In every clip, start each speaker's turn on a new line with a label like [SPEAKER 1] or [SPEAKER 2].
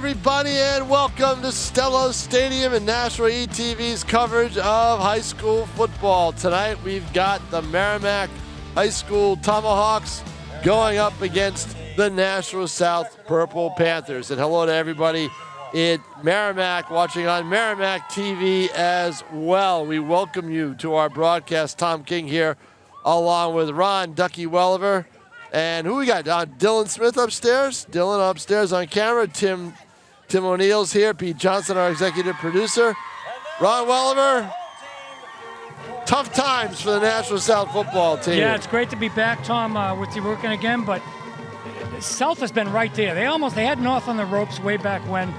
[SPEAKER 1] everybody, and welcome to Stellos Stadium and Nashua ETV's coverage of high school football. Tonight, we've got the Merrimack High School Tomahawks going up against the Nashua South Purple Panthers. And hello to everybody in Merrimack watching on Merrimack TV as well. We welcome you to our broadcast. Tom King here, along with Ron Ducky Welliver. And who we got? Dylan Smith upstairs. Dylan upstairs on camera. Tim O'Neill's here. Pete Johnson, our executive producer. Ron Welliver. Tough times for the Nashua South football team.
[SPEAKER 2] Yeah, it's great to be back, Tom, with you working again. But South has been right there. They had North on the ropes way back when.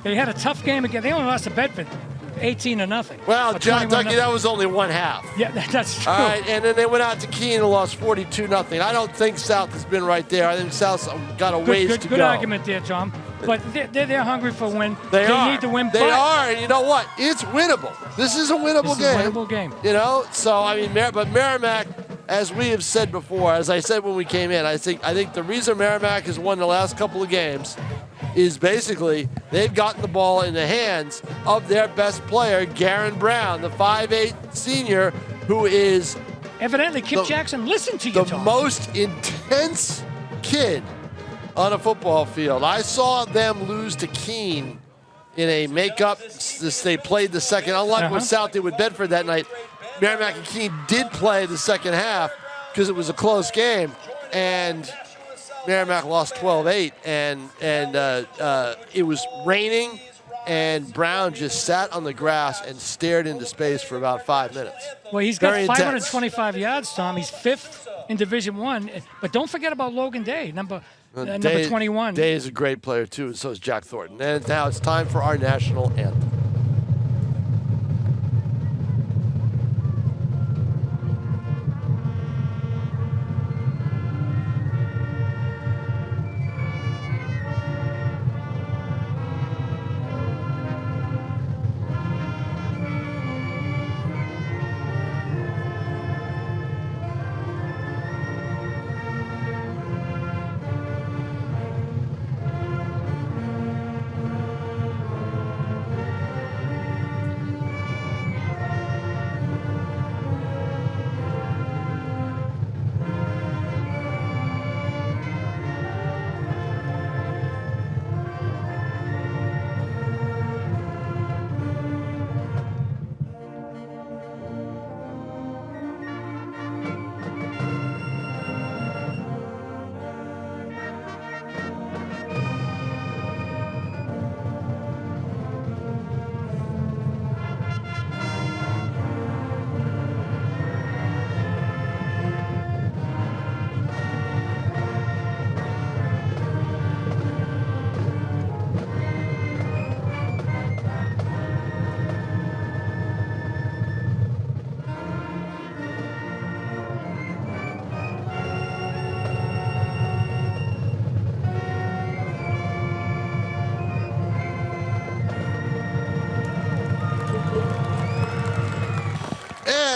[SPEAKER 2] They had a tough game again. They only lost to Bedford, 18-0.
[SPEAKER 1] Well, John Ducky, that was only one half.
[SPEAKER 2] Yeah, that's true.
[SPEAKER 1] All right, and then they went out to Keene and lost 42-0. I don't think South has been right there. I think South's got a ways to go.
[SPEAKER 2] Good argument there, Tom. But they're hungry for a win.
[SPEAKER 1] They
[SPEAKER 2] need to win.
[SPEAKER 1] They are, and you know what? It's winnable. This is a winnable game.
[SPEAKER 2] It's a winnable game.
[SPEAKER 1] You know, so I mean, but Merrimack, as we have said before, as I said when we came in, I think the reason Merrimack has won the last couple of games is basically they've gotten the ball in the hands of their best player, Garen Brown, the 5'8" senior, who is
[SPEAKER 2] evidently Kip Jackson. Listen to you,
[SPEAKER 1] the
[SPEAKER 2] Tom.
[SPEAKER 1] most intense kid on a football field. I saw them lose to Keene in a makeup. They played the second, unlike what South did with Bedford that night. Merrimack and Keene did play the second half because it was a close game, and Merrimack lost 12-8, and it was raining, and Brown just sat on the grass and stared into space for about 5 minutes.
[SPEAKER 2] Well, he's got 525 yards, Tom. He's 5th in Division I. But don't forget about Logan Day, number 21.
[SPEAKER 1] Day is a great player, too, and so is Jack Thornton. And now it's time for our national anthem.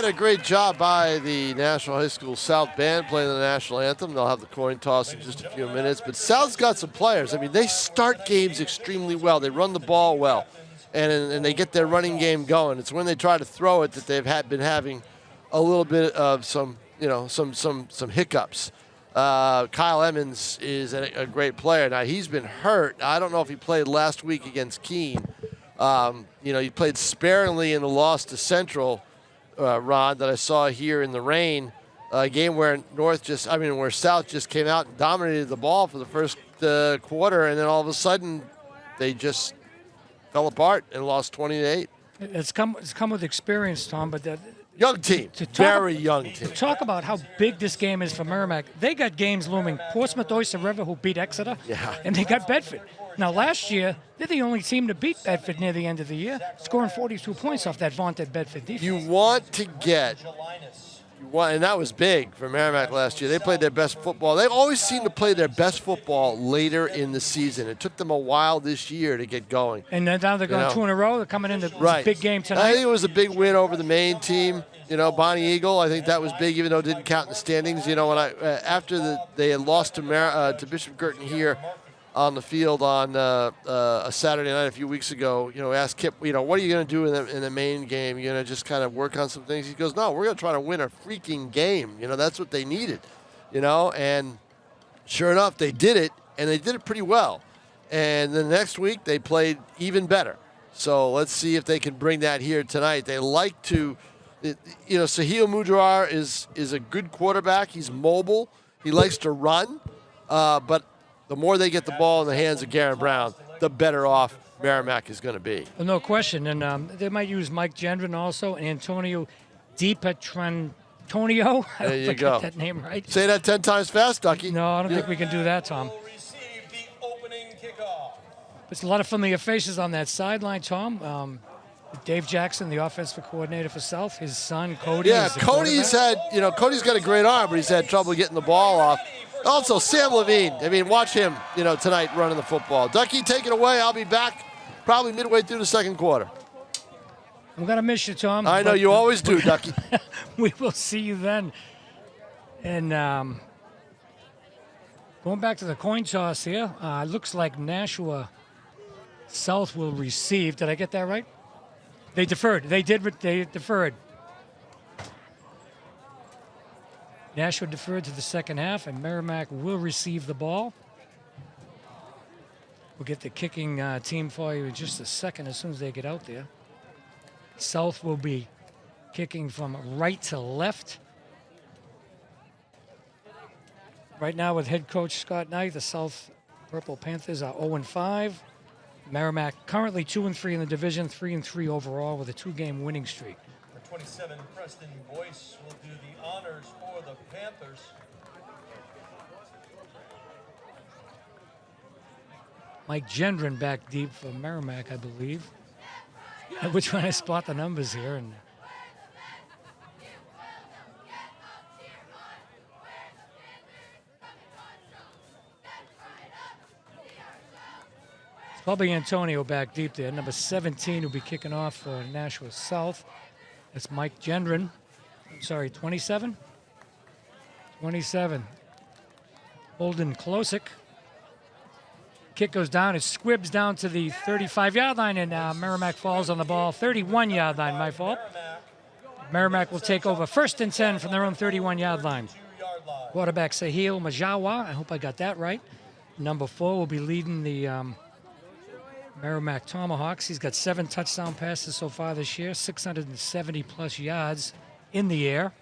[SPEAKER 1] A great job by the National High School South Band playing the national anthem. They'll have the coin toss in just a few minutes. But South's got some players. I mean, they start games extremely well. They run the ball well, and they get their running game going. It's when they try to throw it that they've been having a little bit of some hiccups. Kyle Emmons is a great player. Now, he's been hurt. I don't know if he played last week against Keene. He played sparingly in the loss to Central. Ron, that I saw here in the rain, a game where where South just came out and dominated the ball for the first quarter, and then all of a sudden they just fell apart and lost 20-8.
[SPEAKER 2] It's come with experience, Tom, but
[SPEAKER 1] young team, very young team.
[SPEAKER 2] To talk about how big this game is for Merrimack, they got games looming. Portsmouth Oyster River, who beat Exeter, and they got Bedford. Now, last year, they're the only team to beat Bedford near the end of the year, scoring 42 points off that vaunted Bedford defense.
[SPEAKER 1] And that was big for Merrimack last year. They played their best football. They always seem to play their best football later in the season. It took them a while this year to get going.
[SPEAKER 2] And then now they're going 2 in a row. They're coming into this big game tonight.
[SPEAKER 1] I think it was a big win over the main team. Bonnie Eagle, I think that was big, even though it didn't count in the standings. After they had lost to Bishop Girton here, on the field on a Saturday night a few weeks ago, asked Kip, what are you going to do in the main game? You're going to just kind of work on some things? He goes, no, we're going to try to win a freaking game. That's what they needed, and sure enough, they did it, and they did it pretty well. And the next week, they played even better. So let's see if they can bring that here tonight. They like to, Sahil Mudrar is a good quarterback. He's mobile. He likes to run. But the more they get the ball in the hands of Garen Brown, the better off Merrimack is going to be.
[SPEAKER 2] Well, no question. And they might use Mike Gendron also and Antonio DiPietrantonio.
[SPEAKER 1] There you go.
[SPEAKER 2] Got that name right.
[SPEAKER 1] Say that 10 times fast, Ducky.
[SPEAKER 2] No, I don't think we can do that, Tom. There's a lot of familiar faces on that sideline, Tom. Dave Jackson, the offensive coordinator for South, his son Cody.
[SPEAKER 1] Yeah, Cody's got a great arm, but he's had trouble getting the ball off. Also, Sam Levine. Watch him, tonight running the football. Ducky, take it away. I'll be back probably midway through the second quarter.
[SPEAKER 2] I'm gonna miss you, Tom.
[SPEAKER 1] I know you always do, Ducky.
[SPEAKER 2] We will see you then. And going back to the coin toss here, looks like Nashua South will receive. Did I get that right? They deferred. They deferred. Nashua deferred to the second half, and Merrimack will receive the ball. We'll get the kicking team for you in just a second as soon as they get out there. South will be kicking from right to left. Right now with head coach Scott Knight, the South Purple Panthers are 0-5. Merrimack currently 2-3 in the division, 3-3 overall with a 2-game winning streak.
[SPEAKER 3] For 27, Preston Boyce will do the honors for the Panthers.
[SPEAKER 2] Mike Gendron back deep for Merrimack, I believe. And we're trying to spot the numbers here. And it's probably Antonio back deep there. Number 17 will be kicking off for Nashua South. That's Mike Gendron. I'm sorry, 27? 27. Holden Klosik. Kick goes down. It squibs down to the 35-yard line, and Merrimack falls on the ball. 31-yard line, my fault. Merrimack will take over 1st and 10 from their own 31-yard line. Quarterback Sahil Majawa. I hope I got that right. Number 4 will be leading the Merrimack Tomahawks. He's got 7 touchdown passes so far this year, 670-plus yards in the air.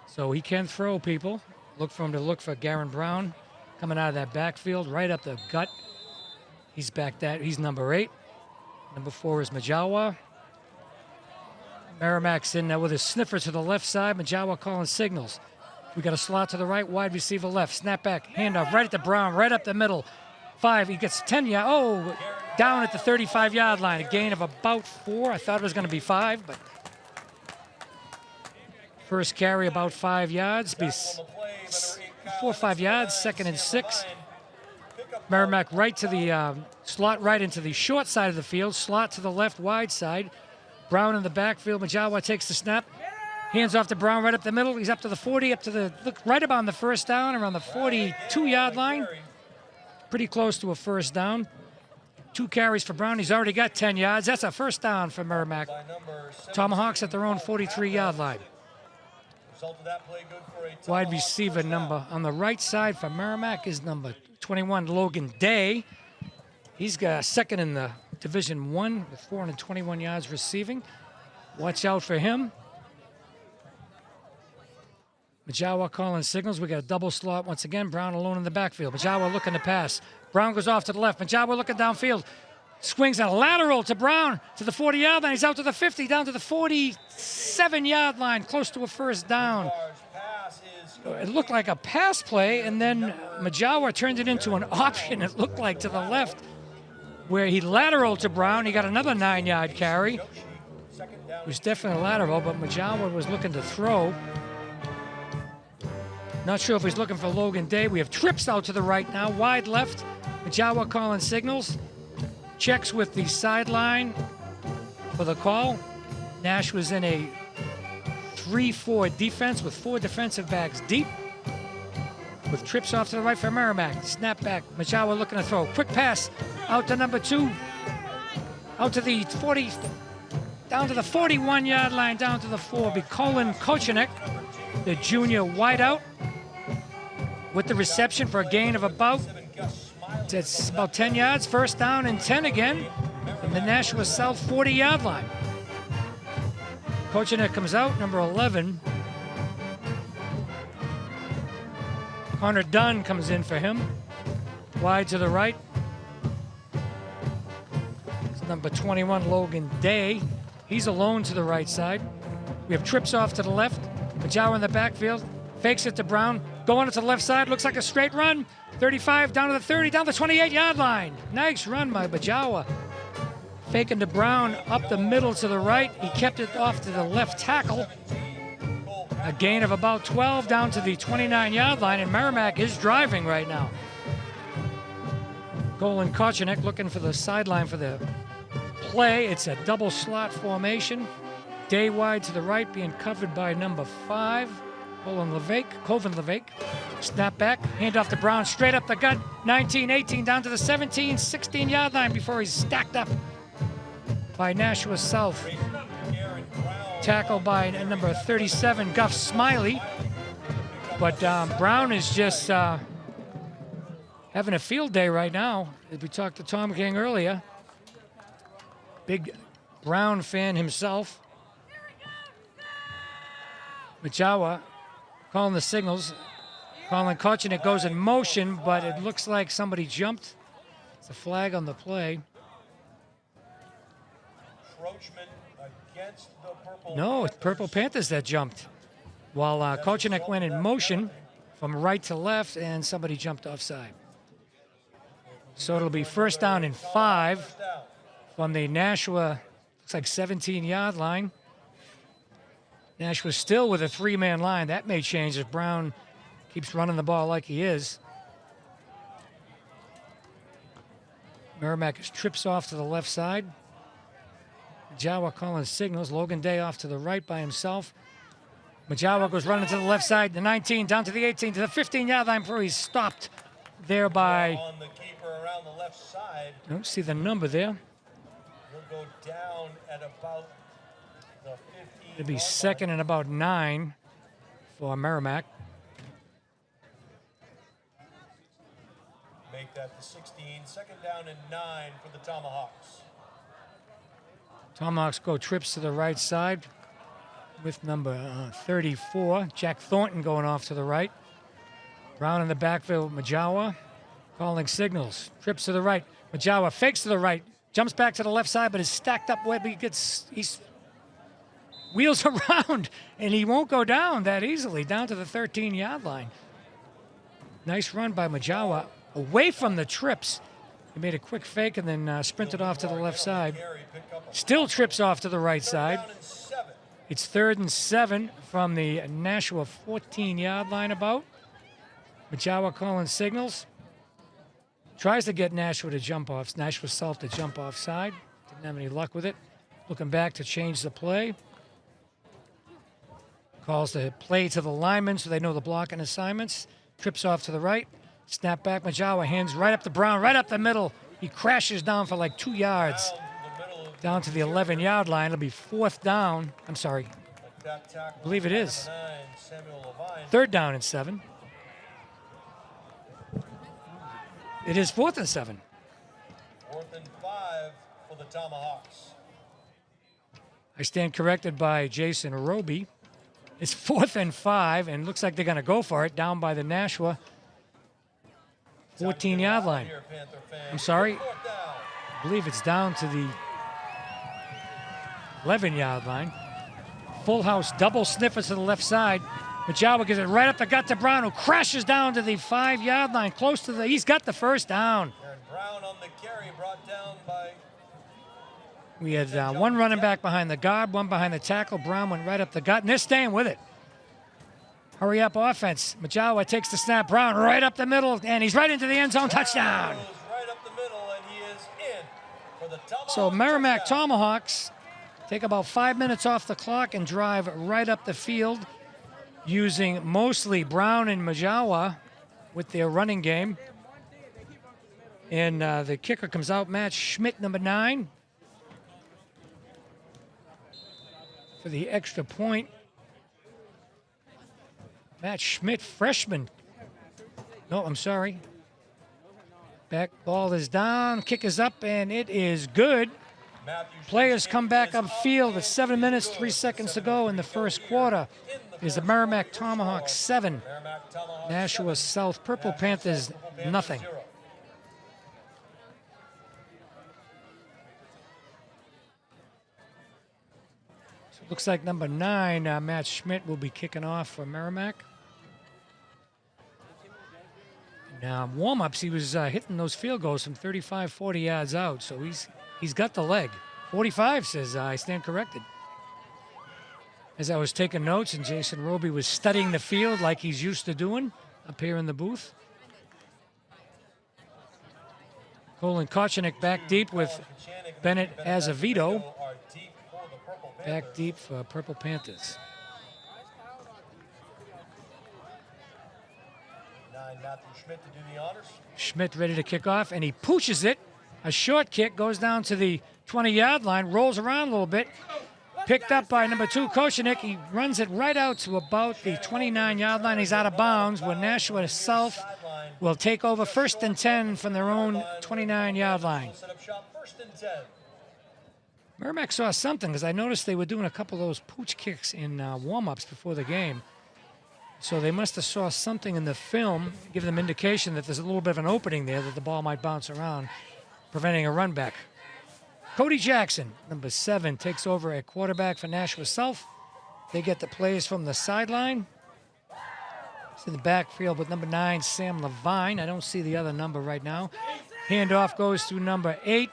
[SPEAKER 2] So he can throw people. Look for Garen Brown coming out of that backfield, right up the gut. He's he's number 8. Number 4 is Majawa. Merrimack's in there with a sniffer to the left side. Majawa calling signals. We got a slot to the right, wide receiver left. Snap back, handoff right at the Brown, right up the middle. 5, he gets 10 yards. Oh, down at the 35-yard line. A gain of about 4. I thought it was going to be 5, but first carry about 5 yards. 4 or 5 yards, 2nd and 6. Merrimack right to the slot right into the short side of the field. Slot to the left wide side. Brown in the backfield. Majawa takes the snap. Hands off to Brown right up the middle. He's up to the 40, right about on the first down, around the 42-yard line. Pretty close to a first down. 2 carries for Brown. He's already got 10 yards. That's a first down for Merrimack. Tomahawks at their own 43-yard line. Wide receiver number on the right side for Merrimack is number 21, Logan Day. He's got 2nd in the Division I with 421 yards receiving. Watch out for him. Majawa calling signals. We got a double slot once again. Brown alone in the backfield. Majawa looking to pass. Brown goes off to the left. Majawa looking downfield. Swings a lateral to Brown to the 40-yard line. He's out to the 50, down to the 47-yard line, close to a first down. It looked like a pass play, and then Majawa turned it into an option, it looked like, to the left, where he lateraled to Brown. He got another 9-yard carry. It was definitely a lateral, but Majawa was looking to throw. Not sure if he's looking for Logan Day. We have trips out to the right now, wide left. Majawa calling signals. Checks with the sideline for the call. Nash was in a 3-4 defense with 4 defensive backs deep. with trips off to the right for Merrimack. Snap back. Majawa looking to throw. Quick pass out to number 2. Out to the 40, down to the 41-yard line, down to the 4. Be Colin Kochenek, the junior wideout, with the reception for a gain of about 10 yards. First down and 10 again from the Nashua South 40-yard line. Kochenek comes out, number 11. Connor Dunn comes in for him. Wide to the right. It's number 21, Logan Day. He's alone to the right side. We have trips off to the left. Majawa in the backfield. Fakes it to Brown. Going to the left side. Looks like a straight run. 35 down to the 30, down the 28-yard line. Nice run by Majawa. Faking to Brown up the middle to the right. He kept it off to the left tackle. A gain of about 12 down to the 29-yard line, and Merrimack is driving right now. Colin Kochenek looking for the sideline for the play. It's a double slot formation. Day wide to the right, being covered by number 5, Colvin Levake. Snap back, hand off to Brown, straight up the gut. 19, 18, down to the 17, 16-yard line before he's stacked up by Nashua South. Tackle by number 37, Guff Smiley. But Brown is just having a field day right now. As we talked to Tom King earlier. Big Brown fan himself. Majawa calling the signals. Colin Kochenek goes in motion, but it looks like somebody jumped. It's a flag on the play. No, it's Purple Panthers that jumped. While Kochenek went in motion from right to left, and somebody jumped offside. So it'll be first down and 5 from the Nashua, looks like 17-yard line. Nashua still with a 3-man line. That may change if Brown keeps running the ball like he is. Merrimack trips off to the left side. Majawa calling signals. Logan Day off to the right by himself. Majawa goes running to the left side, the 19, down to the 18, to the 15-yard line before he's stopped there by...
[SPEAKER 3] On the keeper around the left side.
[SPEAKER 2] I don't see the number there.
[SPEAKER 3] He'll go down at about the 15.
[SPEAKER 2] It'll be second and about 9 for Merrimack.
[SPEAKER 3] Make that the 16. Second down and 9 for the Tomahawks.
[SPEAKER 2] Tomahawks go trips to the right side with number 34. Jack Thornton going off to the right. Brown in the backfield, Majawa calling signals. Trips to the right. Majawa fakes to the right. Jumps back to the left side, but is stacked up where he's wheels around, and he won't go down that easily, down to the 13-yard line. Nice run by Majawa away from the trips. He made a quick fake and then sprinted off to the left side. Still trips off to the right side. It's 3rd and 7 from the Nashua 14-yard line about. Majawa calling signals. Tries to get Nashua to jump off. Nashua South to jump offside. Didn't have any luck with it. Looking back to change the play. Calls the play to the linemen so they know the blocking assignments. Trips off to the right. Snap back, Majawa, hands right up to Brown, right up the middle. He crashes down for like 2 yards. Down to the 11-yard line. It'll be 4th down. I'm sorry. I believe it is. 3rd down and 7. It is 4th and 7.
[SPEAKER 3] 4th and 5 for the Tomahawks.
[SPEAKER 2] I stand corrected by Jason Roby. It's 4th and 5, and looks like they're going to go for it down by the Nashua 14-yard line. I'm sorry. I believe it's down to the 11-yard line. Full house, double sniffer to the left side. Majawa gives it right up the gut to Brown, who crashes down to the 5-yard line, close to the. He's got the first down.
[SPEAKER 3] And Brown on the carry, brought down by.
[SPEAKER 2] We had one running back behind the guard, one behind the tackle. Brown went right up the gut, and they're staying with it. Hurry up offense. Majawa takes the snap. Brown right up the middle, and he's right into the end zone. Touchdown.
[SPEAKER 3] Right up the middle, and he is in for the Tomahawks.
[SPEAKER 2] So Merrimack Tomahawks take about 5 minutes off the clock and drive right up the field using mostly Brown and Majawa with their running game. And the kicker comes out, Matt Schmidt, number 9, for the extra point. Matt Schmidt, freshman. No, I'm sorry. Back ball is down, kick is up, and it is good. Players come back upfield with 7 minutes, 3 seconds to go in the first quarter. It is the Merrimack Tomahawks 7, Nashua South Purple Panthers nothing. So it looks like number 9, Matt Schmidt, will be kicking off for Merrimack. Now, warm-ups, he was hitting those field goals from 35, 40 yards out, so he's got the leg. 45 says I stand corrected. As I was taking notes and Jason Roby was studying the field like he's used to doing up here in the booth. Colin Kochenik back deep with Bennett Azevedo. Back deep for Purple Panthers. Schmidt ready to kick off, and he pooches it. A short kick goes down to the 20-yard line, rolls around a little bit. Picked up by number 2, Kochenik. He runs it right out to about the 29-yard line. He's out of bounds when Nashua South will take over 1st and 10 from their own 29-yard line. Merrimack saw something because I noticed they were doing a couple of those pooch kicks in warm-ups before the game. So they must have saw something in the film, giving them indication that there's a little bit of an opening there, that the ball might bounce around, preventing a run back. Cody Jackson, number 7, takes over at quarterback for Nashua South. They get the plays from the sideline. It's in the backfield with number 9, Sam Levine. I don't see the other number right now. Handoff goes to number 8.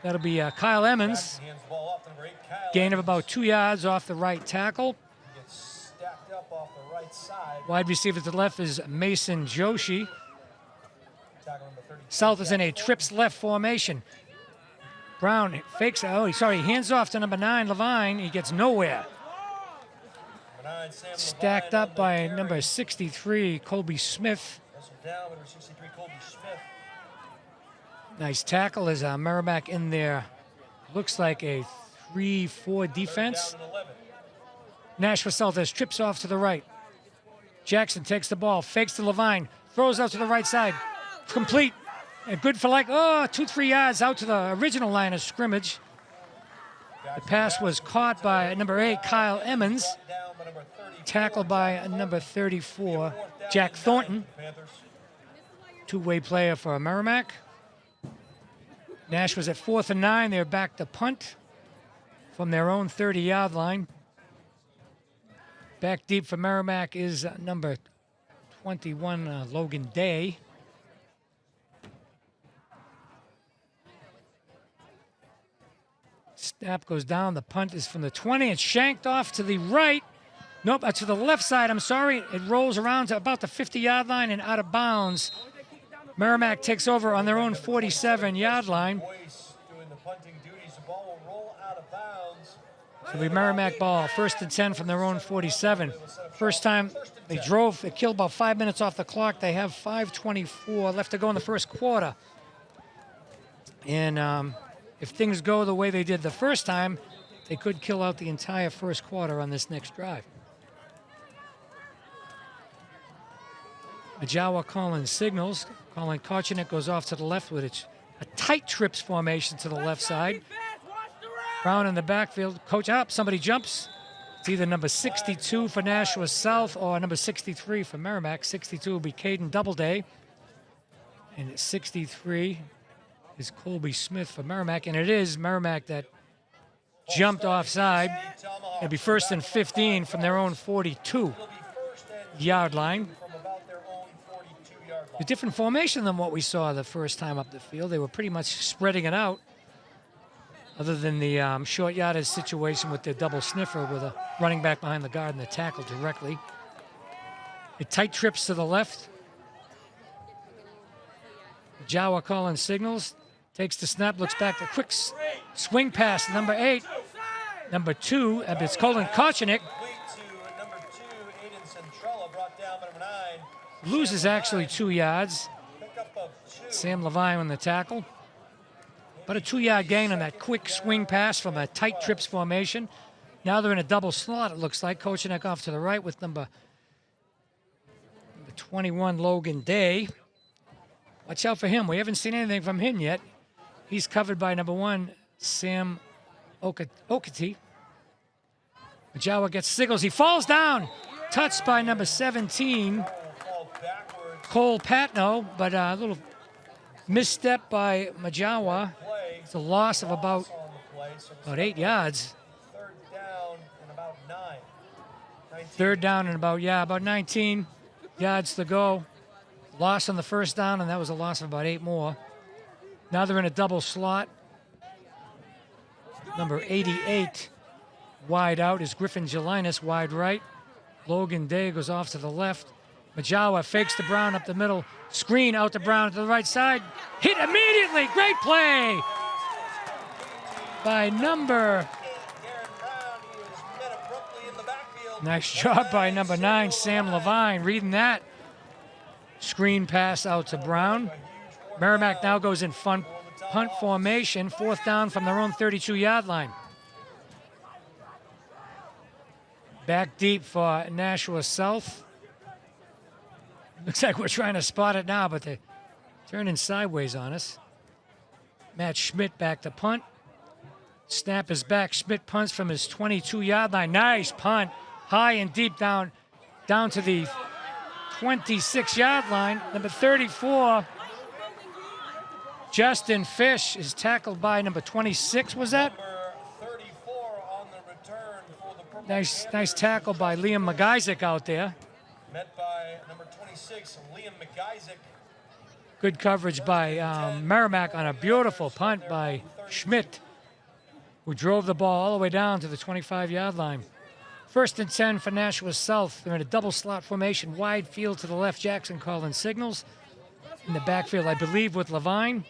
[SPEAKER 2] That'll be Kyle Emmons. Gain of about 2 yards off the right tackle. Wide receiver to the left is Mason Joshi. South is in a trips left formation. Brown fakes, hands off to number 9, Levine. He gets nowhere. Stacked up by number 63, Colby Smith. Nice tackle as Merrimack in there. Looks like a 3-4 defense. Nashua South has trips off to the right. Jackson takes the ball, fakes to Levine, throws out to the right side. Complete. And good for 2-3 yards out to the original line of scrimmage. The pass was caught by number 8, Kyle Emmons. Tackled by number 34, Jack Thornton. Two-way player for Merrimack. Nash was at 4th and 9. They're back to punt from their own 30-yard line. Back deep for Merrimack is number 21, Logan Day. Snap goes down. The punt is from the 20. It's shanked off to the right. Nope, to the left side. I'm sorry. It rolls around to about the 50-yard line and out of bounds. Merrimack takes over on their own 47-yard line. So the Merrimack ball, 1st and 10 from their own 47. First time they drove, it killed about 5 minutes off the clock. They have 5:24 left to go in the first quarter. And if things go the way they did the first time, they could kill out the entire first quarter on this next drive. Ajawa Collins signals. Colin Kochenik goes off to the left with a tight trips formation to the left side. Brown in the backfield. Coach up. Somebody jumps. It's either number 62 for Nashua South or number 63 for Merrimack. 62 will be Caden Doubleday. And 63 is Colby Smith for Merrimack. And it is Merrimack that jumped offside. It'll be 1st and 15 from their own 42-yard line. A different formation than what we saw the first time up the field. They were pretty much spreading it out, other than the short yardage situation with their double sniffer with a running back behind the guard and the tackle directly. A tight trips to the left. Jawa Collins signals, takes the snap, looks back, a quick swing pass, number 8. Number 2, it's Colin Kochenik. Loses actually 2 yards.
[SPEAKER 3] Pickup of 2.
[SPEAKER 2] Sam Levine on the tackle. But a 2-yard gain on that quick swing pass from a tight trips formation. Now they're in a double slot, it looks like. Kochenek off to the right with number 21, Logan Day. Watch out for him. We haven't seen anything from him yet. He's covered by number 1, Sam Okati. Majawa gets Siggles. He falls down. Touched by number 17, Cole Patno, but a little misstep by Majawa. It's a loss of about 8 yards. Third down and about 19 yards to go. Loss on the first down, and that was a loss of about 8 more. Now they're in a double slot. Number 88 wide out is Griffin Gelinas, wide right. Logan Day goes off to the left. Majawa fakes to Brown up the middle. Screen out to Brown to the right side. Hit immediately. Great play by number. Nice job by number 9, Sam Levine, reading that. Screen pass out to Brown. Merrimack now goes in punt formation, 4th down from their own 32-yard line. Back deep for Nashua South. Looks like we're trying to spot it now, but they're turning sideways on us. Matt Schmidt back to punt. Snap is back. Schmidt punts from his 22-yard line. Nice punt. High and deep down to the 26-yard line. Number 34, Justin Fish, is tackled by number 26, was that? Nice tackle by Liam McIsaac out there.
[SPEAKER 3] Met by number 26, Liam McIsaac.
[SPEAKER 2] Good coverage by Merrimack on a beautiful punt by Schmidt, who drove the ball all the way down to the 25-yard line. 1st and 10 for Nashua South. They're in a double slot formation, wide field to the left. Jackson calling signals. In the backfield, I believe, with Levine.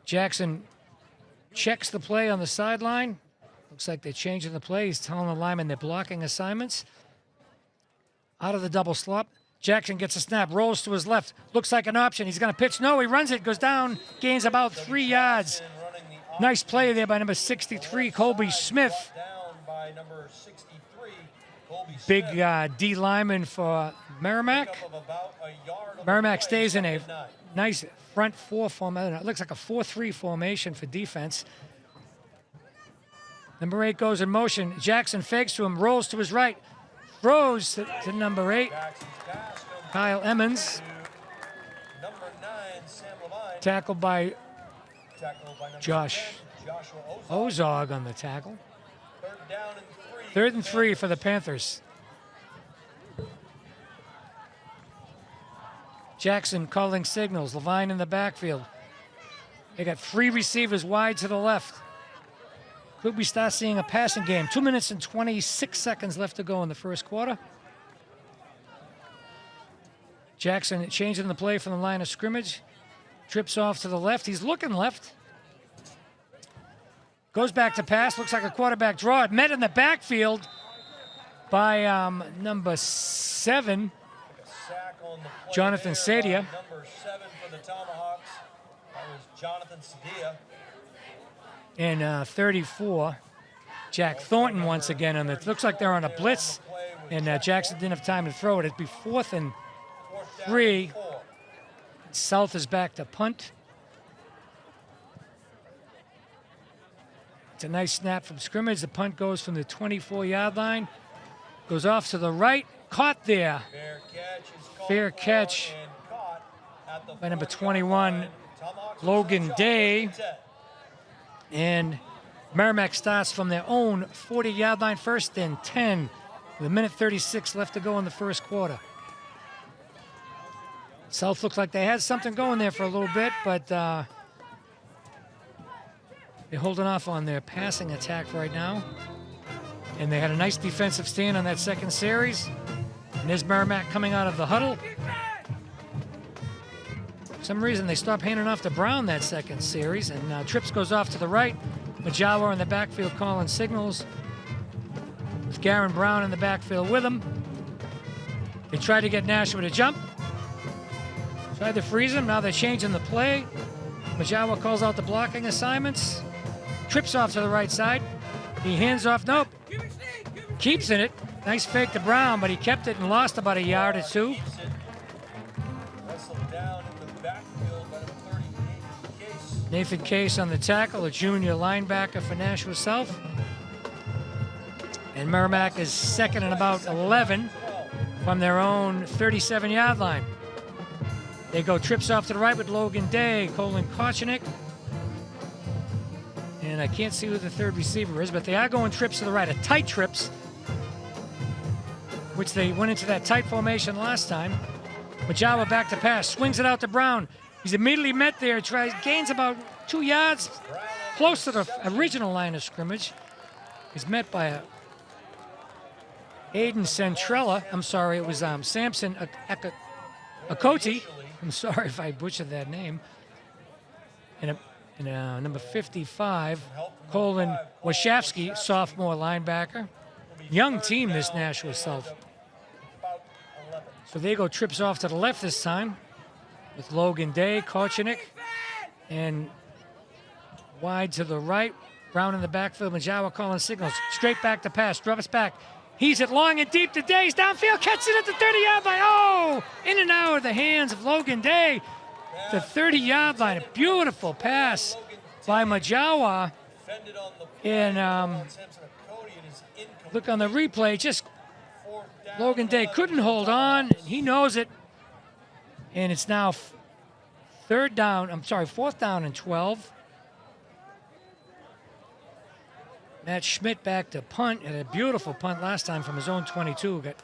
[SPEAKER 2] Jackson checks the play on the sideline. Looks like they're changing the play. He's telling the linemen they're blocking assignments. Out of the double slot. Jackson gets a snap, rolls to his left. Looks like an option. He's going to pitch. No, he runs it, goes down, gains about 3 yards. Nice play there by number 63, Colby Smith.
[SPEAKER 3] Number 63, Colby
[SPEAKER 2] Big
[SPEAKER 3] Smith.
[SPEAKER 2] D lineman for Merrimack. Merrimack stays in a nice front 4 formation. It looks like a 4-3 formation for defense. Number 8 goes in motion. Jackson fakes to him, rolls to his right, throws to number 8, Kyle Emmons.
[SPEAKER 3] Number 9, Sam Levine.
[SPEAKER 2] Tackled by Josh
[SPEAKER 3] Joshua
[SPEAKER 2] Ozog on the tackle.
[SPEAKER 3] 3rd down and 3.
[SPEAKER 2] 3rd and 3 for the Panthers. Jackson calling signals. Levine in the backfield. They got 3 receivers wide to the left. Could we start seeing a passing game? 2 minutes and 26 seconds left to go in the first quarter. Jackson changing the play from the line of scrimmage. Trips off to the left. He's looking left. Goes back to pass. Looks like a quarterback draw. It met in the backfield by number 7, Jonathan Sadia.
[SPEAKER 3] Number 7 for the Tomahawks. That was Jonathan Sadia.
[SPEAKER 2] And 34, Jack Thornton once again. And it looks like they're on a blitz. And Jackson didn't have time to throw it. It'd be 4th and 3. South is back to punt. It's a nice snap from scrimmage. The punt goes from the 24-yard line. Goes off to the right. Caught there. Fair catch by number 21, Logan Day. And Merrimack starts from their own 40-yard line, 1st and 10. With 1:36 left to go in the first quarter. South looks like they had something going there for a little bit, but they're holding off on their passing attack right now. And they had a nice defensive stand on that second series. And there's Merrimack coming out of the huddle. For some reason, they stopped handing off to Brown that second series. And Trips goes off to the right. Majawa in the backfield calling signals. With Garen Brown in the backfield with him. They tried to get Nashua to jump. Tried to freeze him. Now they're changing the play. Majawa calls out the blocking assignments. Trips off to the right side. He hands off. Nope. Keeps in it. Nice fake to Brown, but he kept it and lost about a yard or two.
[SPEAKER 3] Wrestled down in the backfield by number 38, Case.
[SPEAKER 2] Nathan Case on the tackle, a junior linebacker for Nashua South. And Merrimack is second and about 11 from their own 37-yard line. They go trips off to the right with Logan Day, Colin Kochenik. And I can't see who the third receiver is, but they are going trips to the right, a tight trips, which they went into that tight formation last time. Majawa back to pass, swings it out to Brown. He's immediately met there, gains about 2 yards, close to the original line of scrimmage. He's met by a Aiden Centrella. I'm sorry, it was Samson Akoti. I'm sorry if I butchered that name. And number 55, Colin Wachowski, sophomore linebacker. Young team, this Nashua South. So they go trips off to the left this time with Logan Day, Kochenik, and wide to the right. Brown in the backfield, Majawa calling signals. Straight back to pass, Druvis back. He's it long and deep to Day. He's downfield, catches it at the 30-yard line. Oh, in and out of the hands of Logan Day. The 30-yard line, a beautiful pass by Majawa. And look on the replay, just Logan Day couldn't hold on. He knows it. And it's now fourth down and 12. Matt Schmidt back to punt, and a beautiful punt last time from his own 22. Got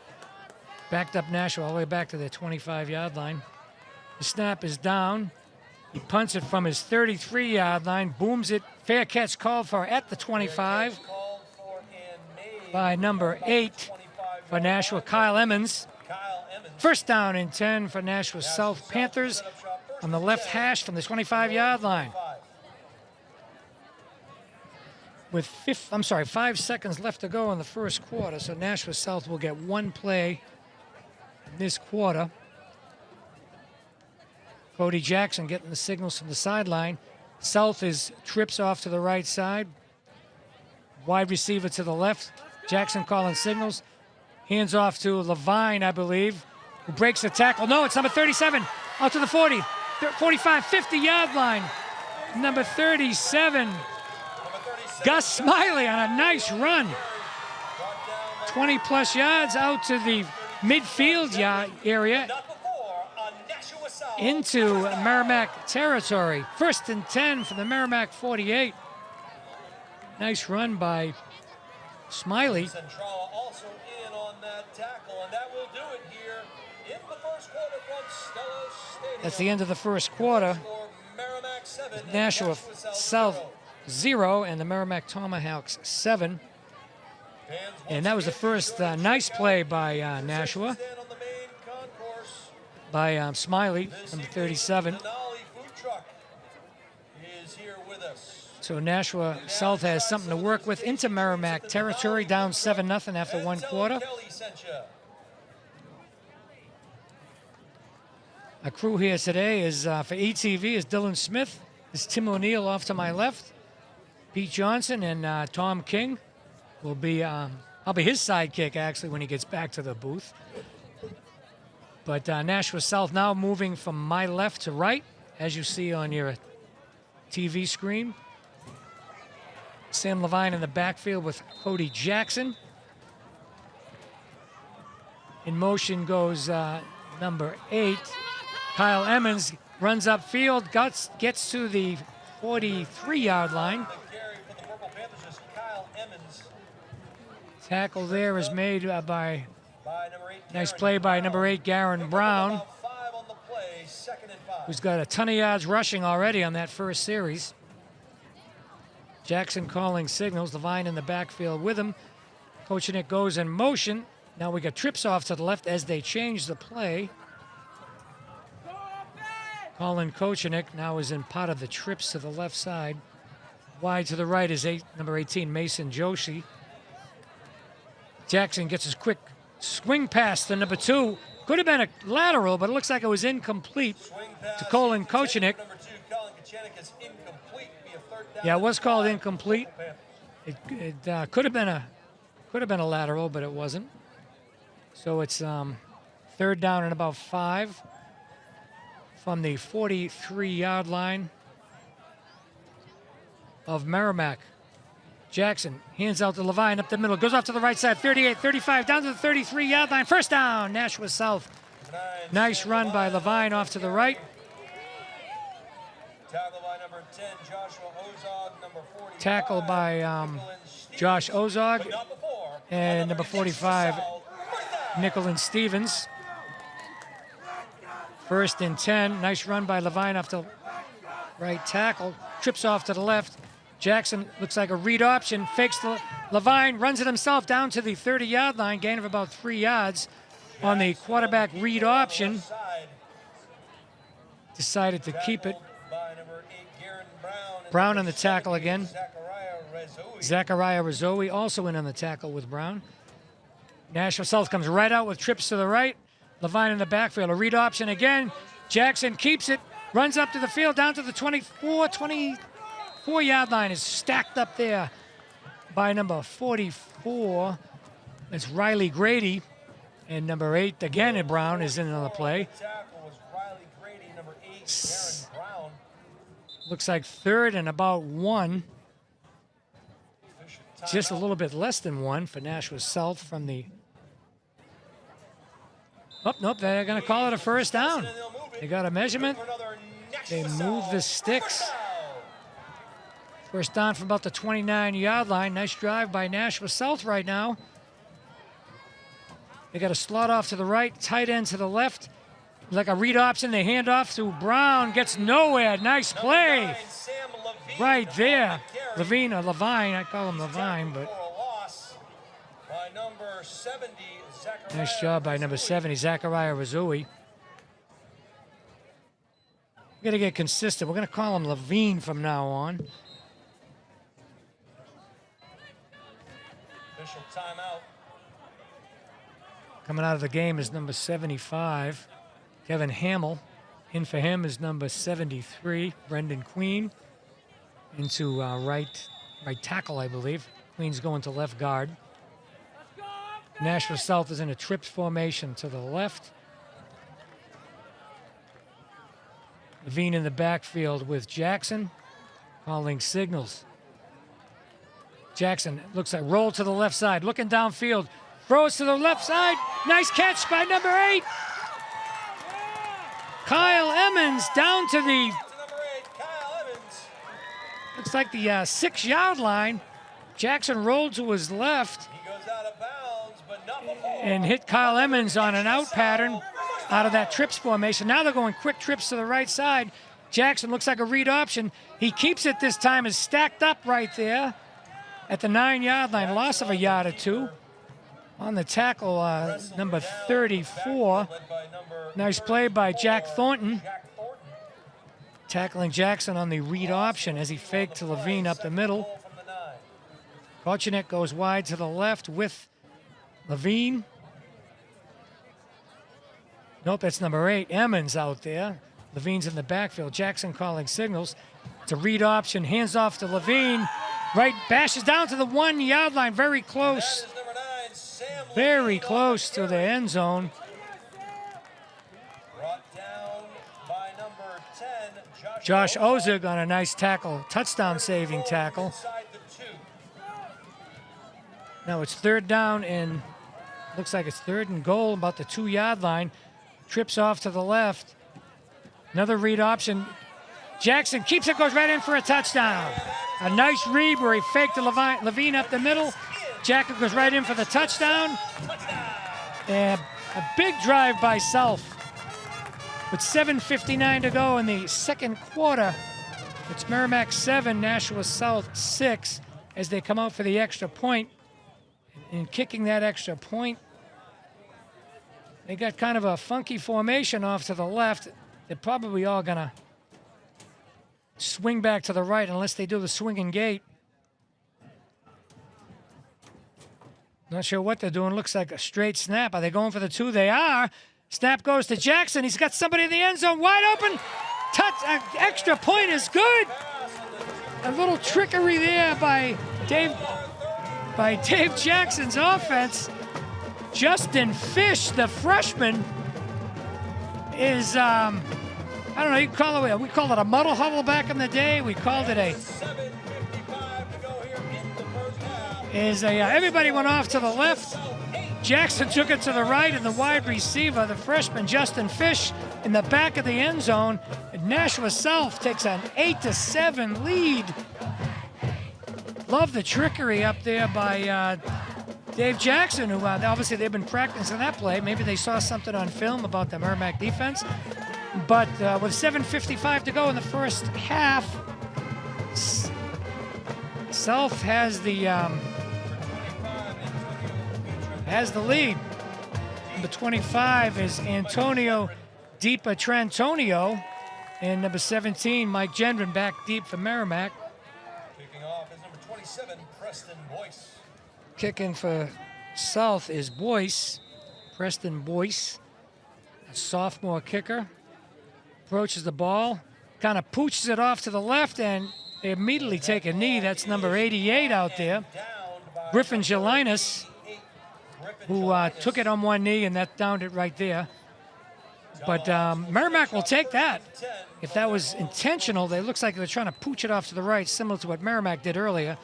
[SPEAKER 2] backed up Nashua all the way back to their 25-yard line. The snap is down. He punts it from his 33-yard line, booms it. Fair catch called for at the 25 by number 8 for Nashua, Kyle Emmons. First down and 10 for Nashua South Panthers on the left hash from the 25-yard line. With 5 seconds left to go in the first quarter, so Nashua South will get one play in this quarter. Cody Jackson getting the signals from the sideline. South trips off to the right side. Wide receiver to the left. Jackson calling signals. Hands off to Levine, I believe, who breaks the tackle. No, it's number 37, out to the 40, 45, 50-yard line. Number 37. Gus Smiley on a nice run. 20-plus yards out to the midfield area into Merrimack territory. First and 10 for the Merrimack 48. Nice run by Smiley.
[SPEAKER 3] Also in on that tackle, and that will do it here in the first quarter from Stellos Stadium.
[SPEAKER 2] That's the end of the first quarter. Nashua South 0 and the Merrimack Tomahawks 7. And that was the first nice play by Nashua, by Smiley, number 37. So Nashua South has something to work with into Merrimack territory, down 7-0 after one quarter. Our crew here today is for ETV is Dylan Smith, is Tim O'Neill off to my left. Pete Johnson and Tom King will be, I'll be his sidekick actually when he gets back to the booth. But Nashua South now moving from my left to right, as you see on your TV screen. Sam Levine in the backfield with Cody Jackson. In motion goes number 8. Kyle Emmons runs upfield, gets to the 43-yard line. Tackle there is made by, nice play by number 8, Garen Brown, who's got a ton of yards rushing already on that first series. Jackson calling signals, Levine in the backfield with him. Kochenik goes in motion. Now we got trips off to the left as they change the play. Colin Kochenik now is in part of the trips to the left side. Wide to the right is number 18, Mason Joshi. Jackson gets his quick swing pass to number 2, Could have been a lateral, but it looks like it was incomplete to Colin Kochenik.
[SPEAKER 3] Number 2, Colin Kochenik is incomplete. Be a third down.
[SPEAKER 2] Yeah, it was called incomplete. It could have been a lateral, but it wasn't. So it's third down and about 5 from the 43-yard line of Merrimack. Jackson hands out to Levine up the middle, goes off to the right side, 38, 35, down to the 33-yard line. First down, Nashua South. Nice run by Levine off to the right.
[SPEAKER 3] Tackle by number 10, Joshua Ozog. Number 45.
[SPEAKER 2] Tackle by Josh Ozog.
[SPEAKER 3] Not before.
[SPEAKER 2] And number 45, Nicholin Stevens. First and 10. Nice run by Levine off to right tackle. Trips off to the left. Jackson looks like a read option. Fakes the Levine, runs it himself down to the 30-yard line. Gain of about 3 yards on the quarterback read option. Decided to keep it. Brown on the tackle again. Zachariah Rizzowi also in on the tackle with Brown. Nashua South comes right out with trips to the right. Levine in the backfield. A read option again. Jackson keeps it. Runs up to the field down to the 24-yard line. Is stacked up there by number 44. It's Riley Grady. And number 8, again, and Brown is in on the play. Looks like third and about 1. Just a little bit less than 1 for Nashua South from the... Oh, nope, they're going to call it a first down. They got a measurement. They move the sticks. First down from about the 29-yard line. Nice drive by Nashua South right now. They got a slot off to the right, tight end to the left. Like a read option, they hand off to Brown. Gets nowhere. Nice play. Right there. Levine, or Levine, I call him Levine, but nice job by number 70, Zachariah Rizzowi. We got to get consistent. We're going to call him Levine from now on.
[SPEAKER 3] Official timeout.
[SPEAKER 2] Coming out of the game is number 75, Kevin Hamill. In for him is number 73, Brendan Queen. Into right tackle, I believe. Queen's going to left guard. Nashua South is in a trips formation to the left. Levine in the backfield with Jackson, calling signals. Jackson looks like roll to the left side, looking downfield, throws to the left side. Nice catch by number 8. Kyle Emmons down to the, looks like the 6-yard line. Jackson rolled to his left and hit Kyle Emmons on an out pattern out of that trips formation. Now they're going quick trips to the right side. Jackson looks like a read option. He keeps it this time, is stacked up right there at the 9-yard line. Loss of a yard or 2. On the tackle, number 34. Nice play by Jack Thornton. Tackling Jackson on the read option as he faked to Levine up the middle. Kochenik goes wide to the left with Levine. Nope, that's number 8. Emmons out there. Levine's in the backfield. Jackson calling signals. It's a read option. Hands off to Levine. Right, bashes down to the 1-yard line. Very close. Very close to the end zone. Josh Ozig on a nice tackle, touchdown-saving tackle. Now it's third down and looks like it's third and goal, about the 2-yard line. Trips off to the left. Another read option. Jackson keeps it, goes right in for a touchdown. A nice read where he faked to Levine up the middle. Jackson goes right in for the touchdown. And a big drive by South. With 7:59 to go in the second quarter, it's Merrimack 7, Nashua South 6 as they come out for the extra point. And kicking that extra point, they got kind of a funky formation off to the left. They're probably all going to swing back to the right unless they do the swinging gate. Not sure what they're doing. Looks like a straight snap. Are they going for the 2? They are. Snap goes to Jackson. He's got somebody in the end zone wide open. Touch, extra point is good. A little trickery there by Dave Jackson's offense. Justin Fish, the freshman, is I don't know. You call it, we called it a muddle huddle back in the day. We called it a. Everybody went off to the left. Jackson took it to the right, and the wide receiver, the freshman Justin Fish, in the back of the end zone. And Nashua South takes an 8-7 lead. Love the trickery up there by Dave Jackson, who obviously they've been practicing that play. Maybe they saw something on film about the Merrimack defense. But with 7:55 to go in the first half, South has the lead. Number 25 is Antonio DiPatrantonio, and number 17, Mike Gendron, back deep for Merrimack.
[SPEAKER 3] Kicking off is number 27, Preston Boyce.
[SPEAKER 2] Kicking for South is Boyce, Preston Boyce, a sophomore kicker. Approaches the ball, kind of pooches it off to the left, and they immediately take a knee. That's number 88 out there, Griffin Jelinas, who took it on one knee, and that downed it right there. But Merrimack will take that. If that was intentional, it looks like they're trying to pooch it off to the right, similar to what Merrimack did earlier.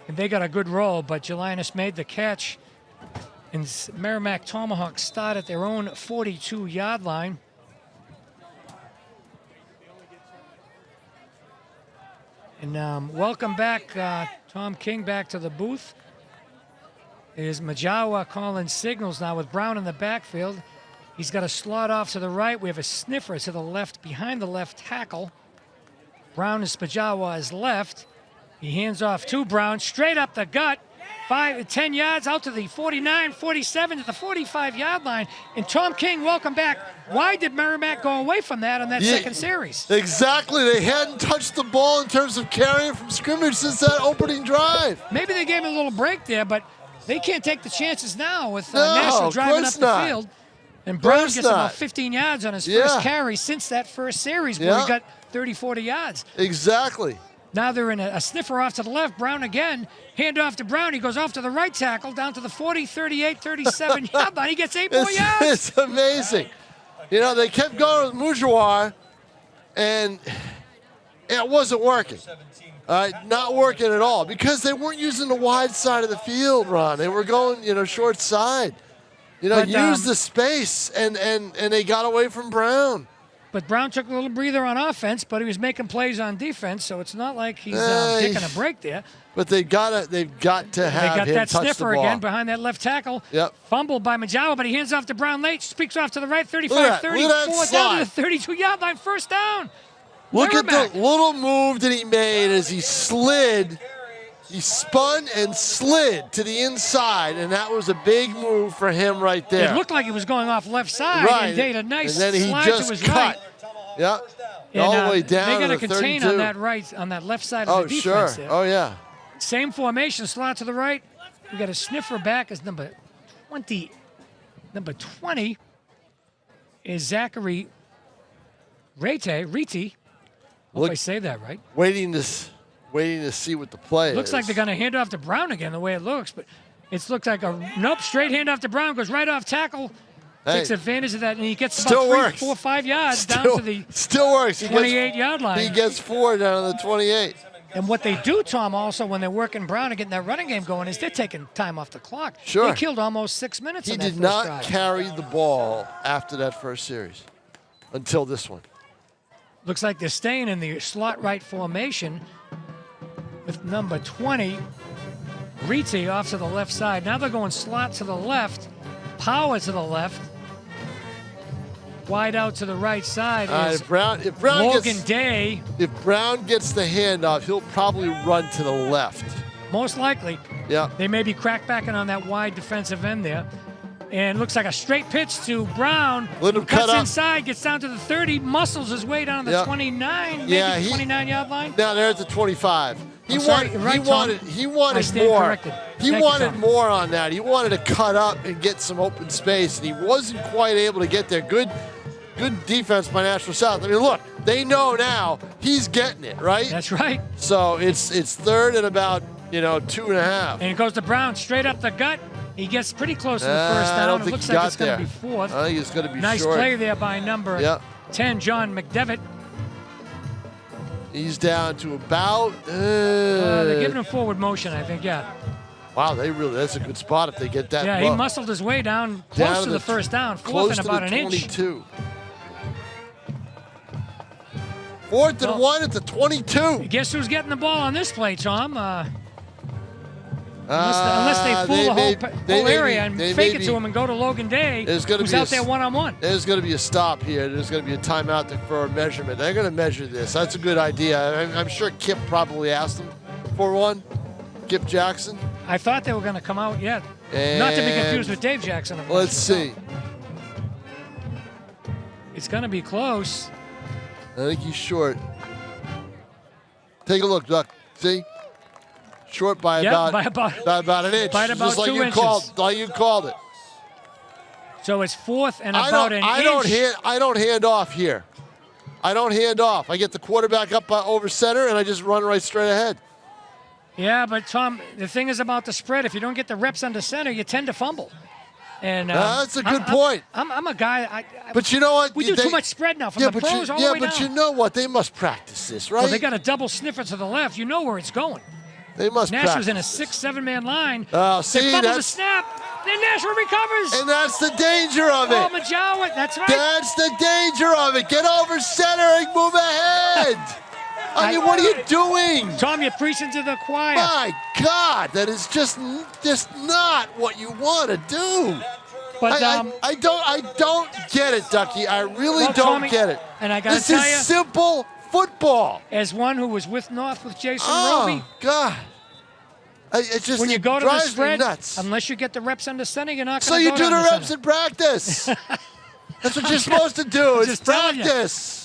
[SPEAKER 2] And they got a good roll, but Jelinas made the catch. And Merrimack Tomahawks start at their own 42-yard line. And welcome back, Tom King, back to the booth. Is Majawa calling signals now with Brown in the backfield. He's got a slot off to the right. We have a sniffer to the left, behind the left tackle. Brown is Majawa's left. He hands off to Brown, straight up the gut. 10 yards out to the 49, 47 to the 45-yard line. And Tom King, welcome back. Why did Merrimack go away from that on that second series?
[SPEAKER 1] Exactly. They hadn't touched the ball in terms of carrying from scrimmage since that opening drive.
[SPEAKER 2] Maybe they gave him a little break there, but they can't take the chances now with Nashua driving up the field. And Brown gets about 15 yards on his first carry since that first series where he got 30, 40 yards.
[SPEAKER 1] Exactly.
[SPEAKER 2] Now they're in a sniffer off to the left. Brown again. Hand off to Brown. He goes off to the right tackle, down to the 40, 38, 37 yard line. He gets 8 more yards.
[SPEAKER 1] It's amazing. You know, they kept going with Mujawar, and it wasn't working. Not working at all because they weren't using the wide side of the field, Ron. They were going, short side. Use the space, and they got away from Brown.
[SPEAKER 2] But Brown took a little breather on offense, but he was making plays on defense, so it's not like he's taking a break there.
[SPEAKER 1] But they've got to have
[SPEAKER 2] They got
[SPEAKER 1] him
[SPEAKER 2] that
[SPEAKER 1] touch
[SPEAKER 2] sniffer
[SPEAKER 1] the ball.
[SPEAKER 2] again behind that left tackle.
[SPEAKER 1] Yep.
[SPEAKER 2] Fumbled by Majawa, but he hands off to Brown late. Speaks off to the right, 35, 34, down to the 32-yard line, first down.
[SPEAKER 1] Look
[SPEAKER 2] Merrimack.
[SPEAKER 1] at the little move that he made as he slid. He spun and slid to the inside, and that was a big move for him right there.
[SPEAKER 2] It looked like he was going off left side,
[SPEAKER 1] right.
[SPEAKER 2] and did a nice
[SPEAKER 1] and then he
[SPEAKER 2] slide
[SPEAKER 1] just
[SPEAKER 2] to his
[SPEAKER 1] cut.
[SPEAKER 2] right.
[SPEAKER 1] Yep.
[SPEAKER 2] And,
[SPEAKER 1] all the way down
[SPEAKER 2] they got
[SPEAKER 1] to
[SPEAKER 2] to
[SPEAKER 1] the
[SPEAKER 2] contain
[SPEAKER 1] 32.
[SPEAKER 2] on that left side of the defense. There.
[SPEAKER 1] Oh, yeah.
[SPEAKER 2] Same formation, slot to the right. We got a sniffer back as number 20. Number 20 is Zachary Rete. Hope I say that right.
[SPEAKER 1] Waiting to see what the play is.
[SPEAKER 2] Looks like they're going to hand off to Brown again, the way it looks. But it looks like straight hand off to Brown, goes right off tackle. Takes advantage of that, and he gets about 3, 4, 5 yards down to the 28-yard line.
[SPEAKER 1] He gets 4 down to the 28.
[SPEAKER 2] And what they do, Tom, also when they're working Brown and getting that running game going, is they're taking time off the clock.
[SPEAKER 1] Sure.
[SPEAKER 2] They killed almost 6 minutes.
[SPEAKER 1] He
[SPEAKER 2] on that
[SPEAKER 1] did not
[SPEAKER 2] drive.
[SPEAKER 1] carry the ball after that first series until this one.
[SPEAKER 2] Looks like they're staying in the slot right formation with number 20, Rete, off to the left side. Now they're going slot to the left, power to the left. Wide out to the right side is
[SPEAKER 1] if Brown
[SPEAKER 2] Logan Day.
[SPEAKER 1] If Brown gets the handoff, he'll probably run to the left.
[SPEAKER 2] Most likely.
[SPEAKER 1] Yeah.
[SPEAKER 2] They may be crackbacking on that wide defensive end there. And looks like a straight pitch to Brown.
[SPEAKER 1] Let him
[SPEAKER 2] who cuts
[SPEAKER 1] cut up.
[SPEAKER 2] inside, gets down to the 30, muscles his way down to the 29, maybe 29-yard line.
[SPEAKER 1] Now they're at the 25. He
[SPEAKER 2] sorry,
[SPEAKER 1] wanted,
[SPEAKER 2] right,
[SPEAKER 1] he
[SPEAKER 2] Tom?
[SPEAKER 1] wanted
[SPEAKER 2] I stand
[SPEAKER 1] more.
[SPEAKER 2] corrected.
[SPEAKER 1] He
[SPEAKER 2] Thank you,
[SPEAKER 1] wanted
[SPEAKER 2] Tom.
[SPEAKER 1] more on that. He wanted to cut up and get some open space, and he wasn't quite able to get there. Good defense by Nashua South. I mean, look, they know now he's getting it, right?
[SPEAKER 2] That's right.
[SPEAKER 1] So it's 3rd and about 2.5.
[SPEAKER 2] And it goes to Brown straight up the gut. He gets pretty close to the first
[SPEAKER 1] I
[SPEAKER 2] down.
[SPEAKER 1] don't
[SPEAKER 2] It
[SPEAKER 1] think
[SPEAKER 2] looks
[SPEAKER 1] he
[SPEAKER 2] like
[SPEAKER 1] got
[SPEAKER 2] it's going
[SPEAKER 1] there.
[SPEAKER 2] to be 4th.
[SPEAKER 1] I think it's going to be
[SPEAKER 2] Nice
[SPEAKER 1] short.
[SPEAKER 2] play there by number 10, John McDevitt.
[SPEAKER 1] He's down to about.
[SPEAKER 2] They're giving him forward motion, I think, yeah.
[SPEAKER 1] Wow, that's a good spot if they get that.
[SPEAKER 2] Yeah,
[SPEAKER 1] low.
[SPEAKER 2] he muscled his way down close to the first down, 4th and about an inch.
[SPEAKER 1] 22. 4th and 1 at the 22.
[SPEAKER 2] Guess who's getting the ball on this play, Tom? Unless they fool the whole area and fake it to him and go to Logan Day, who's out there one-on-one.
[SPEAKER 1] There's going to be a stop here. There's going to be a timeout for a measurement. They're going to measure this. That's a good idea. I'm sure Kip probably asked them for one. Kip Jackson.
[SPEAKER 2] I thought they were going to come out, yeah.
[SPEAKER 1] And
[SPEAKER 2] not to be confused with Dave Jackson.
[SPEAKER 1] Let's see.
[SPEAKER 2] It's going to be close.
[SPEAKER 1] I think he's short. Take a look, Duck. See? Short by about an inch.
[SPEAKER 2] By about
[SPEAKER 1] just like
[SPEAKER 2] 2
[SPEAKER 1] you
[SPEAKER 2] inches.
[SPEAKER 1] Like you called it.
[SPEAKER 2] So it's 4th and about an inch.
[SPEAKER 1] I don't hand off here. I don't hand off. I get the quarterback up over center, and I just run right straight ahead.
[SPEAKER 2] Yeah, but Tom, the thing is about the spread. If you don't get the reps under center, you tend to fumble. And
[SPEAKER 1] that's a good point.
[SPEAKER 2] I'm a guy.
[SPEAKER 1] But you know what?
[SPEAKER 2] We do too much spread now from the pros all the way down.
[SPEAKER 1] But you know what? They must practice this, right?
[SPEAKER 2] Well, they got a double sniffer to the left. You know where it's going.
[SPEAKER 1] They must
[SPEAKER 2] Nashua's
[SPEAKER 1] practice.
[SPEAKER 2] in a 6-7-man line.
[SPEAKER 1] Oh, see,
[SPEAKER 2] they fumble the snap. Then Nashua recovers.
[SPEAKER 1] And that's the danger of it.
[SPEAKER 2] Oh, Majawa, that's right.
[SPEAKER 1] That's the danger of it. Get over center and move ahead. I mean, what are you doing?
[SPEAKER 2] Tom, you're preaching to the choir.
[SPEAKER 1] My God, that is just not what you want to do.
[SPEAKER 2] But
[SPEAKER 1] I don't get it, Ducky. I really don't
[SPEAKER 2] Tommy,
[SPEAKER 1] get it.
[SPEAKER 2] And I got to
[SPEAKER 1] this
[SPEAKER 2] tell
[SPEAKER 1] is
[SPEAKER 2] you,
[SPEAKER 1] simple football.
[SPEAKER 2] As one who was with North with Jason Roby.
[SPEAKER 1] Oh God. It just
[SPEAKER 2] when you go to the
[SPEAKER 1] drives
[SPEAKER 2] spread,
[SPEAKER 1] me nuts.
[SPEAKER 2] Unless you get the reps under center, you're not
[SPEAKER 1] So
[SPEAKER 2] going to
[SPEAKER 1] you
[SPEAKER 2] go
[SPEAKER 1] do the reps
[SPEAKER 2] center.
[SPEAKER 1] in practice. That's what you're supposed to do. It's practice.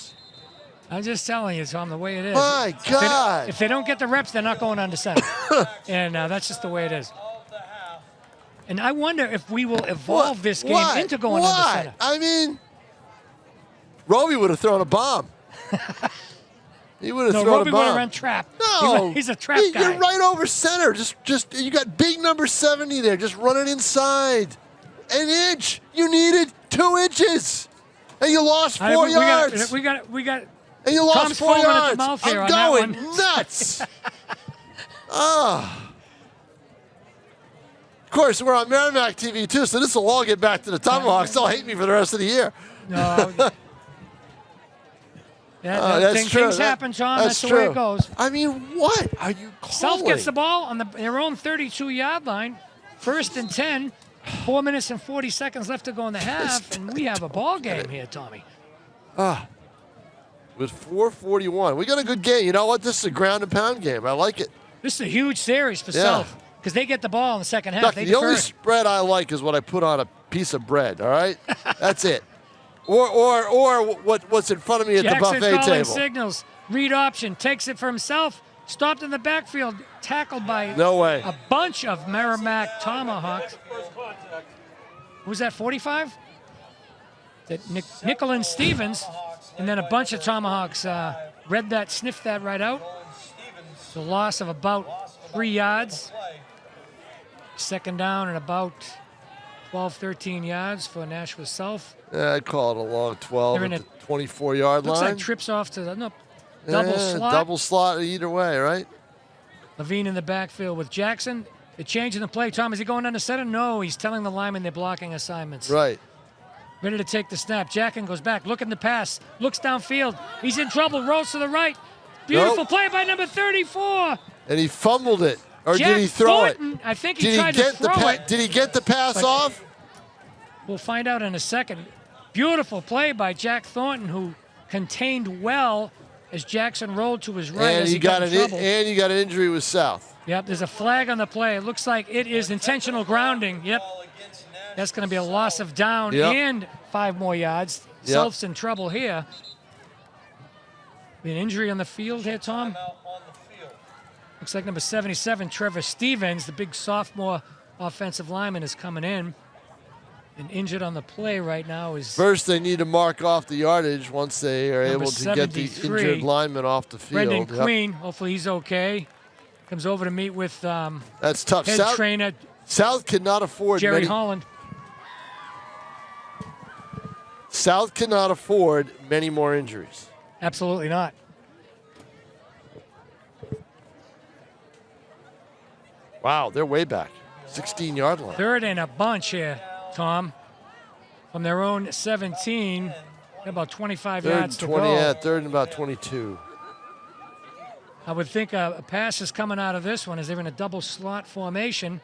[SPEAKER 2] I'm just telling you, Tom, the way it is.
[SPEAKER 1] My God.
[SPEAKER 2] If they don't get the reps, they're not going under center. And that's just the way it is. And I wonder if we will evolve this game into going under center.
[SPEAKER 1] I mean, Roby would have thrown a bomb. He would have thrown
[SPEAKER 2] Roby
[SPEAKER 1] a bomb.
[SPEAKER 2] would have run trap.
[SPEAKER 1] No,
[SPEAKER 2] he's a trap guy.
[SPEAKER 1] You're right over center. Just you got big number 70 there. Just run it inside. An inch. You needed 2 inches, and you lost 4 yards.
[SPEAKER 2] We got.
[SPEAKER 1] And you lost
[SPEAKER 2] Tom's
[SPEAKER 1] 4
[SPEAKER 2] foaming at
[SPEAKER 1] yards.
[SPEAKER 2] the mouth here
[SPEAKER 1] I'm
[SPEAKER 2] on
[SPEAKER 1] going
[SPEAKER 2] that one.
[SPEAKER 1] nuts. Of course, we're on Merrimack TV too, so this will all get back to the Tomahawks. They'll hate me for the rest of the year.
[SPEAKER 2] No.
[SPEAKER 1] That's true.
[SPEAKER 2] Things happen, Tom. That's the
[SPEAKER 1] true.
[SPEAKER 2] way it goes.
[SPEAKER 1] I mean, what are you calling?
[SPEAKER 2] South gets the ball on their own 32-yard line. 1st and 10. 4 minutes and 40 seconds left to go in the half, and we have a ball game here, Tommy.
[SPEAKER 1] With 4:41, we got a good game. You know what? This is a ground and pound game. I like it.
[SPEAKER 2] This is a huge series for South because they get the ball in the second half.
[SPEAKER 1] Look,
[SPEAKER 2] They
[SPEAKER 1] the only
[SPEAKER 2] defer.
[SPEAKER 1] spread I like is what I put on a piece of bread. All right, that's it. Or what's in front of me at
[SPEAKER 2] Jackson
[SPEAKER 1] the buffet
[SPEAKER 2] calling
[SPEAKER 1] table.
[SPEAKER 2] signals. Read option. Takes it for himself. Stopped in the backfield. Tackled by
[SPEAKER 1] No way.
[SPEAKER 2] a bunch of Merrimack Tomahawks. Who's that, 45? Nickel Stevens. And then a bunch of Tomahawks sniffed that right out. It's a loss of about 3 yards. 2nd down and about 12, 13 yards for Nashua South.
[SPEAKER 1] Yeah, I'd call it a long 12 at the 24-yard line.
[SPEAKER 2] Looks like trips off to the double slot.
[SPEAKER 1] Double slot either way, right?
[SPEAKER 2] Levine in the backfield with Jackson. They're changing the play. Tom, is he going under center? No, he's telling the linemen they're blocking assignments.
[SPEAKER 1] Right.
[SPEAKER 2] Ready to take the snap. Jackson goes back, looking to pass, looks downfield. He's in trouble, rolls to the right. Beautiful play by number 34.
[SPEAKER 1] And he fumbled it. Or
[SPEAKER 2] Jack
[SPEAKER 1] did he throw
[SPEAKER 2] Thornton,
[SPEAKER 1] it?
[SPEAKER 2] I think he tried to throw it.
[SPEAKER 1] Did he get the pass off?
[SPEAKER 2] We'll find out in a second. Beautiful play by Jack Thornton, who contained well as Jackson rolled to his right
[SPEAKER 1] And
[SPEAKER 2] as he got in trouble.
[SPEAKER 1] And you got an injury with South.
[SPEAKER 2] Yep, there's a flag on the play. It looks like it is intentional grounding. Yep. That's going to be a loss of down and 5 more yards. South's in trouble here. An injury on the field here, Tom? Looks like number 77, Trevor Stevens, the big sophomore offensive lineman, is coming in. And injured on the play right now is...
[SPEAKER 1] First, they need to mark off the yardage once they are able to get the
[SPEAKER 2] 73,
[SPEAKER 1] injured lineman off the field.
[SPEAKER 2] Brendan Queen, hopefully he's okay. Comes over to meet with
[SPEAKER 1] that's tough.
[SPEAKER 2] head trainer
[SPEAKER 1] South cannot afford
[SPEAKER 2] Jerry Holland.
[SPEAKER 1] South cannot afford many more injuries.
[SPEAKER 2] Absolutely not.
[SPEAKER 1] Wow, they're way back. 16-yard line.
[SPEAKER 2] Third and a bunch here, Tom. From their own 17, about 25 yards to go.
[SPEAKER 1] Yeah, third and about 22.
[SPEAKER 2] I would think a pass is coming out of this one as they're in a double slot formation.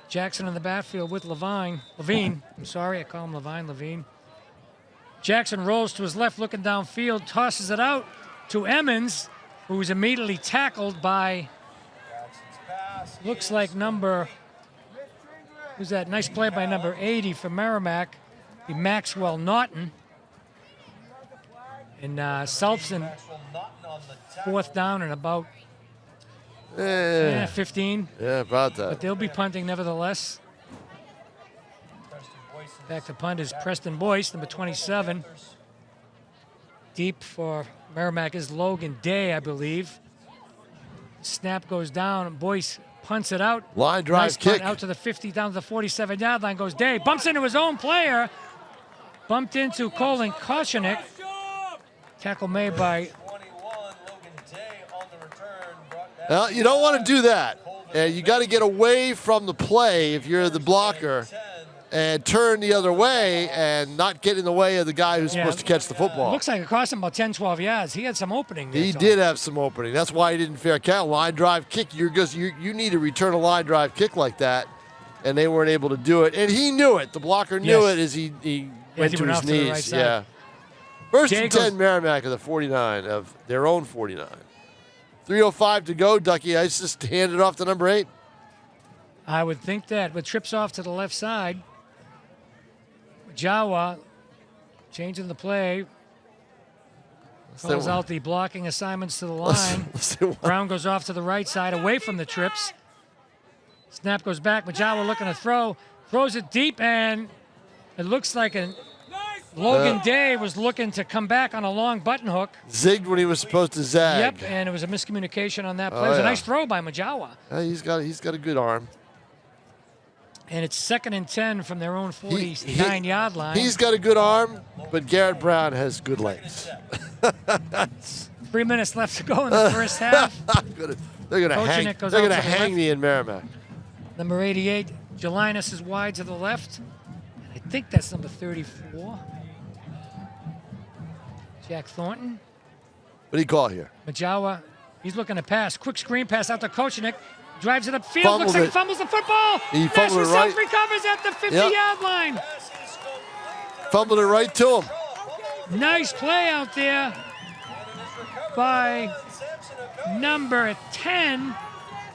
[SPEAKER 2] Jackson in the backfield with Levine. I'm sorry, I call him Levine. Jackson rolls to his left, looking downfield, tosses it out to Emmons, who is immediately tackled by, looks like number, who's that? Nice play by number 80 for Merrimack, the Maxwell Naughton. And Southson, fourth down and about 15.
[SPEAKER 1] Yeah, about that.
[SPEAKER 2] But they'll be punting nevertheless. Back to punt is Preston Boyce, number 27. Deep for Merrimack is Logan Day, I believe. Snap goes down, and Boyce punts it out.
[SPEAKER 1] Line drive
[SPEAKER 2] nice
[SPEAKER 1] kick.
[SPEAKER 2] Punt out to the 50, down to the 47-yard line goes Day. Bumps into his own player. Bumped into Colin Kochenik. Tackle made by...
[SPEAKER 1] Well, you don't want to do that. You got to get away from the play if you're the blocker and turn the other way and not get in the way of the guy who's supposed to catch the football.
[SPEAKER 2] Looks like it cost him about 10, 12 yards. He had some opening there.
[SPEAKER 1] He did have some opening. That's why he didn't fair count. Line drive kick, you need to return a line drive kick like that, and they weren't able to do it. And he knew it. The blocker knew it as he went to his knees. Yeah. First and 10, Merrimack of the 49, of their own 49. 3:05 to go, Ducky. I just hand it off to number 8.
[SPEAKER 2] I would think that, with trips off to the left side. Jawa changing the play. Calls out the blocking assignments to the line. Brown goes off to the right side, away from the trips. Snap goes back. Majawa looking to throw. Throws it deep, and it looks like Logan Day was looking to come back on a long button hook.
[SPEAKER 1] Zigged when he was supposed to zag.
[SPEAKER 2] Yep, and it was a miscommunication on that play. It was a nice throw by Majawa.
[SPEAKER 1] He's got a good arm.
[SPEAKER 2] And it's 2nd and 10 from their own 49-yard line.
[SPEAKER 1] He's got a good arm, but Garrett Brown has good legs.
[SPEAKER 2] 3 minutes left to go in the first half.
[SPEAKER 1] They're going to hang me in Merrimack.
[SPEAKER 2] Number 88, Jelinas is wide to the left. And I think that's number 34. Jack Thornton.
[SPEAKER 1] What do you call here?
[SPEAKER 2] Majawa, he's looking to pass. Quick screen pass out to Kochenik. Drives it upfield. Looks like he fumbles the football.
[SPEAKER 1] He fumbled it right.
[SPEAKER 2] South recovers at the 50-yard line.
[SPEAKER 1] Fumbled it right to him.
[SPEAKER 2] Nice play out there by number 10,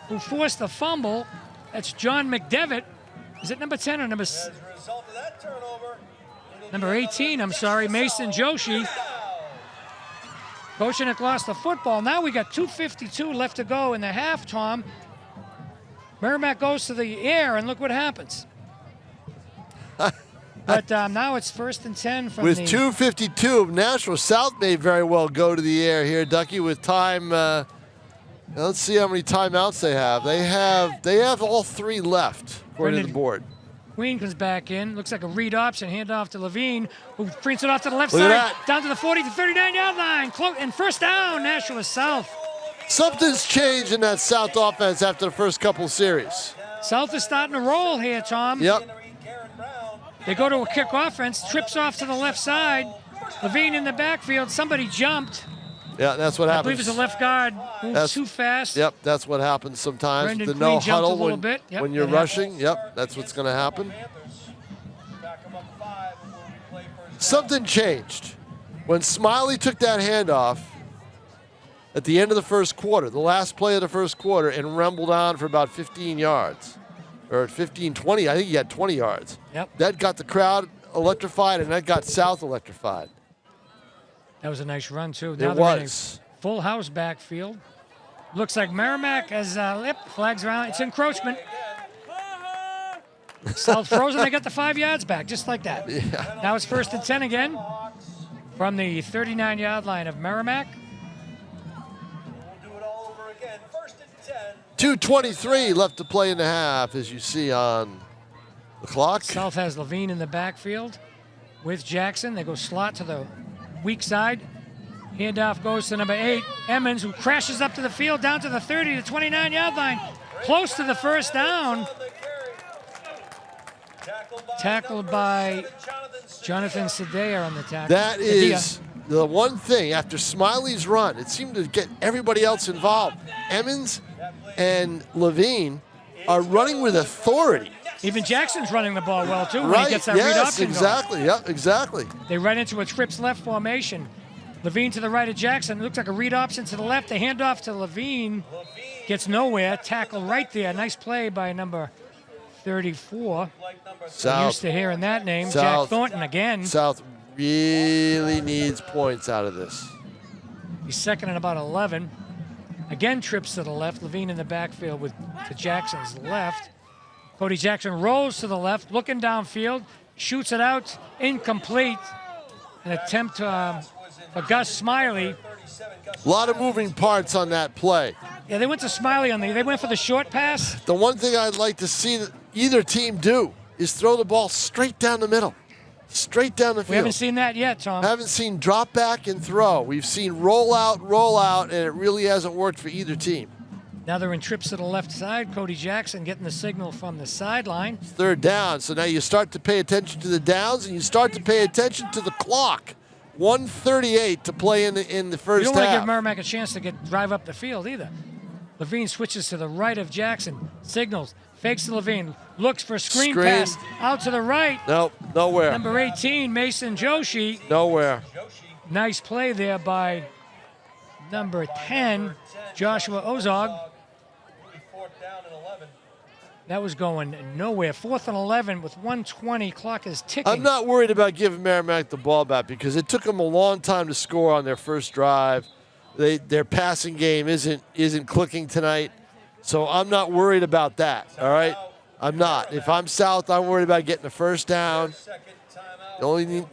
[SPEAKER 2] who forced the fumble. That's John McDevitt. Is it number 10 or number 18? I'm sorry, Mason Joshi. Kochenik lost the football. Now we got 2:52 left to go in the half, Tom. Merrimack goes to the air, and look what happens. But now it's 1st and 10 from
[SPEAKER 1] with 2:52, Nashua South may very well go to the air here, Ducky, with time. Let's see how many timeouts they have. They have all 3 left, according to the board.
[SPEAKER 2] Queen comes back in. Looks like a read option. Hand off to Levine, who prints it off to the left side. Down to the 40 to 39-yard line. And first down, Nashua South.
[SPEAKER 1] Something's changed in that South offense after the first couple of series.
[SPEAKER 2] South is starting to roll here, Tom.
[SPEAKER 1] Yep.
[SPEAKER 2] They go to a kick offense. Trips off to the left side. Levine in the backfield. Somebody jumped.
[SPEAKER 1] Yeah, that's what happens.
[SPEAKER 2] I believe it's a left guard. Moves too fast.
[SPEAKER 1] Yep, that's what happens sometimes.
[SPEAKER 2] Brendan
[SPEAKER 1] The
[SPEAKER 2] Queen
[SPEAKER 1] no
[SPEAKER 2] jumped
[SPEAKER 1] huddle
[SPEAKER 2] a little bit. Yep,
[SPEAKER 1] when you're rushing. Yep, that's what's going to happen. Something changed. When Smiley took that handoff at the end of the first quarter, the last play of the first quarter, and rumbled on for about 15 yards. Or 15, 20. I think he had 20 yards.
[SPEAKER 2] Yep.
[SPEAKER 1] That got the crowd electrified, and that got South electrified.
[SPEAKER 2] That was a nice run, too.
[SPEAKER 1] It was.
[SPEAKER 2] Full house backfield. Looks like Merrimack has lip flags around. It's encroachment. South frozen. They got the 5 yards back, just like that.
[SPEAKER 1] Yeah.
[SPEAKER 2] Now it's 1st and 10 again from the 39-yard line of Merrimack.
[SPEAKER 3] We'll do it all over again. 1st and 10.
[SPEAKER 1] 2:23 left to play in the half, as you see on the clock.
[SPEAKER 2] South has Levine in the backfield with Jackson. They go slot to the weak side. Handoff goes to number 8, Emmons, who crashes up to the field down to the 30 to 29-yard line, close to the first down. Tackled by Jonathan Sadea on the tackle.
[SPEAKER 1] That is the one thing after Smiley's run. It seemed to get everybody else involved. Emmons and Levine are running with authority.
[SPEAKER 2] Even Jackson's running the ball well, too, when
[SPEAKER 1] Right,
[SPEAKER 2] he gets that read
[SPEAKER 1] yes,
[SPEAKER 2] option
[SPEAKER 1] exactly,
[SPEAKER 2] going.
[SPEAKER 1] yep, exactly.
[SPEAKER 2] They run into a trips left formation. Levine to the right of Jackson. Looks like a read option to the left. They hand off to Levine. Gets nowhere. Tackle right there. Nice play by number 34.
[SPEAKER 1] South,
[SPEAKER 2] Used to hearing that name.
[SPEAKER 1] South,
[SPEAKER 2] Jack Thornton again.
[SPEAKER 1] South really needs points out of this.
[SPEAKER 2] He's 2nd and about 11. Again trips to the left. Levine in the backfield to Jackson's left. Cody Jackson rolls to the left, looking downfield, shoots it out, incomplete. An attempt for Gus Smiley.
[SPEAKER 1] A lot of moving parts on that play.
[SPEAKER 2] Yeah, they went to Smiley they went for the short pass.
[SPEAKER 1] The one thing I'd like to see that either team do is throw the ball straight down the middle, straight down the field.
[SPEAKER 2] We haven't seen that yet, Tom.
[SPEAKER 1] Haven't seen drop back and throw. We've seen roll out, and it really hasn't worked for either team.
[SPEAKER 2] Now they're in trips to the left side. Cody Jackson getting the signal from the sideline.
[SPEAKER 1] 3rd down, so now you start to pay attention to the downs and you start to pay attention to the clock. 1:38 to play in the first
[SPEAKER 2] You don't want to
[SPEAKER 1] half.
[SPEAKER 2] give Merrimack a chance to drive up the field either. Levine switches to the right of Jackson. Signals. Fakes to Levine. Looks for a screen pass. Out to the right.
[SPEAKER 1] Nope, nowhere.
[SPEAKER 2] Number 18, Mason Joshi.
[SPEAKER 1] Nowhere.
[SPEAKER 2] Nice play there by number 10, Joshua Ozog.
[SPEAKER 3] 4th down and 11.
[SPEAKER 2] That was going nowhere. 4th and 11 with 1:20. Clock is ticking.
[SPEAKER 1] I'm not worried about giving Merrimack the ball back because it took them a long time to score on their first drive. Their passing game isn't clicking tonight, so I'm not worried about that. All right, I'm not. If I'm South, I'm worried about getting a first down. Only need,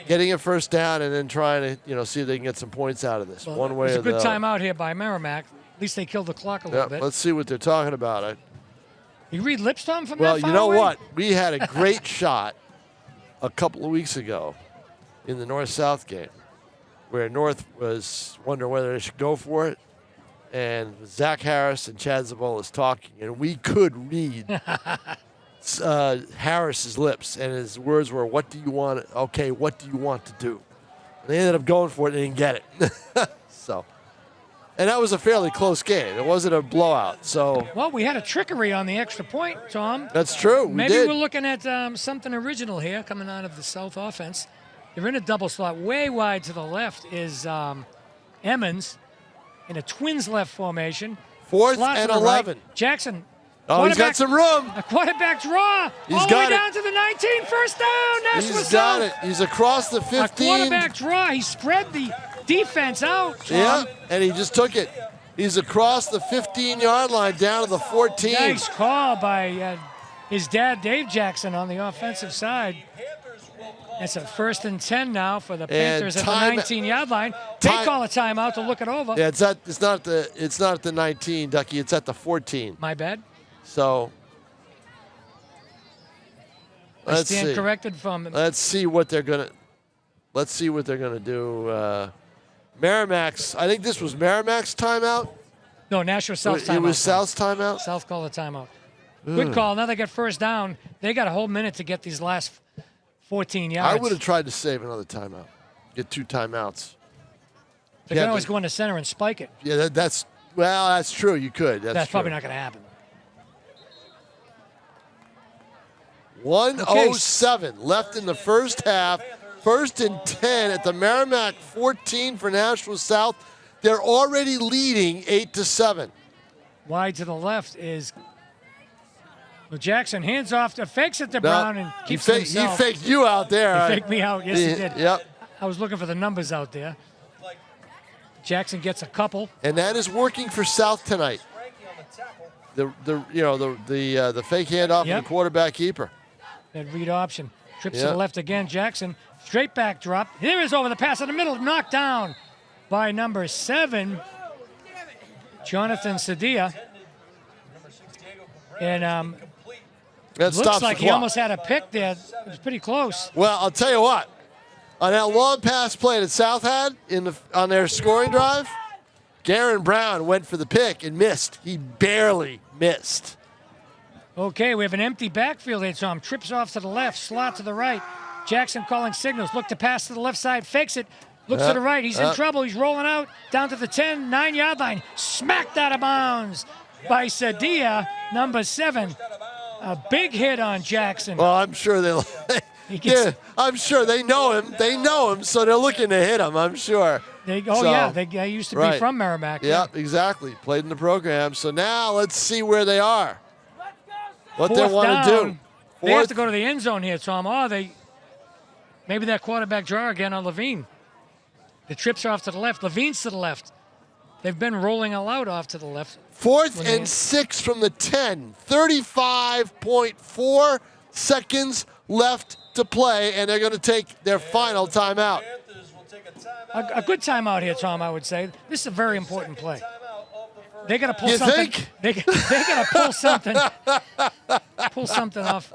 [SPEAKER 1] getting a first down and then trying to see if they can get some points out of this one way or the other.
[SPEAKER 2] It's a good timeout here by Merrimack. At least they killed the clock a little bit.
[SPEAKER 1] Let's see what they're talking about.
[SPEAKER 2] You read lips, Tom, from
[SPEAKER 1] Well,
[SPEAKER 2] that far
[SPEAKER 1] you know
[SPEAKER 2] away?
[SPEAKER 1] what? We had a great shot a couple of weeks ago in the North-South game where North was wondering whether they should go for it. And Zach Harris and Chad Zabolas talking, and we could read Harris's lips, and his words were, "What do you want? Okay, what do you want to do?" And they ended up going for it and didn't get it. And that was a fairly close game. It wasn't a blowout. So.
[SPEAKER 2] Well, we had a trickery on the extra point, Tom.
[SPEAKER 1] That's true.
[SPEAKER 2] Maybe
[SPEAKER 1] we're
[SPEAKER 2] looking at something original here coming out of the South offense. They're in a double slot. Way wide to the left is Emmons in a twins left formation.
[SPEAKER 1] 4th
[SPEAKER 2] Slot to
[SPEAKER 1] and
[SPEAKER 2] the
[SPEAKER 1] 11.
[SPEAKER 2] Right. Jackson.
[SPEAKER 1] Oh, he's got some room.
[SPEAKER 2] A quarterback draw.
[SPEAKER 1] He's
[SPEAKER 2] all the
[SPEAKER 1] got
[SPEAKER 2] way
[SPEAKER 1] it.
[SPEAKER 2] down to the 19. First down. Nashua
[SPEAKER 1] He's
[SPEAKER 2] South.
[SPEAKER 1] got it. He's across the 15.
[SPEAKER 2] A quarterback draw. He spread the defense out, Tom.
[SPEAKER 1] Yeah, and he just took it. He's across the 15-yard line down to the 14.
[SPEAKER 2] Nice call by his dad, Dave Jackson, on the offensive side. It's a 1st and 10 now for the Panthers at the 19-yard line. They call a timeout to look it over.
[SPEAKER 1] Yeah, it's not at the 19, Ducky. It's at the 14.
[SPEAKER 2] My bad.
[SPEAKER 1] So
[SPEAKER 2] I stand corrected from.
[SPEAKER 1] Let's see what they're gonna do. Merrimack's. I think this was Merrimack's timeout.
[SPEAKER 2] No, Nashua South timeout.
[SPEAKER 1] It was South's timeout.
[SPEAKER 2] South called a timeout. Good call. Now they get first down. They got a whole minute to get these last 14 yards.
[SPEAKER 1] I would have tried to save another timeout. Get 2 timeouts.
[SPEAKER 2] They can always go into center and spike it.
[SPEAKER 1] Yeah, that's true. You could. That's
[SPEAKER 2] probably not going to happen.
[SPEAKER 1] 1:07 left in the first half. 1st and 10 at the Merrimack 14 for Nashua South. They're already leading 8-7.
[SPEAKER 2] Wide to the left is Jackson. Hands off, fakes it to Brown and keeps himself.
[SPEAKER 1] He faked you out there.
[SPEAKER 2] He faked me out. Yes, he did.
[SPEAKER 1] Yep.
[SPEAKER 2] I was looking for the numbers out there. Jackson gets a couple.
[SPEAKER 1] And that is working for South tonight. The fake handoff
[SPEAKER 2] Yep.
[SPEAKER 1] and the quarterback keeper.
[SPEAKER 2] That read option. Trips to the left again. Jackson, straight back drop. There is over the pass in the middle. Knocked down by number 7, Jonathan Sadia. And
[SPEAKER 1] That
[SPEAKER 2] looks
[SPEAKER 1] stops
[SPEAKER 2] like
[SPEAKER 1] the
[SPEAKER 2] he
[SPEAKER 1] clock.
[SPEAKER 2] almost had a pick there. It was pretty close.
[SPEAKER 1] Well, I'll tell you what. On that long pass play that South had on their scoring drive, Garen Brown went for the pick and missed. He barely missed.
[SPEAKER 2] Okay, we have an empty backfield here, Tom. Trips off to the left, slot to the right. Jackson calling signals. Look to pass to the left side, fakes it. Looks to the right. He's in trouble. He's rolling out down to the 10, 9-yard line. Smacked out of bounds by Sadia, number 7. A big hit on Jackson.
[SPEAKER 1] Well, I'm sure I'm sure they know him. They know him, so they're looking to hit him. I'm sure.
[SPEAKER 2] They used to be from Merrimack.
[SPEAKER 1] Yep, exactly. Played in the program. So now let's see where they are. What they
[SPEAKER 2] Fourth
[SPEAKER 1] want to
[SPEAKER 2] down.
[SPEAKER 1] do.
[SPEAKER 2] They have to go to the end zone here, Tom. Maybe that quarterback draw again on Levine. The trips are off to the left. Levine's to the left. They've been rolling all out off to the left.
[SPEAKER 1] 4th and 6 from the 10. 35.4 seconds left to play, and they're going to take their final timeout.
[SPEAKER 2] A good timeout here, Tom, I would say. This is a very important play. They got to pull
[SPEAKER 1] You
[SPEAKER 2] something.
[SPEAKER 1] think?
[SPEAKER 2] They got to pull something. Pull something off.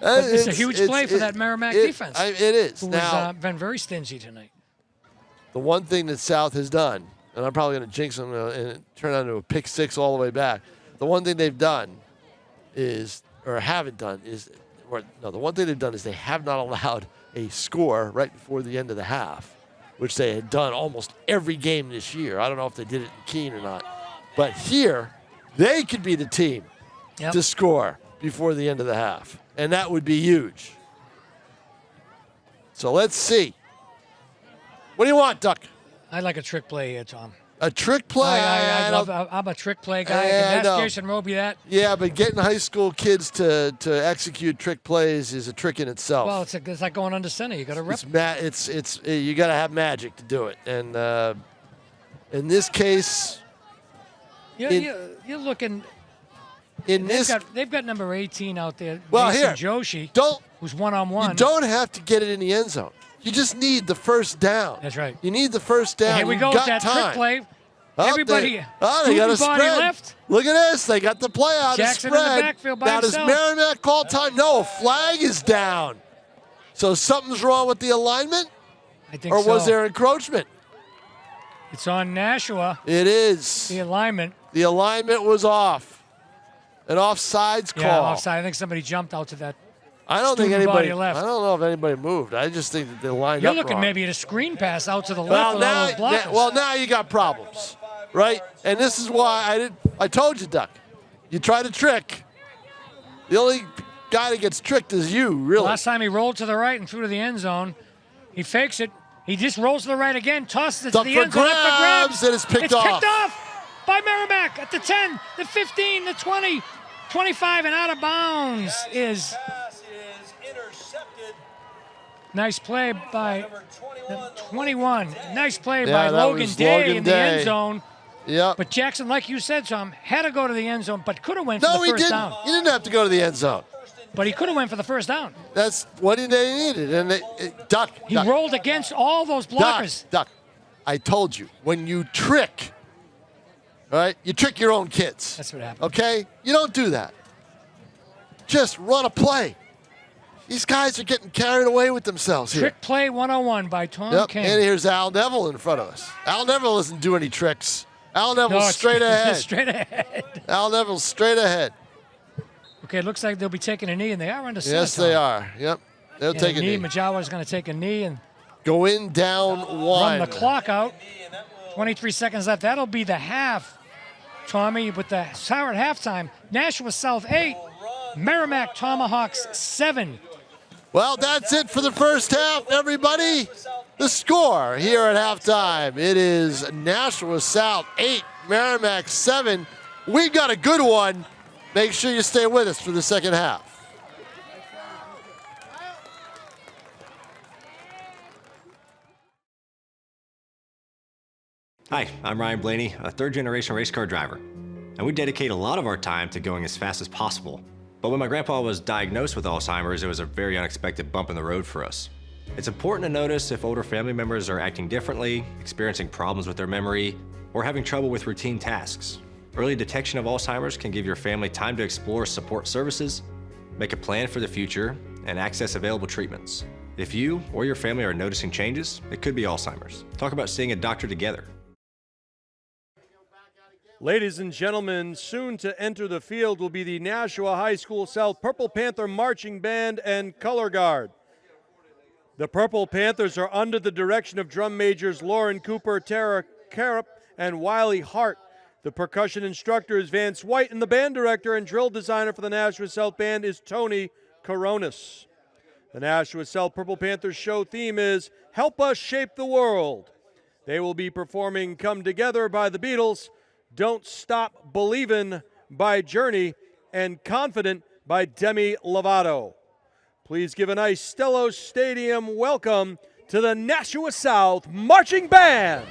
[SPEAKER 2] But it's a huge play for that Merrimack defense.
[SPEAKER 1] It is.
[SPEAKER 2] Who's
[SPEAKER 1] Now,
[SPEAKER 2] been very stingy tonight.
[SPEAKER 1] the one thing that South has done, and I'm probably going to jinx them and turn it into a pick 6 all the way back. The one thing they've done is, or haven't done is, the one thing they've done is they have not allowed a score right before the end of the half, which they had done almost every game this year. I don't know if they did it in Keene or not. But here, they could be the team to score before the end of the half, and that would be huge. So let's see. What do you want, Duck?
[SPEAKER 2] I like a trick play here, Tom.
[SPEAKER 1] A trick play?
[SPEAKER 2] I'm a trick play guy. I can ask Jason Roby that.
[SPEAKER 1] Yeah, but getting high school kids to execute trick plays is a trick in itself.
[SPEAKER 2] Well, it's like going under center. You got to rep.
[SPEAKER 1] It's you got to have magic to do it, and in this case,
[SPEAKER 2] You're looking. They've got number 18 out there.
[SPEAKER 1] Well,
[SPEAKER 2] Mason
[SPEAKER 1] here,
[SPEAKER 2] Joshi, who's one-on-one.
[SPEAKER 1] You don't have to get it in the end zone. You just need the first down.
[SPEAKER 2] That's right.
[SPEAKER 1] You need the first down.
[SPEAKER 2] Here we go with that trick play. Everybody,
[SPEAKER 1] they got a spread.
[SPEAKER 2] Left.
[SPEAKER 1] Look at this. They got the play out.
[SPEAKER 2] Jackson
[SPEAKER 1] spread.
[SPEAKER 2] in the backfield by
[SPEAKER 1] now,
[SPEAKER 2] himself.
[SPEAKER 1] Does Merrimack call time? No, a flag is down. So something's wrong with the alignment?
[SPEAKER 2] I think
[SPEAKER 1] or
[SPEAKER 2] so.
[SPEAKER 1] was there encroachment?
[SPEAKER 2] It's on Nashua.
[SPEAKER 1] It is.
[SPEAKER 2] The alignment.
[SPEAKER 1] The alignment was off. An offsides call.
[SPEAKER 2] Yeah, offside. I think somebody jumped out to that.
[SPEAKER 1] I don't think anybody
[SPEAKER 2] left.
[SPEAKER 1] I don't know if anybody moved. I just think that they lined
[SPEAKER 2] You're
[SPEAKER 1] up
[SPEAKER 2] looking
[SPEAKER 1] wrong.
[SPEAKER 2] maybe at a screen pass out to the left with all those blockers.
[SPEAKER 1] Now you got problems, right? And this is why I told you, Duck. You try to trick. The only guy that gets tricked is you, really.
[SPEAKER 2] Last time he rolled to the right and through to the end zone. He fakes it. He just rolls to the right again, tosses it to the end zone. Up for grabs.
[SPEAKER 1] And it's picked off.
[SPEAKER 2] It's picked off by Merrimack at the 10, the 15, the 20, 25, and out of bounds is. Nice play by 21. Nice play by Logan Day in the end zone.
[SPEAKER 1] Yeah.
[SPEAKER 2] But Jackson, like you said, Tom, had to go to the end zone, but could have went for the first down.
[SPEAKER 1] He didn't have to go to the end zone.
[SPEAKER 2] But he could have went for the first down.
[SPEAKER 1] That's what they needed. And Duck.
[SPEAKER 2] He rolled against all those blockers.
[SPEAKER 1] Duck. I told you, when you trick, right, you trick your own kids.
[SPEAKER 2] That's what happened.
[SPEAKER 1] Okay? You don't do that. Just run a play. These guys are getting carried away with themselves here.
[SPEAKER 2] Trick play 101 by Tom King.
[SPEAKER 1] And here's Al Neville in front of us. Al Neville doesn't do any tricks. Al Neville's straight ahead.
[SPEAKER 2] Straight ahead.
[SPEAKER 1] Al Neville's straight ahead.
[SPEAKER 2] Okay, it looks like they'll be taking a knee, and they are under center.
[SPEAKER 1] Yes, they are. Yep. They'll take a knee.
[SPEAKER 2] Majawa's going to take a knee and
[SPEAKER 1] go in down one.
[SPEAKER 2] Run the clock out. 23 seconds left. That'll be the half, Tommy, with the Howard halftime. Nashua South 8, Merrimack Tomahawks 7.
[SPEAKER 1] Well, that's it for the first half, everybody. The score here at halftime, it is Nashua South 8, Merrimack 7. We've got a good one. Make sure you stay with us for the second half.
[SPEAKER 4] Hi, I'm Ryan Blaney, a third-generation race car driver, and we dedicate a lot of our time to going as fast as possible. But when my grandpa was diagnosed with Alzheimer's, it was a very unexpected bump in the road for us. It's important to notice if older family members are acting differently, experiencing problems with their memory, or having trouble with routine tasks. Early detection of Alzheimer's can give your family time to explore support services, make a plan for the future, and access available treatments. If you or your family are noticing changes, it could be Alzheimer's. Talk about seeing a doctor together.
[SPEAKER 5] Ladies and gentlemen, soon to enter the field will be the Nashua High School South Purple Panther Marching Band and Color Guard. The Purple Panthers are under the direction of drum majors Lauren Cooper, Tara Carup, and Wiley Hart. The percussion instructor is Vance White, and the band director and drill designer for the Nashua South Band is Tony Coronis. The Nashua South Purple Panthers show theme is Help Us Shape the World. They will be performing Come Together by the Beatles, Don't Stop Believin' by Journey, and Confident by Demi Lovato. Please give a nice Stellos Stadium welcome to the Nashua South Marching Band.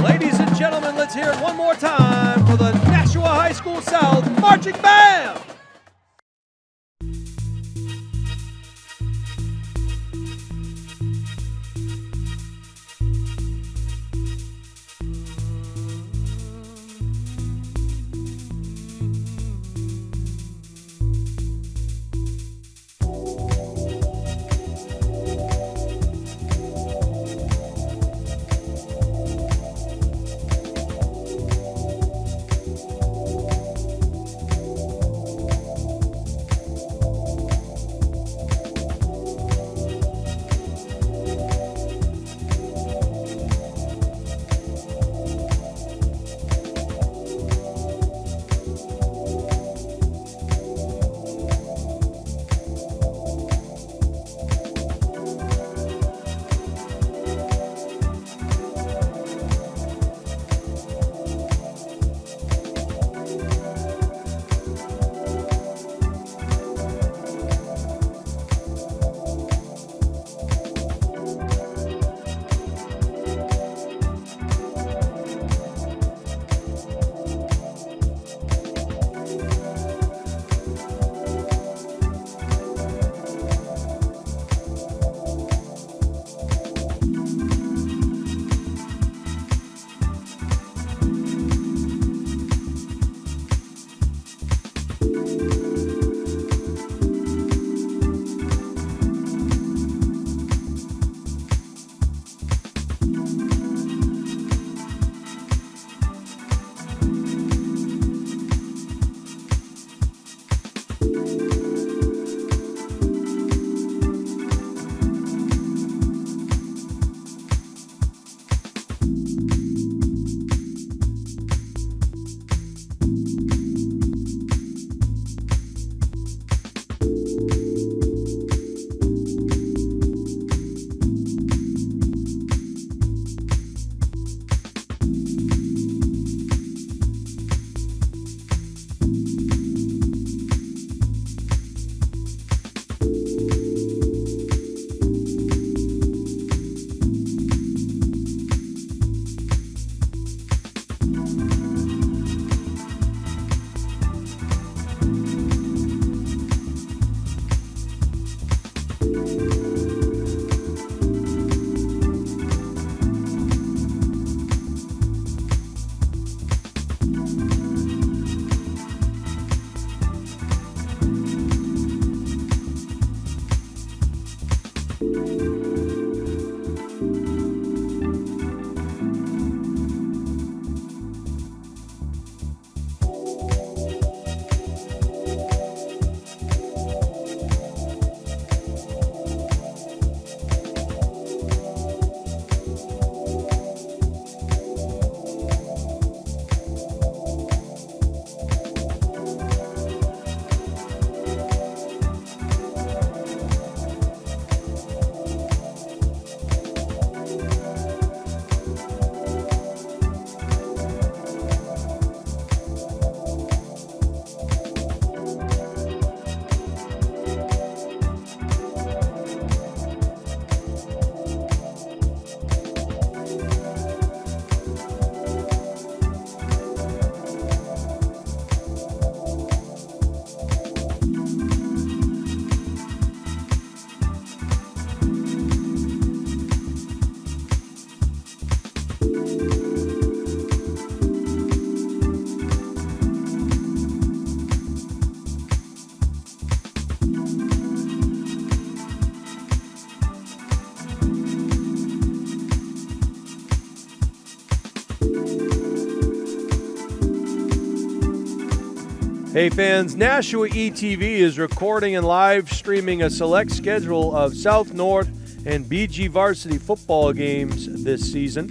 [SPEAKER 5] Ladies and gentlemen, let's hear it one more time for the Nashua High School South Marching Band. Hey fans, Nashua ETV is recording and live streaming a select schedule of South North and BG varsity football games this season.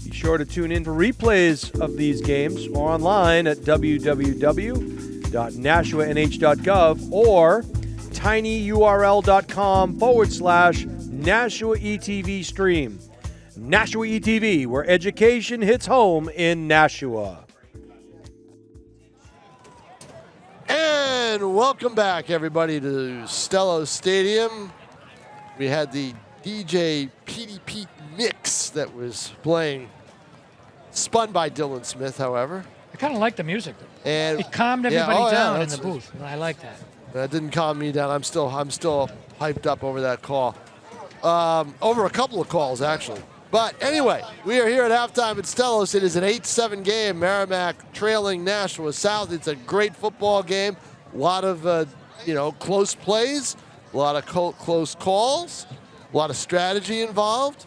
[SPEAKER 5] Be sure to tune in for replays of these games or online at www.nashuanh.gov or tinyurl.com/Nashua ETV stream. Nashua ETV, where education hits home in Nashua.
[SPEAKER 1] And welcome back, everybody, to Stellos Stadium. We had the DJ Petey Pete mix that was playing Spun by Dylan Smith, however.
[SPEAKER 2] I kind of like the music.
[SPEAKER 1] And
[SPEAKER 2] It calmed
[SPEAKER 1] yeah,
[SPEAKER 2] everybody down in
[SPEAKER 1] that's-
[SPEAKER 2] the booth. I like that.
[SPEAKER 1] That didn't calm me down. I'm still hyped up over that call. Over a couple of calls, actually. But anyway, we are here at halftime at Stellos. It is an 8-7 game. Merrimack trailing Nashua South. It's a great football game. A lot of close plays, a lot of close calls, a lot of strategy involved.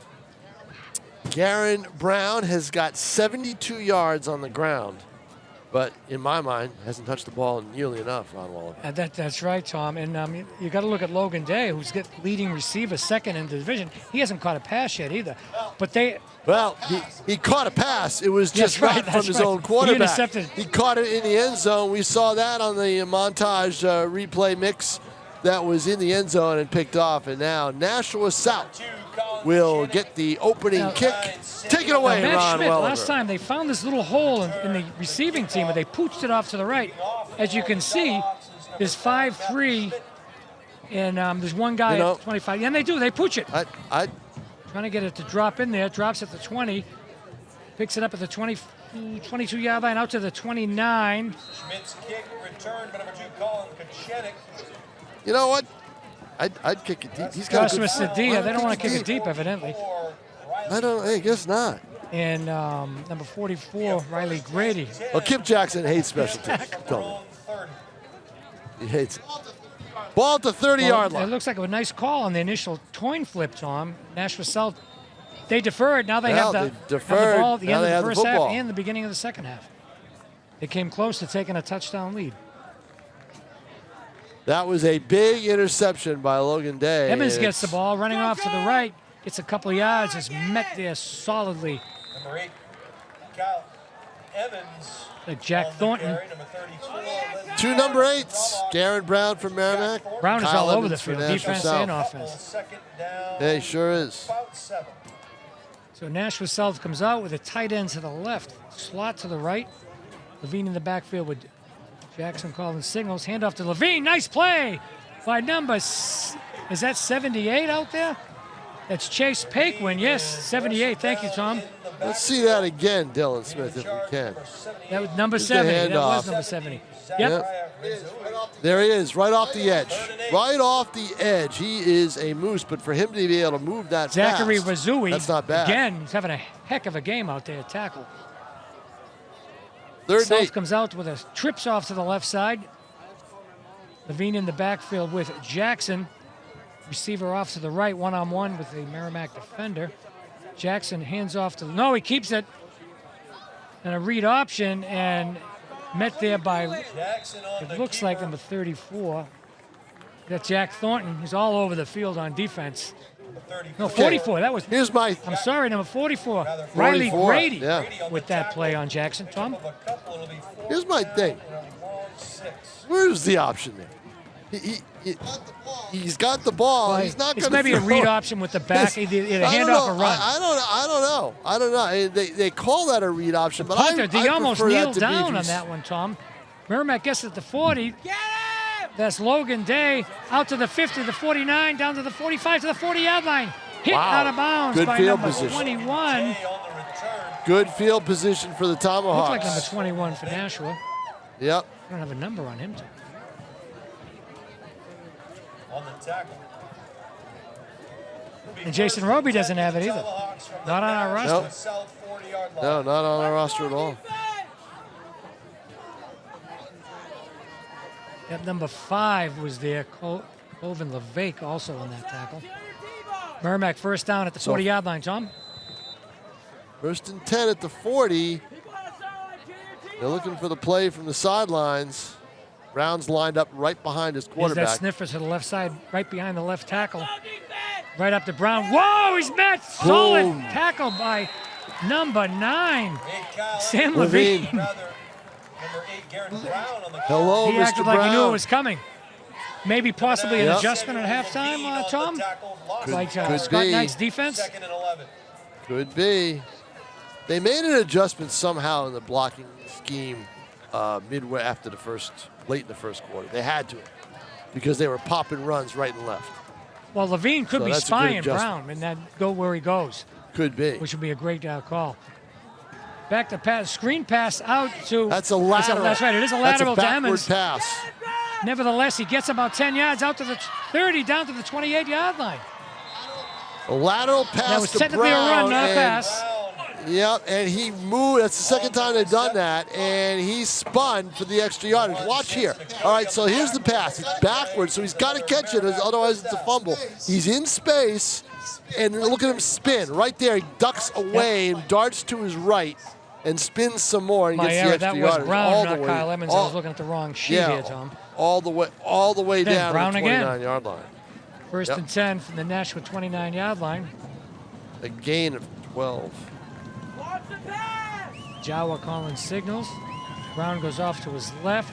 [SPEAKER 1] Garen Brown has got 72 yards on the ground, but in my mind, hasn't touched the ball nearly enough, Ron Waller.
[SPEAKER 2] That's right, Tom. And you got to look at Logan Day, who's leading receiver, second in the division. He hasn't caught a pass yet either. But
[SPEAKER 1] he caught a pass. It was just
[SPEAKER 2] That's right,
[SPEAKER 1] not from his own
[SPEAKER 2] He
[SPEAKER 1] quarterback.
[SPEAKER 2] intercepted.
[SPEAKER 1] He caught it in the end zone. We saw that on the montage replay mix that was in the end zone and picked off. And now Nashua South will get the opening kick. Take it away,
[SPEAKER 2] Matt
[SPEAKER 1] Ron
[SPEAKER 2] Schmidt,
[SPEAKER 1] Welliver.
[SPEAKER 2] last time they found this little hole in the receiving team, and they pooched it off to the right. As you can see, there's 5-3, and there's one guy at 25. And they do, they pooch it. Trying to get it to drop in there, drops at the 20, picks it up at the 22-yard line, out to the 29.
[SPEAKER 3] Schmidt's kick returned by number 2, Colin Kachenik.
[SPEAKER 1] You know what? I'd kick it deep. He's got
[SPEAKER 2] Joshua
[SPEAKER 1] a good
[SPEAKER 2] Sadia, they don't want to kick it deep, evidently.
[SPEAKER 1] I guess not.
[SPEAKER 2] And number 44, Riley Grady.
[SPEAKER 1] Well, Kip Jackson hates special teams. Tell me. He hates it. Ball at the 30-yard line.
[SPEAKER 2] It looks like a nice call on the initial coin flip, Tom. Nashua South, they deferred. Now they have the ball at the end of the first half and the beginning of the second half. They came close to taking a touchdown lead.
[SPEAKER 1] That was a big interception by Logan Day.
[SPEAKER 2] Evans gets the ball, running off to the right. Gets a couple of yards, is met there solidly.
[SPEAKER 3] Number 8, Kyle Evans.
[SPEAKER 2] Jack Thornton.
[SPEAKER 3] Carry, number 32,
[SPEAKER 1] Two number 8s. Garen Brown from Merrimack.
[SPEAKER 2] Brown is
[SPEAKER 1] Kyle
[SPEAKER 2] all over
[SPEAKER 1] Evans
[SPEAKER 2] the
[SPEAKER 1] for
[SPEAKER 2] field,
[SPEAKER 1] Nashua
[SPEAKER 2] defense
[SPEAKER 1] South.
[SPEAKER 2] and offense.
[SPEAKER 3] second down.
[SPEAKER 1] Yeah, he sure is.
[SPEAKER 3] About 7.
[SPEAKER 2] So Nashua South comes out with a tight end to the left, slot to the right. Levine in the backfield with Jackson calling signals. Handoff to Levine. Nice play by number. Is that 78 out there? That's Chase Paquin. Yes, 78. Thank you, Tom.
[SPEAKER 1] Let's see that again, Dylan Smith, if we can.
[SPEAKER 2] That was number
[SPEAKER 1] Here's the
[SPEAKER 2] 70. That was
[SPEAKER 1] handoff.
[SPEAKER 2] number 70. Yep.
[SPEAKER 1] Yep. There he is, right off the edge. Right off the edge. He is a moose, but for him to be able to move that
[SPEAKER 2] Zachary
[SPEAKER 1] fast,
[SPEAKER 2] Razui.
[SPEAKER 1] that's not bad.
[SPEAKER 2] Again, he's having a heck of a game out there at tackle.
[SPEAKER 1] Third and
[SPEAKER 2] South
[SPEAKER 1] 8.
[SPEAKER 2] comes out with a trips off to the left side. Levine in the backfield with Jackson. Receiver off to the right, one-on-one with the Merrimack defender. Jackson hands off to, no, he keeps it. And a read option, and met there by, it looks like number 34. That's Jack Thornton, who's all over the field on defense. No, 44, that was,
[SPEAKER 1] Here's my
[SPEAKER 2] I'm sorry, number 44. Riley
[SPEAKER 1] 44,
[SPEAKER 2] Grady
[SPEAKER 1] yeah.
[SPEAKER 2] with that play on Jackson. Tom?
[SPEAKER 1] Here's my thing. Where's the option there? He's got the ball. He's not
[SPEAKER 2] It's
[SPEAKER 1] going to
[SPEAKER 2] maybe a read option with the back, either a handoff or run.
[SPEAKER 1] I don't know. They call that a read option, but
[SPEAKER 2] Punter,
[SPEAKER 1] I
[SPEAKER 2] they almost
[SPEAKER 1] prefer that
[SPEAKER 2] kneeled
[SPEAKER 1] to be
[SPEAKER 2] down on that one, Tom. Merrimack gets it to 40. That's Logan Day out to the 50, the 49, down to the 45, to the 40-yard line. Hit out of bounds
[SPEAKER 1] Good
[SPEAKER 2] by
[SPEAKER 1] field
[SPEAKER 2] number
[SPEAKER 1] position.
[SPEAKER 2] 21.
[SPEAKER 1] Good field position for the Tomahawks.
[SPEAKER 2] Looks like number 21 for Nashua.
[SPEAKER 1] Yep.
[SPEAKER 2] I don't have a number on him, Tom.
[SPEAKER 3] On the tackle.
[SPEAKER 2] And Jason Roby doesn't have it either. Not on our roster.
[SPEAKER 1] Nope.
[SPEAKER 3] South 40-yard line.
[SPEAKER 1] No, not on our roster at all.
[SPEAKER 2] Yep, number 5 was there. Colvin LeVake also on that tackle. Merrimack first down at the 40-yard line, Tom.
[SPEAKER 1] First and 10 at the 40. They're looking for the play from the sidelines. Brown's lined up right behind his
[SPEAKER 2] Here's
[SPEAKER 1] quarterback.
[SPEAKER 2] that sniffer to the left side, right behind the left tackle. Right up to Brown. Whoa, he's met. Solid
[SPEAKER 1] Boom.
[SPEAKER 2] tackle by number 9,
[SPEAKER 3] Hey, Kyle,
[SPEAKER 2] Sam
[SPEAKER 1] Levine.
[SPEAKER 2] Levine.
[SPEAKER 3] rather, number 8, Garrett Brown on the
[SPEAKER 1] Hello,
[SPEAKER 2] He
[SPEAKER 1] Mr.
[SPEAKER 2] acted
[SPEAKER 1] Brown.
[SPEAKER 2] like he knew it was coming. Maybe possibly an
[SPEAKER 1] Yep.
[SPEAKER 2] adjustment at halftime, Tom? Like
[SPEAKER 1] Could
[SPEAKER 2] Scott
[SPEAKER 1] be.
[SPEAKER 2] Knight's defense?
[SPEAKER 3] Second and 11.
[SPEAKER 1] Could be. They made an adjustment somehow in the blocking scheme midway after late in the first quarter. They had to, because they were popping runs right and left.
[SPEAKER 2] Well, Levine could
[SPEAKER 1] So
[SPEAKER 2] be
[SPEAKER 1] that's a good
[SPEAKER 2] spying
[SPEAKER 1] adjustment.
[SPEAKER 2] Brown and then go where he goes,
[SPEAKER 1] Could be.
[SPEAKER 2] which would be a great call. Back to pass, screen pass out to.
[SPEAKER 1] That's a lateral.
[SPEAKER 2] That's right. It is a lateral
[SPEAKER 1] That's a
[SPEAKER 2] to
[SPEAKER 1] backward
[SPEAKER 2] Emmons.
[SPEAKER 1] pass.
[SPEAKER 2] Nevertheless, he gets about 10 yards out to the 30, down to the 28-yard line.
[SPEAKER 1] A lateral pass
[SPEAKER 2] That was
[SPEAKER 1] to
[SPEAKER 2] technically
[SPEAKER 1] Brown.
[SPEAKER 2] a run, not a
[SPEAKER 1] and-
[SPEAKER 2] pass.
[SPEAKER 1] Yep, and he moved. That's the second time they've done that, and he spun for the extra yardage. Watch here. All right, so here's the pass. It's backwards, so he's got to catch it, otherwise it's a fumble. He's in space, and look at him spin. Right there, he ducks away and darts to his right and spins some more and
[SPEAKER 2] My
[SPEAKER 1] gets
[SPEAKER 2] error,
[SPEAKER 1] the
[SPEAKER 2] that
[SPEAKER 1] extra
[SPEAKER 2] was
[SPEAKER 1] yardage.
[SPEAKER 2] Brown,
[SPEAKER 1] all
[SPEAKER 2] not
[SPEAKER 1] the way,
[SPEAKER 2] Kyle Emmons. I was looking at the wrong sheet here, Tom.
[SPEAKER 1] all the way
[SPEAKER 2] Then
[SPEAKER 1] down
[SPEAKER 2] Brown
[SPEAKER 1] to the
[SPEAKER 2] again.
[SPEAKER 1] 29-yard line.
[SPEAKER 2] First
[SPEAKER 1] Yep.
[SPEAKER 2] and 10 from the Nashua 29-yard line.
[SPEAKER 1] A gain of 12.
[SPEAKER 2] Jawa calling signals. Brown goes off to his left.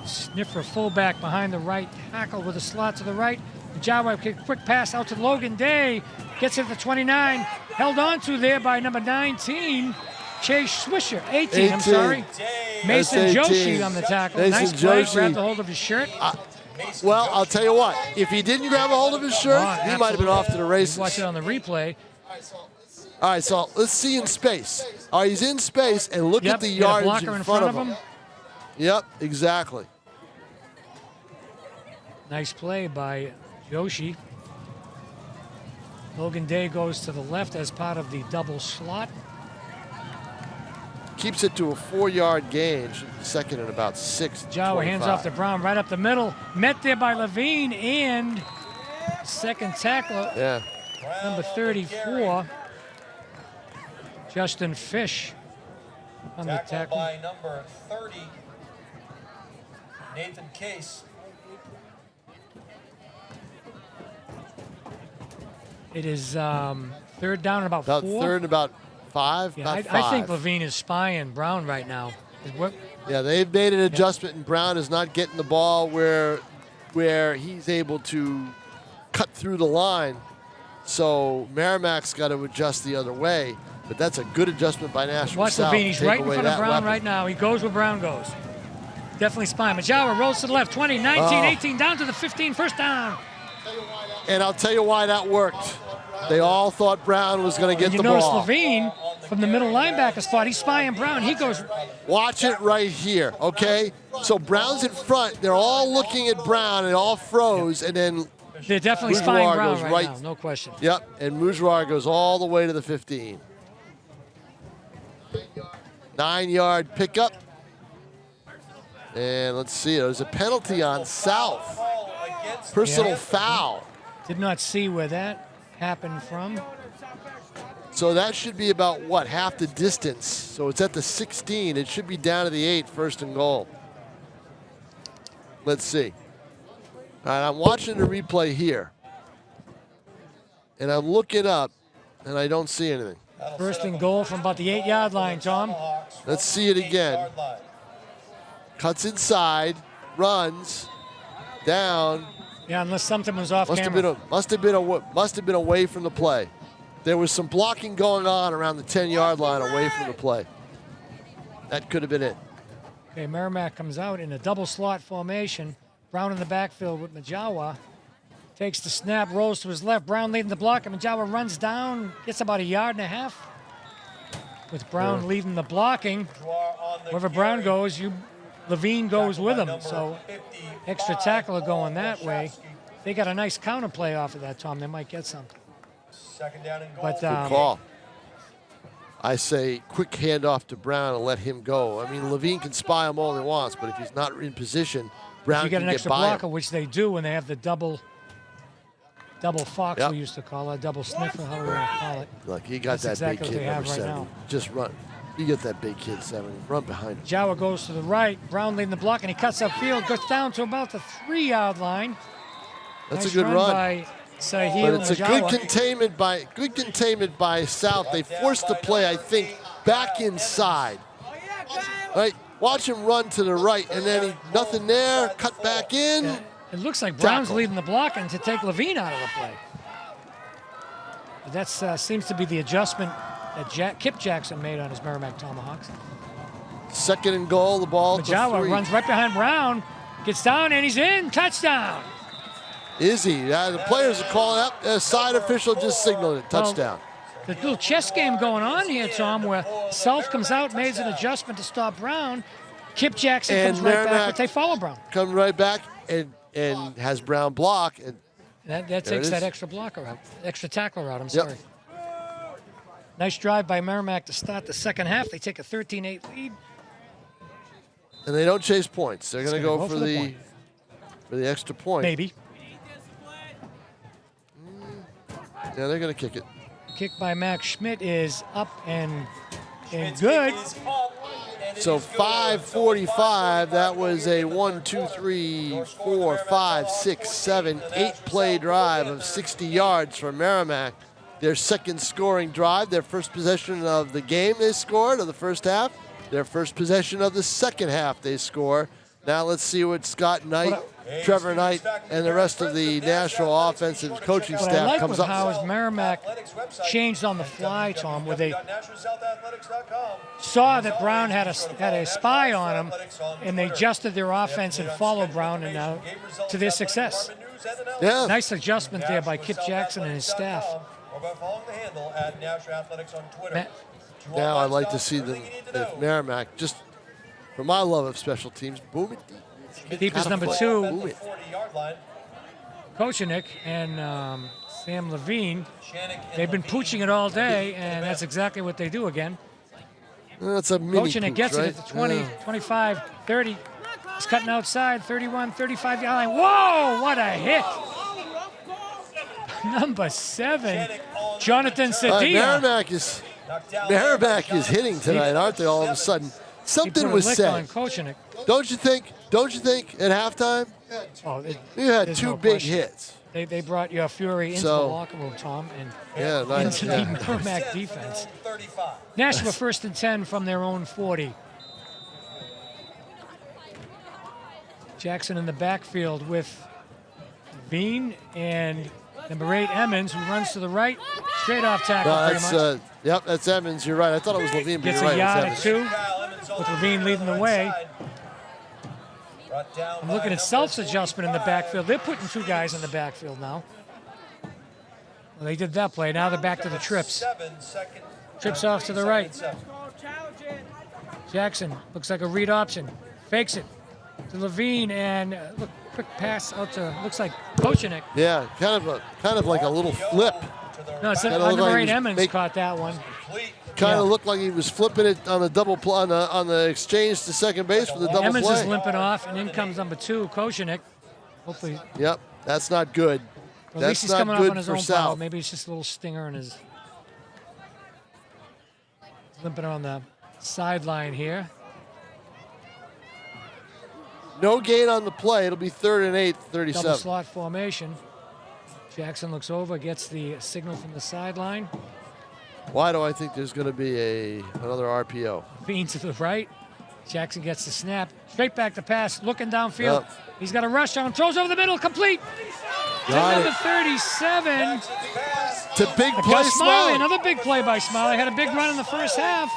[SPEAKER 2] Sniffer fullback behind the right tackle with a slot to the right. Jawa quick pass out to Logan Day. Gets it to 29. Held on to there by number 19, Chase Swisher. 18, I'm sorry. Mason
[SPEAKER 1] That's 18.
[SPEAKER 2] Joshi on the tackle.
[SPEAKER 1] Mason
[SPEAKER 2] Nice play.
[SPEAKER 1] Joshi.
[SPEAKER 2] Grabbed a hold of his shirt.
[SPEAKER 1] Well, I'll tell you what. If he didn't grab a hold of his shirt, he might have been off to the races.
[SPEAKER 2] Watch it on the replay.
[SPEAKER 1] All right, so let's see in space. All right, he's in space, and look
[SPEAKER 2] Yep,
[SPEAKER 1] at the
[SPEAKER 2] got a
[SPEAKER 1] yardage
[SPEAKER 2] blocker
[SPEAKER 1] in front of him. Yep, exactly.
[SPEAKER 2] Nice play by Joshi. Logan Day goes to the left as part of the double slot.
[SPEAKER 1] Keeps it to a 4-yard gain. Should be second and about 6.
[SPEAKER 2] Jawa hands off to Brown right up the middle. Met there by Levine and second tackler,
[SPEAKER 1] Yeah.
[SPEAKER 2] number 34, Justin Fish on the
[SPEAKER 3] Tackled
[SPEAKER 2] tackle.
[SPEAKER 3] by number 30, Nathan Case.
[SPEAKER 2] It is third down and about
[SPEAKER 1] About
[SPEAKER 2] 4.
[SPEAKER 1] third and about 5.
[SPEAKER 2] Yeah,
[SPEAKER 1] about
[SPEAKER 2] I
[SPEAKER 1] 5.
[SPEAKER 2] think Levine is spying Brown right now.
[SPEAKER 1] Yeah, they've made an adjustment, and Brown is not getting the ball where he's able to cut through the line. So Merrimack's got to adjust the other way. But that's a good adjustment by Nashua
[SPEAKER 2] Watch
[SPEAKER 1] South.
[SPEAKER 2] Levine. He's
[SPEAKER 1] Take
[SPEAKER 2] right in
[SPEAKER 1] away
[SPEAKER 2] front of
[SPEAKER 1] that
[SPEAKER 2] Brown
[SPEAKER 1] weapon.
[SPEAKER 2] right now. He goes where Brown goes. Definitely spying. Majawa rolls to the left. 20, 19, 18, down to the 15. First down.
[SPEAKER 1] And I'll tell you why that worked. They all thought Brown was going to get
[SPEAKER 2] You
[SPEAKER 1] the
[SPEAKER 2] notice
[SPEAKER 1] ball.
[SPEAKER 2] Levine from the middle linebacker spot. He's spying Brown. He goes.
[SPEAKER 1] Watch it right here, okay? So Brown's in front. They're all looking at Brown, and it all froze, and then
[SPEAKER 2] They're definitely
[SPEAKER 1] Bourgeois
[SPEAKER 2] spying Brown
[SPEAKER 1] goes
[SPEAKER 2] right,
[SPEAKER 1] right-
[SPEAKER 2] now. No question.
[SPEAKER 1] yep, and Mujrar goes all the way to the 15. 9-yard pickup. And let's see, there's a penalty on South. Personal foul.
[SPEAKER 2] Did not see where that happened from.
[SPEAKER 1] So that should be about, what, half the distance. So it's at the 16. It should be down to the 8, first and goal. Let's see. All right, I'm watching the replay here. And I'm looking up, and I don't see anything.
[SPEAKER 2] First and goal from about the 8-yard line, Tom.
[SPEAKER 1] Let's see it again. Cuts inside, runs, down.
[SPEAKER 2] Yeah, unless something was off
[SPEAKER 1] Must have
[SPEAKER 2] camera.
[SPEAKER 1] been away from the play. There was some blocking going on around the 10-yard line away from the play. That could have been it.
[SPEAKER 2] Okay, Merrimack comes out in a double slot formation. Brown in the backfield with Majawa. Takes the snap, rolls to his left. Brown leading the block, and Majawa runs down, gets about 1.5 yards. With Brown leading the blocking. Wherever Brown goes, Levine goes with him. So extra tackler going that way. They got a nice counter play off of that, Tom. They might get something.
[SPEAKER 3] Second down and goal.
[SPEAKER 2] But
[SPEAKER 1] Good call. I say quick handoff to Brown and let him go. I mean, Levine can spy him all he wants, but if he's not in position, Brown
[SPEAKER 2] you get
[SPEAKER 1] can
[SPEAKER 2] an
[SPEAKER 1] get
[SPEAKER 2] extra
[SPEAKER 1] by
[SPEAKER 2] blocker,
[SPEAKER 1] him.
[SPEAKER 2] which they do when they have the double fox,
[SPEAKER 1] Yep.
[SPEAKER 2] we used to call it, double sniffer, how do we want to call it.
[SPEAKER 1] Look, he got
[SPEAKER 2] That's
[SPEAKER 1] that
[SPEAKER 2] exactly
[SPEAKER 1] big
[SPEAKER 2] what
[SPEAKER 1] kid,
[SPEAKER 2] they
[SPEAKER 1] number
[SPEAKER 2] have right
[SPEAKER 1] 70.
[SPEAKER 2] now.
[SPEAKER 1] Just run. You get that big kid, 70. Run behind him.
[SPEAKER 2] Jawa goes to the right, Brown leading the block, and he cuts upfield, goes down to about the 3-yard line.
[SPEAKER 1] That's
[SPEAKER 2] Nice
[SPEAKER 1] a good run.
[SPEAKER 2] by Sahil
[SPEAKER 1] But it's a
[SPEAKER 2] Majawa.
[SPEAKER 1] good containment by South. They forced the play, I think, back inside. Right? Watch him run to the right, and then nothing there. Cut back in.
[SPEAKER 2] It looks like Brown's
[SPEAKER 1] Tackle.
[SPEAKER 2] leading the block and to take Levine out of the play. But that seems to be the adjustment that Kip Jackson made on his Merrimack Tomahawks.
[SPEAKER 1] Second and goal. The ball to
[SPEAKER 2] Majawa
[SPEAKER 1] 3.
[SPEAKER 2] runs right behind Brown, gets down, and he's in. Touchdown.
[SPEAKER 1] Is he? The players are calling up. A side official just signaled it. Touchdown.
[SPEAKER 2] the little chess game going on here, Tom, where Self comes out, makes an adjustment to stop Brown. Kip Jackson
[SPEAKER 1] And
[SPEAKER 2] comes right back,
[SPEAKER 1] Merrimack
[SPEAKER 2] but they follow Brown.
[SPEAKER 1] Come right back and has Brown block. And
[SPEAKER 2] That
[SPEAKER 1] There
[SPEAKER 2] takes
[SPEAKER 1] it
[SPEAKER 2] that
[SPEAKER 1] is.
[SPEAKER 2] extra blocker out, extra tackler out, I'm
[SPEAKER 1] Yep.
[SPEAKER 2] sorry. Nice drive by Merrimack to start the second half. They take a 13-8 lead.
[SPEAKER 1] and they don't chase points. They're going to
[SPEAKER 2] gonna
[SPEAKER 1] go
[SPEAKER 2] go
[SPEAKER 1] for
[SPEAKER 2] for the
[SPEAKER 1] the
[SPEAKER 2] point.
[SPEAKER 1] extra point.
[SPEAKER 2] Maybe.
[SPEAKER 1] Yeah, they're going to kick it.
[SPEAKER 2] Kick by Max Schmidt is up and
[SPEAKER 3] Schmidt's
[SPEAKER 2] good.
[SPEAKER 3] kick is up, and it
[SPEAKER 1] So
[SPEAKER 3] is good.
[SPEAKER 1] 5:45. That was a 1, 2, 3, 4, 5, 6, 7, 8 play drive of 60 yards for Merrimack. Their second scoring drive. Their first possession of the game they scored of the first half. Their first possession of the second half they score. Now let's see what Scott Knight, Trevor Knight, and the rest of the Nashua offensive coaching
[SPEAKER 2] What I
[SPEAKER 1] staff
[SPEAKER 2] like
[SPEAKER 1] comes
[SPEAKER 2] with
[SPEAKER 1] up
[SPEAKER 2] how
[SPEAKER 1] with.
[SPEAKER 2] is Merrimack changed on the fly, Tom, where they
[SPEAKER 3] www.nashua.athletics.com.
[SPEAKER 2] saw that Brown had a spy on him, and they adjusted their offense and followed Brown, and now to their success.
[SPEAKER 1] Yeah.
[SPEAKER 2] Nice adjustment there by Kip Jackson and his staff.
[SPEAKER 3] Or by following the handle at Nashua Athletics on Twitter.
[SPEAKER 1] Now I'd like to see them, if Merrimack, just for my love of special teams, boom it deep.
[SPEAKER 2] Deep is number
[SPEAKER 1] Boom
[SPEAKER 2] 2,
[SPEAKER 1] it.
[SPEAKER 3] 40-yard line.
[SPEAKER 2] Kochenik and Sam Levine.
[SPEAKER 3] Shannick and
[SPEAKER 2] They've been
[SPEAKER 3] Levine.
[SPEAKER 2] pooching it all day, and that's exactly what they do again.
[SPEAKER 1] That's a mini
[SPEAKER 2] Kochenik
[SPEAKER 1] pooch,
[SPEAKER 2] gets
[SPEAKER 1] right?
[SPEAKER 2] it at the 20,
[SPEAKER 1] Yeah.
[SPEAKER 2] 25, 30. He's cutting outside, 31, 35-yard line. Whoa, what a hit. Number 7, Jonathan
[SPEAKER 1] All right,
[SPEAKER 2] Sadia.
[SPEAKER 1] Merrimack is hitting tonight, aren't they? All of a sudden,
[SPEAKER 2] He put
[SPEAKER 1] something
[SPEAKER 2] a
[SPEAKER 1] was
[SPEAKER 2] lick
[SPEAKER 1] said.
[SPEAKER 2] on Kochenik.
[SPEAKER 1] Don't you think? Don't you think? At halftime,
[SPEAKER 2] Oh,
[SPEAKER 1] you had
[SPEAKER 2] there's
[SPEAKER 1] 2
[SPEAKER 2] no
[SPEAKER 1] big
[SPEAKER 2] question.
[SPEAKER 1] hits.
[SPEAKER 2] They brought your fury into the
[SPEAKER 1] So-
[SPEAKER 2] locker room, Tom, and
[SPEAKER 1] Yeah, nice.
[SPEAKER 2] into the
[SPEAKER 1] Yeah.
[SPEAKER 2] Merrimack defense.
[SPEAKER 3] 35.
[SPEAKER 2] Nashua first and 10 from their own 40. Jackson in the backfield with Bean and number 8, Emmons, who runs to the right. Straight off tackle,
[SPEAKER 1] No,
[SPEAKER 2] pretty much.
[SPEAKER 1] that's yep. That's Evans. You're right. I thought it was Levine, but
[SPEAKER 2] Gets
[SPEAKER 1] you're right.
[SPEAKER 2] a yard
[SPEAKER 1] It's
[SPEAKER 2] at
[SPEAKER 1] Evans.
[SPEAKER 2] 2.
[SPEAKER 3] Kyle Emmons
[SPEAKER 2] With
[SPEAKER 3] on
[SPEAKER 2] Levine leading the
[SPEAKER 3] right
[SPEAKER 2] way.
[SPEAKER 3] side. Brought down
[SPEAKER 2] I'm
[SPEAKER 3] by
[SPEAKER 2] looking at
[SPEAKER 3] number
[SPEAKER 2] Self's adjustment in the
[SPEAKER 3] 45.
[SPEAKER 2] backfield. They're putting 2 guys in the backfield now. Well, they did that play. Now they're back to the trips.
[SPEAKER 3] 7, second.
[SPEAKER 2] Trips off to the right.
[SPEAKER 3] 7.
[SPEAKER 2] Jackson looks like a read option. Fakes it to Levine, and look, quick pass out to, looks like Kochenik.
[SPEAKER 1] Yeah, kind of like a little flip.
[SPEAKER 2] No, it's
[SPEAKER 1] Kinda
[SPEAKER 2] number
[SPEAKER 1] looked like he
[SPEAKER 2] 8,
[SPEAKER 1] was
[SPEAKER 2] Emmons caught that one.
[SPEAKER 3] Complete.
[SPEAKER 1] Kind of
[SPEAKER 2] Yeah.
[SPEAKER 1] looked like he was flipping it on the double on the exchange to second base for the double
[SPEAKER 2] Emmons is
[SPEAKER 1] play.
[SPEAKER 2] limping off, and in comes number 2, Kochenik. Hopefully,
[SPEAKER 1] Yep, that's not good.
[SPEAKER 2] at least
[SPEAKER 1] That's
[SPEAKER 2] he's
[SPEAKER 1] not
[SPEAKER 2] coming up
[SPEAKER 1] good
[SPEAKER 2] on his
[SPEAKER 1] for
[SPEAKER 2] own power.
[SPEAKER 1] South.
[SPEAKER 2] Maybe it's just a little stinger in his. Limping on the sideline here.
[SPEAKER 1] No gain on the play. It'll be 3rd and 8,
[SPEAKER 2] Double
[SPEAKER 1] 37.
[SPEAKER 2] slot formation. Jackson looks over, gets the signal from the sideline.
[SPEAKER 1] Why do I think there's going to be another RPO?
[SPEAKER 2] Bean to the right. Jackson gets the snap. Straight back to pass, looking downfield.
[SPEAKER 1] Yep.
[SPEAKER 2] He's got a rush on him, throws over the middle, complete. To
[SPEAKER 1] Got
[SPEAKER 2] number
[SPEAKER 1] it.
[SPEAKER 2] 37.
[SPEAKER 1] It's a big play,
[SPEAKER 2] Gus Smiley,
[SPEAKER 1] Smiley.
[SPEAKER 2] another big play by Smiley. Had a big run in the first half.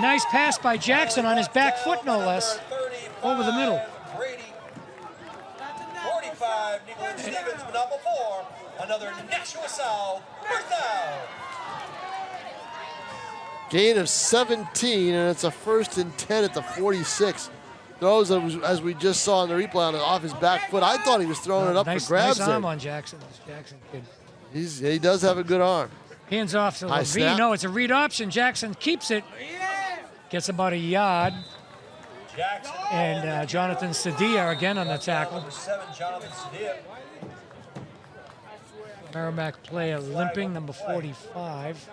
[SPEAKER 2] Nice pass by Jackson on his back foot, no less.
[SPEAKER 3] 35,
[SPEAKER 2] Over the middle.
[SPEAKER 3] Brady. 45, Nicholas Stevens, but not before. Another Nashua South first down.
[SPEAKER 1] Gain of 17, and it's a 1st and 10 at the 46. Throws, as we just saw in the replay, off his back foot. I thought he was throwing it up
[SPEAKER 2] Nice,
[SPEAKER 1] for grabs.
[SPEAKER 2] nice arm
[SPEAKER 1] there.
[SPEAKER 2] on Jackson. This Jackson kid.
[SPEAKER 1] He does have a good arm.
[SPEAKER 2] Hands off to
[SPEAKER 1] High
[SPEAKER 2] Levine.
[SPEAKER 1] snap.
[SPEAKER 2] No, it's a read option. Jackson keeps it. Gets about a yard.
[SPEAKER 3] Jackson.
[SPEAKER 2] And Jonathan Sadia again on the tackle.
[SPEAKER 3] Number 7, Jonathan Sadia.
[SPEAKER 2] Merrimack player limping, number 45.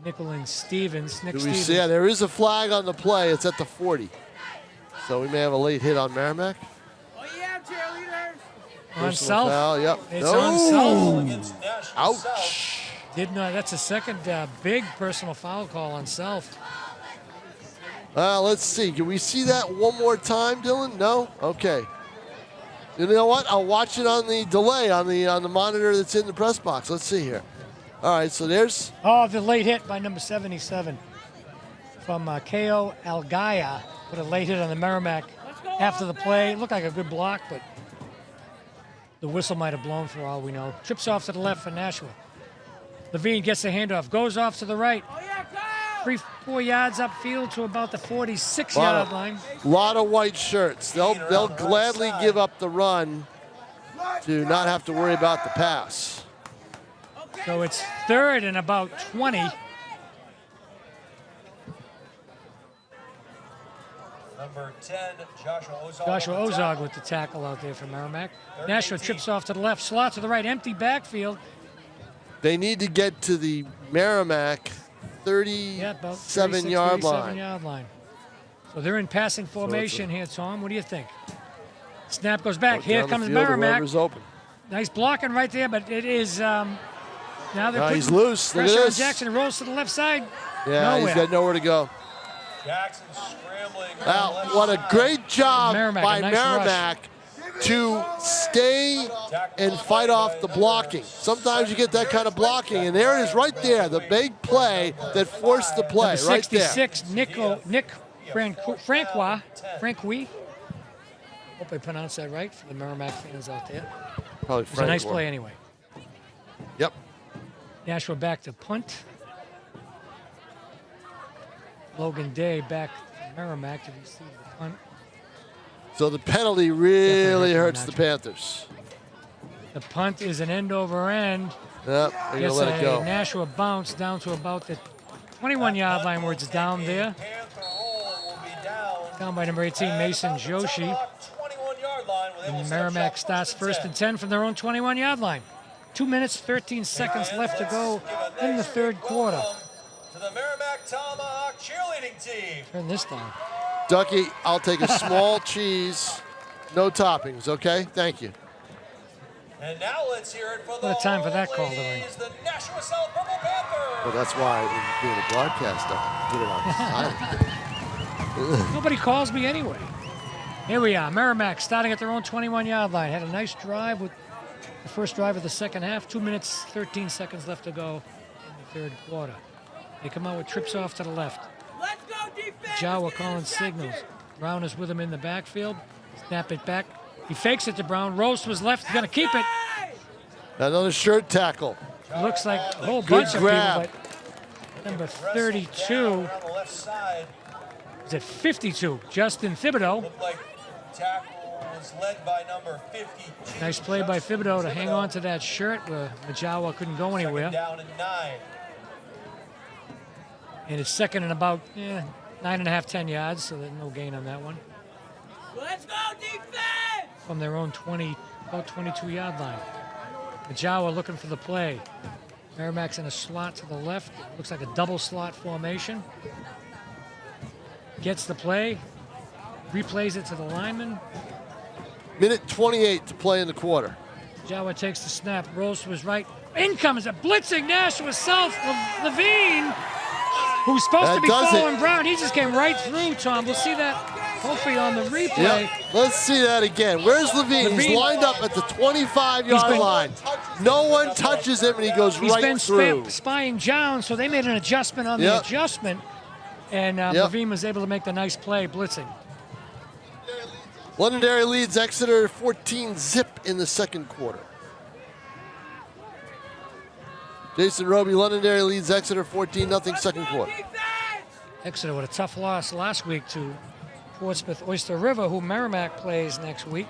[SPEAKER 2] Nicholas Stevens. Nick
[SPEAKER 1] Do we
[SPEAKER 2] Stevens.
[SPEAKER 1] see? Yeah, there is a flag on the play. It's at the 40. So we may have a late hit on Merrimack.
[SPEAKER 2] On
[SPEAKER 1] Personal
[SPEAKER 2] self.
[SPEAKER 1] foul, yep.
[SPEAKER 2] It's
[SPEAKER 1] No.
[SPEAKER 2] on self.
[SPEAKER 3] Against Nashua South.
[SPEAKER 1] Ouch.
[SPEAKER 2] Did not. That's a second big personal foul call on self.
[SPEAKER 1] Let's see. Can we see that one more time, Dylan? No? Okay. You know what? I'll watch it on the delay on the monitor that's in the press box. Let's see here. All right, so there's
[SPEAKER 2] Oh, the late hit by number 77 from Ko Algaya. Put a late hit on the Merrimack after the play. Looked like a good block, but the whistle might have blown for all we know. Trips off to the left for Nashua. Levine gets the handoff, goes off to the right. 3-4 yards upfield to about the 46-yard line.
[SPEAKER 1] A lot of white shirts. They'll gladly give up the run to not have to worry about the pass.
[SPEAKER 2] So it's 3rd and about 20.
[SPEAKER 3] Number 10, Joshua Ozog.
[SPEAKER 2] Joshua Ozog with the tackle out there for Merrimack. Nashua trips off to the left, slot to the right, empty backfield.
[SPEAKER 1] They need to get to the Merrimack 37-yard line.
[SPEAKER 2] 37-yard line. So they're in passing formation here, Tom. What do you think? Snap goes back. Here
[SPEAKER 1] Down the
[SPEAKER 2] comes
[SPEAKER 1] field,
[SPEAKER 2] Merrimack.
[SPEAKER 1] whoever's open.
[SPEAKER 2] Nice blocking right there, but it is now they're
[SPEAKER 1] He's
[SPEAKER 2] putting
[SPEAKER 1] loose. Look at
[SPEAKER 2] pressure on
[SPEAKER 1] this.
[SPEAKER 2] Jackson. Rolls to the left side.
[SPEAKER 1] Yeah,
[SPEAKER 2] Nowhere.
[SPEAKER 1] he's got nowhere to go.
[SPEAKER 3] Jackson scrambling.
[SPEAKER 1] Wow, what a great job
[SPEAKER 2] Merrimack,
[SPEAKER 1] by
[SPEAKER 2] a nice
[SPEAKER 1] Merrimack to stay and fight off the blocking. Sometimes you get that kind of blocking, and there it is right there, the big play that forced the play
[SPEAKER 2] Number
[SPEAKER 1] right there.
[SPEAKER 2] 66, Nick Franqui. Hope I pronounced that right for the Merrimack fans out there.
[SPEAKER 1] Probably
[SPEAKER 2] It was a nice play anyway.
[SPEAKER 1] Yep.
[SPEAKER 2] Nashua back to punt. Logan Day back to Merrimack to receive the punt.
[SPEAKER 1] So the penalty really
[SPEAKER 2] Definitely
[SPEAKER 1] hurts the
[SPEAKER 2] matchup.
[SPEAKER 1] Panthers.
[SPEAKER 2] The punt is an end over end.
[SPEAKER 1] Yep, they're going to
[SPEAKER 2] Gets
[SPEAKER 1] let it
[SPEAKER 2] a
[SPEAKER 1] go.
[SPEAKER 2] Nashua bounce down to about the 21-yard line where it's down there.
[SPEAKER 3] Panther roll will be down.
[SPEAKER 2] Down by number 18, Mason Joshi.
[SPEAKER 3] 21-yard line with
[SPEAKER 2] And Merrimack starts 1st and 10 from their own 21-yard line. 2 minutes, 13 seconds left to go in the 3rd quarter.
[SPEAKER 3] To the Merrimack Tomahawk cheerleading team.
[SPEAKER 2] Turn this down.
[SPEAKER 1] Ducky, I'll take a small cheese, no toppings, okay? Thank you.
[SPEAKER 3] And now let's hear it for the
[SPEAKER 2] What a time for that call to ring.
[SPEAKER 3] ladies, the Nashua South Purple Panthers.
[SPEAKER 1] Well, that's why when you're doing a broadcast, I put it on silent.
[SPEAKER 2] Nobody calls me anyway. Here we are. Merrimack starting at their own 21-yard line. Had a nice drive with the first drive of the second half. 2 minutes, 13 seconds left to go in the 3rd quarter. They come out with trips off to the left.
[SPEAKER 6] Let's go defense!
[SPEAKER 2] Jawa calling signals. Brown is with him in the backfield. Snap it back. He fakes it to Brown. Rose was left. He's going to keep it.
[SPEAKER 1] Another shirt tackle.
[SPEAKER 2] Looks like a whole
[SPEAKER 1] Good
[SPEAKER 2] bunch
[SPEAKER 1] grab.
[SPEAKER 2] of people, but number 32
[SPEAKER 3] On the left side,
[SPEAKER 2] is at 52. Justin Thibodeau.
[SPEAKER 3] looked like tackle was led by number 52.
[SPEAKER 2] Nice play by Thibodeau to hang on to that shirt where Majawa couldn't go anywhere.
[SPEAKER 3] Down and 9.
[SPEAKER 2] And it's 2nd and about 9.5, 10 yards, so there's no gain on that one.
[SPEAKER 6] Let's go defense!
[SPEAKER 2] From their own about 22-yard line. Majawa looking for the play. Merrimack's in a slot to the left. Looks like a double slot formation. Gets the play. Replays it to the lineman.
[SPEAKER 1] Minute 28 to play in the quarter.
[SPEAKER 2] Jawa takes the snap. Rolls to his right. In comes a blitzing Nashua South. Levine, who's supposed to be
[SPEAKER 1] does it.
[SPEAKER 2] following Brown. He just came right through, Tom. We'll see that hopefully on the replay.
[SPEAKER 1] Yep. Let's see that again. Where's Levine? He's
[SPEAKER 2] Levine-
[SPEAKER 1] lined up at the 25-yard
[SPEAKER 2] been-
[SPEAKER 1] line. No one touches him, and he goes
[SPEAKER 2] He's
[SPEAKER 1] right
[SPEAKER 2] been
[SPEAKER 1] through.
[SPEAKER 2] spying John, so they made an adjustment on the
[SPEAKER 1] Yep.
[SPEAKER 2] adjustment. And
[SPEAKER 1] Yep.
[SPEAKER 2] Levine was able to make the nice play, blitzing.
[SPEAKER 1] Londonderry leads Exeter 14-zip in the 2nd quarter. Jason Roby, Londonderry leads Exeter 14-0 2nd quarter.
[SPEAKER 2] Exeter with a tough loss last week to Portsmouth Oyster River, who Merrimack plays next week.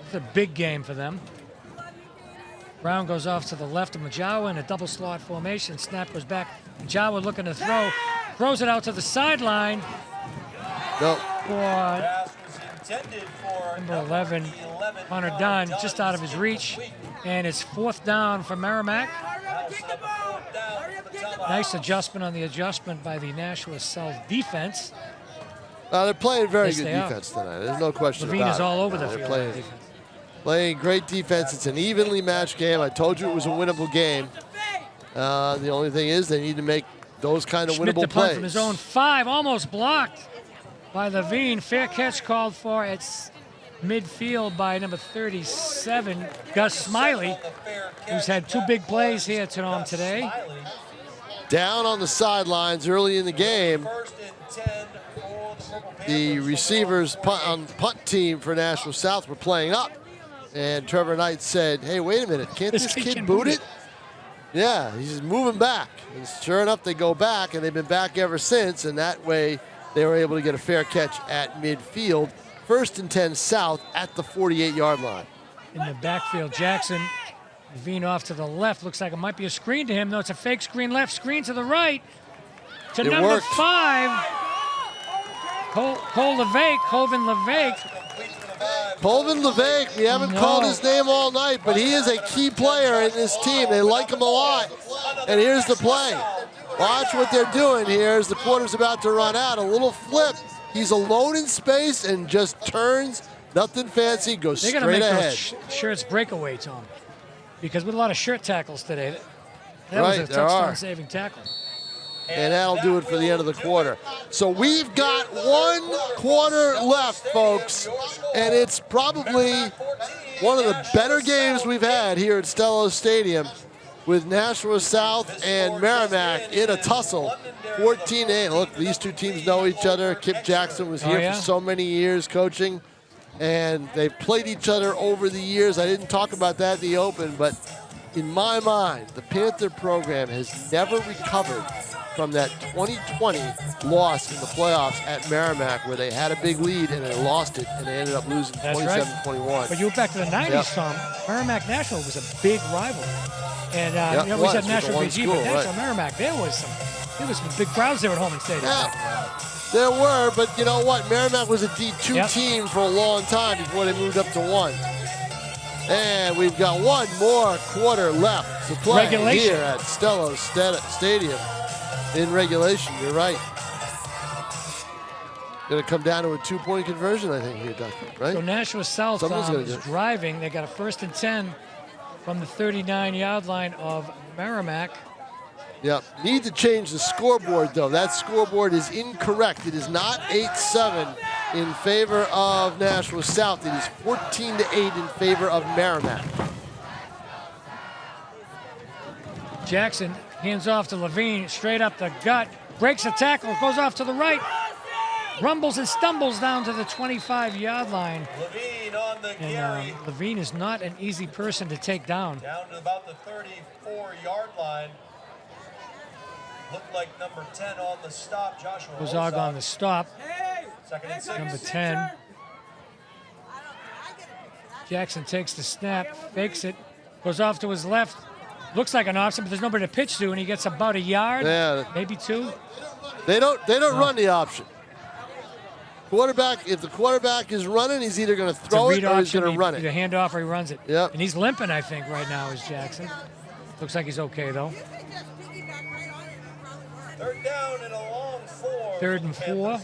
[SPEAKER 2] It's a big game for them. Brown goes off to the left of Majawa in a double slot formation. Snap goes back. Majawa looking to throw. Throws it out to the sideline
[SPEAKER 1] No.
[SPEAKER 2] for
[SPEAKER 3] Pass was intended for
[SPEAKER 2] number 11, Connor Dunn, just out of his reach. And it's 4th down for Merrimack.
[SPEAKER 6] Hurry up and kick the ball! Hurry up and kick the ball!
[SPEAKER 2] Nice adjustment on the adjustment by the Nashua South defense.
[SPEAKER 1] They're playing very
[SPEAKER 2] Yes,
[SPEAKER 1] good
[SPEAKER 2] they are.
[SPEAKER 1] defense tonight. There's no question
[SPEAKER 2] Levine
[SPEAKER 1] about
[SPEAKER 2] is
[SPEAKER 1] it.
[SPEAKER 2] all over the
[SPEAKER 1] They're
[SPEAKER 2] field.
[SPEAKER 1] playing,
[SPEAKER 2] on defense.
[SPEAKER 1] playing great defense. It's an evenly matched game. I told you it was a winnable game. The only thing is they need to make those kind of
[SPEAKER 2] Schmidt
[SPEAKER 1] winnable
[SPEAKER 2] to punt
[SPEAKER 1] plays.
[SPEAKER 2] from his own 5, almost blocked by Levine. Fair catch called for at midfield by number 37, Gus Smiley, who's had 2 big plays here today.
[SPEAKER 1] Down on the sidelines early in the game.
[SPEAKER 3] 1st and 10 for the Purple
[SPEAKER 1] The
[SPEAKER 3] Panthers.
[SPEAKER 1] receivers on punt team for Nashua South were playing up. And Trevor Knight said, hey, wait a minute. Can't
[SPEAKER 2] This
[SPEAKER 1] this
[SPEAKER 2] kid
[SPEAKER 1] kid
[SPEAKER 2] can
[SPEAKER 1] boot
[SPEAKER 2] boot
[SPEAKER 1] it? Yeah, he's moving back. And sure enough, they go back, and they've been back ever since, and that way they were able to get a fair catch at midfield. 1st and 10 south at the 48-yard line.
[SPEAKER 2] In the backfield, Jackson, Levine off to the left. Looks like it might be a screen to him. No, it's a fake screen left, screen to the right. To
[SPEAKER 1] It
[SPEAKER 2] number
[SPEAKER 1] worked.
[SPEAKER 2] 5, Cole Levake, Hovind Levake.
[SPEAKER 1] Colvin Levesque, we haven't called his name all night, but he is a key player in this team. They like him a lot. And here's the play. Watch what they're doing here as the quarter's about to run out. A little flip. He's alone in space and just turns. Nothing fancy, goes
[SPEAKER 2] They're
[SPEAKER 1] straight
[SPEAKER 2] going to make
[SPEAKER 1] ahead.
[SPEAKER 2] those shirts breakaway, Tom. Because with a lot of shirt tackles today, that
[SPEAKER 1] Right,
[SPEAKER 2] was a
[SPEAKER 1] there are.
[SPEAKER 2] touchdown-saving tackle.
[SPEAKER 1] And that'll do it for the end of the quarter. So we've got 1 quarter left, folks, and it's probably one of the better games we've had here at Stellos Stadium with Nashua South and Merrimack in a tussle. 14-8. Look, these two teams know each other. Kip Jackson was here for so many years coaching, and they've played each other over the years. I didn't talk about that in the open, but in my mind, the Panther program has never recovered from that 2020 loss in the playoffs at Merrimack, where they had a big lead and they lost it, and they ended up losing 27-21.
[SPEAKER 2] But you went back to the 90s, Tom. Merrimack Nashua was a big rival. And
[SPEAKER 1] Yep,
[SPEAKER 2] we said
[SPEAKER 1] it was
[SPEAKER 2] Nashua
[SPEAKER 1] the one
[SPEAKER 2] BG,
[SPEAKER 1] school,
[SPEAKER 2] but Nashua
[SPEAKER 1] right.
[SPEAKER 2] Merrimack, there was some big crowds there at Holman Stadium.
[SPEAKER 1] Yeah, there were, but you know what? Merrimack was a D2 team for a long time before they moved up to 1. And we've got 1 more quarter left to play here at Stellos Stadium. In regulation, you're right. Going to come down to a 2-point conversion, I think, here, Duncan, right?
[SPEAKER 2] So Nashua South is driving. They got a 1st and 10 from the 39-yard line of Merrimack.
[SPEAKER 1] Yep. Need to change the scoreboard, though. That scoreboard is incorrect. It is not 8-7 in favor of Nashua South. It is 14-8 in favor of Merrimack.
[SPEAKER 2] Jackson hands off to Levine, straight up the gut, breaks a tackle, goes off to the right, rumbles and stumbles down to the 25-yard line.
[SPEAKER 3] Levine on the carry.
[SPEAKER 2] Levine is not an easy person to take down.
[SPEAKER 3] Down to about the 34-yard line. Looked like number 10 on the stop, Joshua
[SPEAKER 2] Ozog on the stop.
[SPEAKER 3] Second and 6.
[SPEAKER 2] Number 10. Jackson takes the snap, fakes it, goes off to his left. Looks like an option, but there's nobody to pitch to, and he gets about a yard, maybe 2.
[SPEAKER 1] They don't run the option. Quarterback, if the quarterback is running, he's either going to throw it or he's going to run it.
[SPEAKER 2] Either hand off or he runs it.
[SPEAKER 1] Yep.
[SPEAKER 2] And he's limping, I think, right now is Jackson. Looks like he's okay, though.
[SPEAKER 3] 3rd down and a long 4.
[SPEAKER 2] 3rd and 4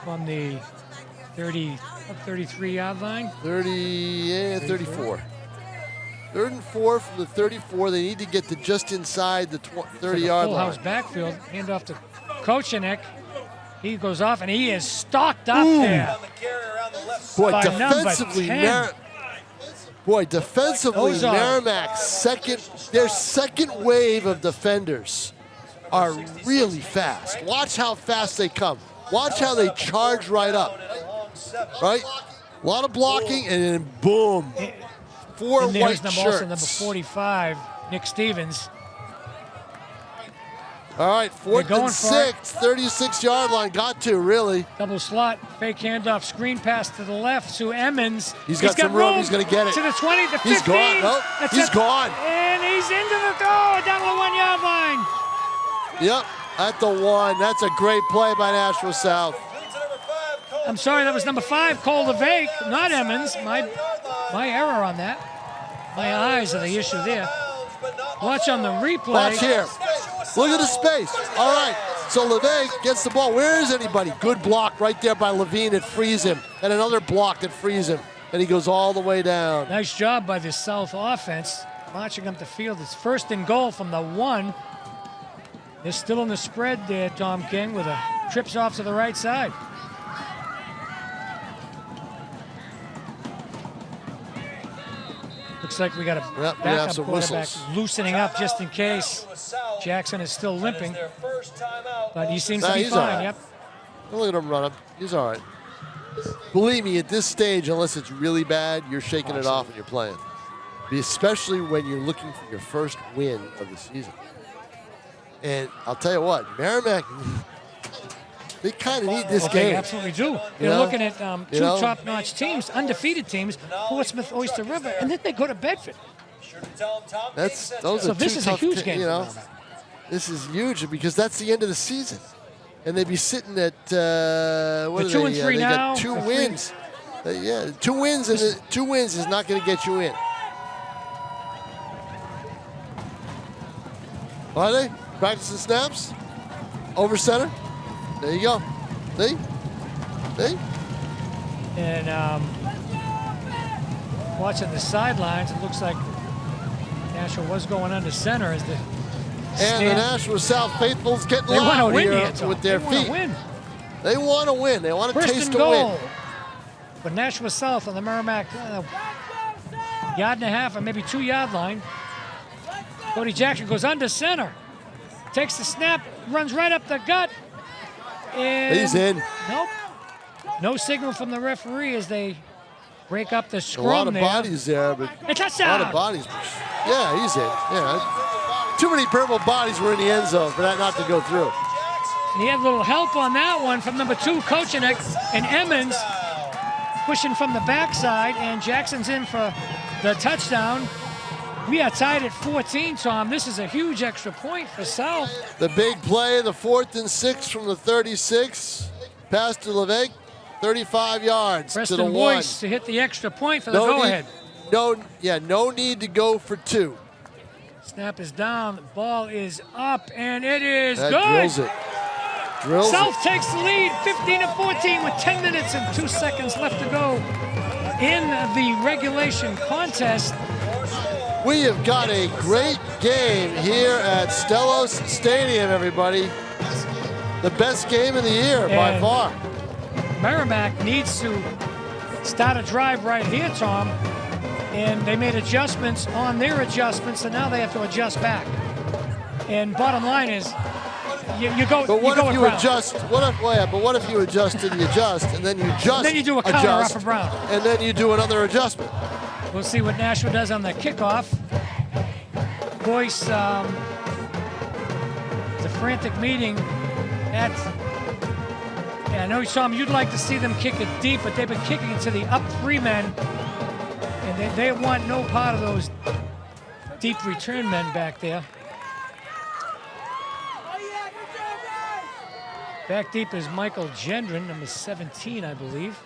[SPEAKER 2] from the 33-yard line.
[SPEAKER 1] 34. 3rd and 4 from the 34. They need to get to just inside the 30-yard
[SPEAKER 2] Full
[SPEAKER 1] line.
[SPEAKER 2] house backfield. Hand off to Kochenek. He goes off, and he is stalked up there.
[SPEAKER 1] Boy,
[SPEAKER 2] by
[SPEAKER 1] defensively,
[SPEAKER 2] number 10.
[SPEAKER 1] defensively,
[SPEAKER 2] Those are-
[SPEAKER 1] Merrimack's their second wave of defenders are really fast. Watch how fast they come. Watch how they charge right up. Right? A lot of blocking, and then boom. 4
[SPEAKER 2] and
[SPEAKER 1] white
[SPEAKER 2] there's
[SPEAKER 1] shirts.
[SPEAKER 2] also number 45, Nick Stevens.
[SPEAKER 1] All right, 4th and 6, 36-yard line. Got to, really.
[SPEAKER 2] Double slot, fake handoff, screen pass to the left to Emmons.
[SPEAKER 1] He's got some room. He's going to get it.
[SPEAKER 2] To the 20, the 15.
[SPEAKER 1] He's gone. Nope. He's gone.
[SPEAKER 2] And he's into the down to the 1-yard line.
[SPEAKER 1] Yep, at the 1. That's a great play by Nashua South.
[SPEAKER 2] I'm sorry, that was number 5, Cole Levake, not Emmons. My error on that. My eyes are the issue there. Watch on the replay.
[SPEAKER 1] Watch here. Look at the space. All right, so Levake gets the ball. Where is anybody? Good block right there by Levine that frees him. And another block that frees him. And he goes all the way down.
[SPEAKER 2] Nice job by this South offense, marching up the field. It's 1st and goal from the 1. They're still in the spread there, Tom King, with a trips off to the right side. Looks like we got a backup quarterback loosening up just in case. Jackson is still limping, but he seems to be fine.
[SPEAKER 1] Right.
[SPEAKER 2] Yep.
[SPEAKER 1] Look at him run up. He's all right. Believe me, at this stage, unless it's really bad, you're shaking it off and you're playing. especially when you're looking for your first win of the season. And I'll tell you what, Merrimack, they kind of need this
[SPEAKER 2] They
[SPEAKER 1] game.
[SPEAKER 2] absolutely do. They're looking at two top-notch teams, undefeated teams, Portsmouth, Oyster River, and then they go to Bedford.
[SPEAKER 1] Those
[SPEAKER 2] So
[SPEAKER 1] are
[SPEAKER 2] this
[SPEAKER 1] two
[SPEAKER 2] is a
[SPEAKER 1] tough
[SPEAKER 2] huge
[SPEAKER 1] te-
[SPEAKER 2] game
[SPEAKER 1] You
[SPEAKER 2] for
[SPEAKER 1] know,
[SPEAKER 2] Merrimack.
[SPEAKER 1] this is huge because that's the end of the season, and they'd be sitting at what
[SPEAKER 2] They're
[SPEAKER 1] are
[SPEAKER 2] 2 and
[SPEAKER 1] they?
[SPEAKER 2] 3
[SPEAKER 1] They
[SPEAKER 2] now.
[SPEAKER 1] got 2
[SPEAKER 2] They're
[SPEAKER 1] wins. Yeah, 2 wins, and 2 wins is not going to get you in. Are they practicing snaps? Over center. There you go. See?
[SPEAKER 2] And watching the sidelines, it looks like Nashua was going under center as the
[SPEAKER 1] And the Nashua South faithful's getting
[SPEAKER 2] They want to
[SPEAKER 1] loud
[SPEAKER 2] win
[SPEAKER 1] here
[SPEAKER 2] here, Tom.
[SPEAKER 1] with their
[SPEAKER 2] They want
[SPEAKER 1] feet.
[SPEAKER 2] to win.
[SPEAKER 1] They want to win. They want to
[SPEAKER 2] First
[SPEAKER 1] taste
[SPEAKER 2] and
[SPEAKER 1] a
[SPEAKER 2] goal.
[SPEAKER 1] win.
[SPEAKER 2] But Nashua South on the Merrimack yard and a half or maybe 2 yard line. Cody Jackson goes under center. Takes the snap, runs right up the gut. And
[SPEAKER 1] He's in.
[SPEAKER 2] Nope. No signal from the referee as they break up the
[SPEAKER 1] A
[SPEAKER 2] scrum
[SPEAKER 1] lot of
[SPEAKER 2] there.
[SPEAKER 1] bodies there, but
[SPEAKER 2] A touchdown.
[SPEAKER 1] a lot of bodies. Yeah, he's in. Yeah. Too many purple bodies were in the end zone for that not to go through.
[SPEAKER 2] And he had a little help on that one from number 2, Kochenek, and Emmons pushing from the backside, and Jackson's in for the touchdown. We are tied at 14, Tom. This is a huge extra point for South.
[SPEAKER 1] The big play, the 4th and 6 from the 36. Pass to Levesque, 35 yards to the
[SPEAKER 2] Preston
[SPEAKER 1] 1.
[SPEAKER 2] Boyce to hit the extra point for the go-ahead.
[SPEAKER 1] No need to go for 2.
[SPEAKER 2] Snap is down, the ball is up, and it is
[SPEAKER 1] That
[SPEAKER 2] good.
[SPEAKER 1] drills it. Drills
[SPEAKER 2] South
[SPEAKER 1] it.
[SPEAKER 2] takes the lead, 15-14 with 10 minutes and 2 seconds left to go in the regulation contest.
[SPEAKER 1] We have got a great game here at Stellos Stadium, everybody. The best game of the year by
[SPEAKER 2] And
[SPEAKER 1] far.
[SPEAKER 2] Merrimack needs to start a drive right here, Tom, and they made adjustments on their adjustments, and now they have to adjust back. And bottom line is, you go.
[SPEAKER 1] But what
[SPEAKER 2] you go
[SPEAKER 1] if you
[SPEAKER 2] with Brown.
[SPEAKER 1] adjust? What if you adjust to the adjust, and then you just
[SPEAKER 2] Then you do a counter
[SPEAKER 1] adjust,
[SPEAKER 2] off of Brown.
[SPEAKER 1] and then you do another adjustment?
[SPEAKER 2] We'll see what Nashua does on the kickoff. Boyce, it's a frantic meeting. I know, Tom, you'd like to see them kick it deep, but they've been kicking it to the up 3 men, and they want no part of those deep return men back there. Back deep is Michael Gendron, number 17, I believe.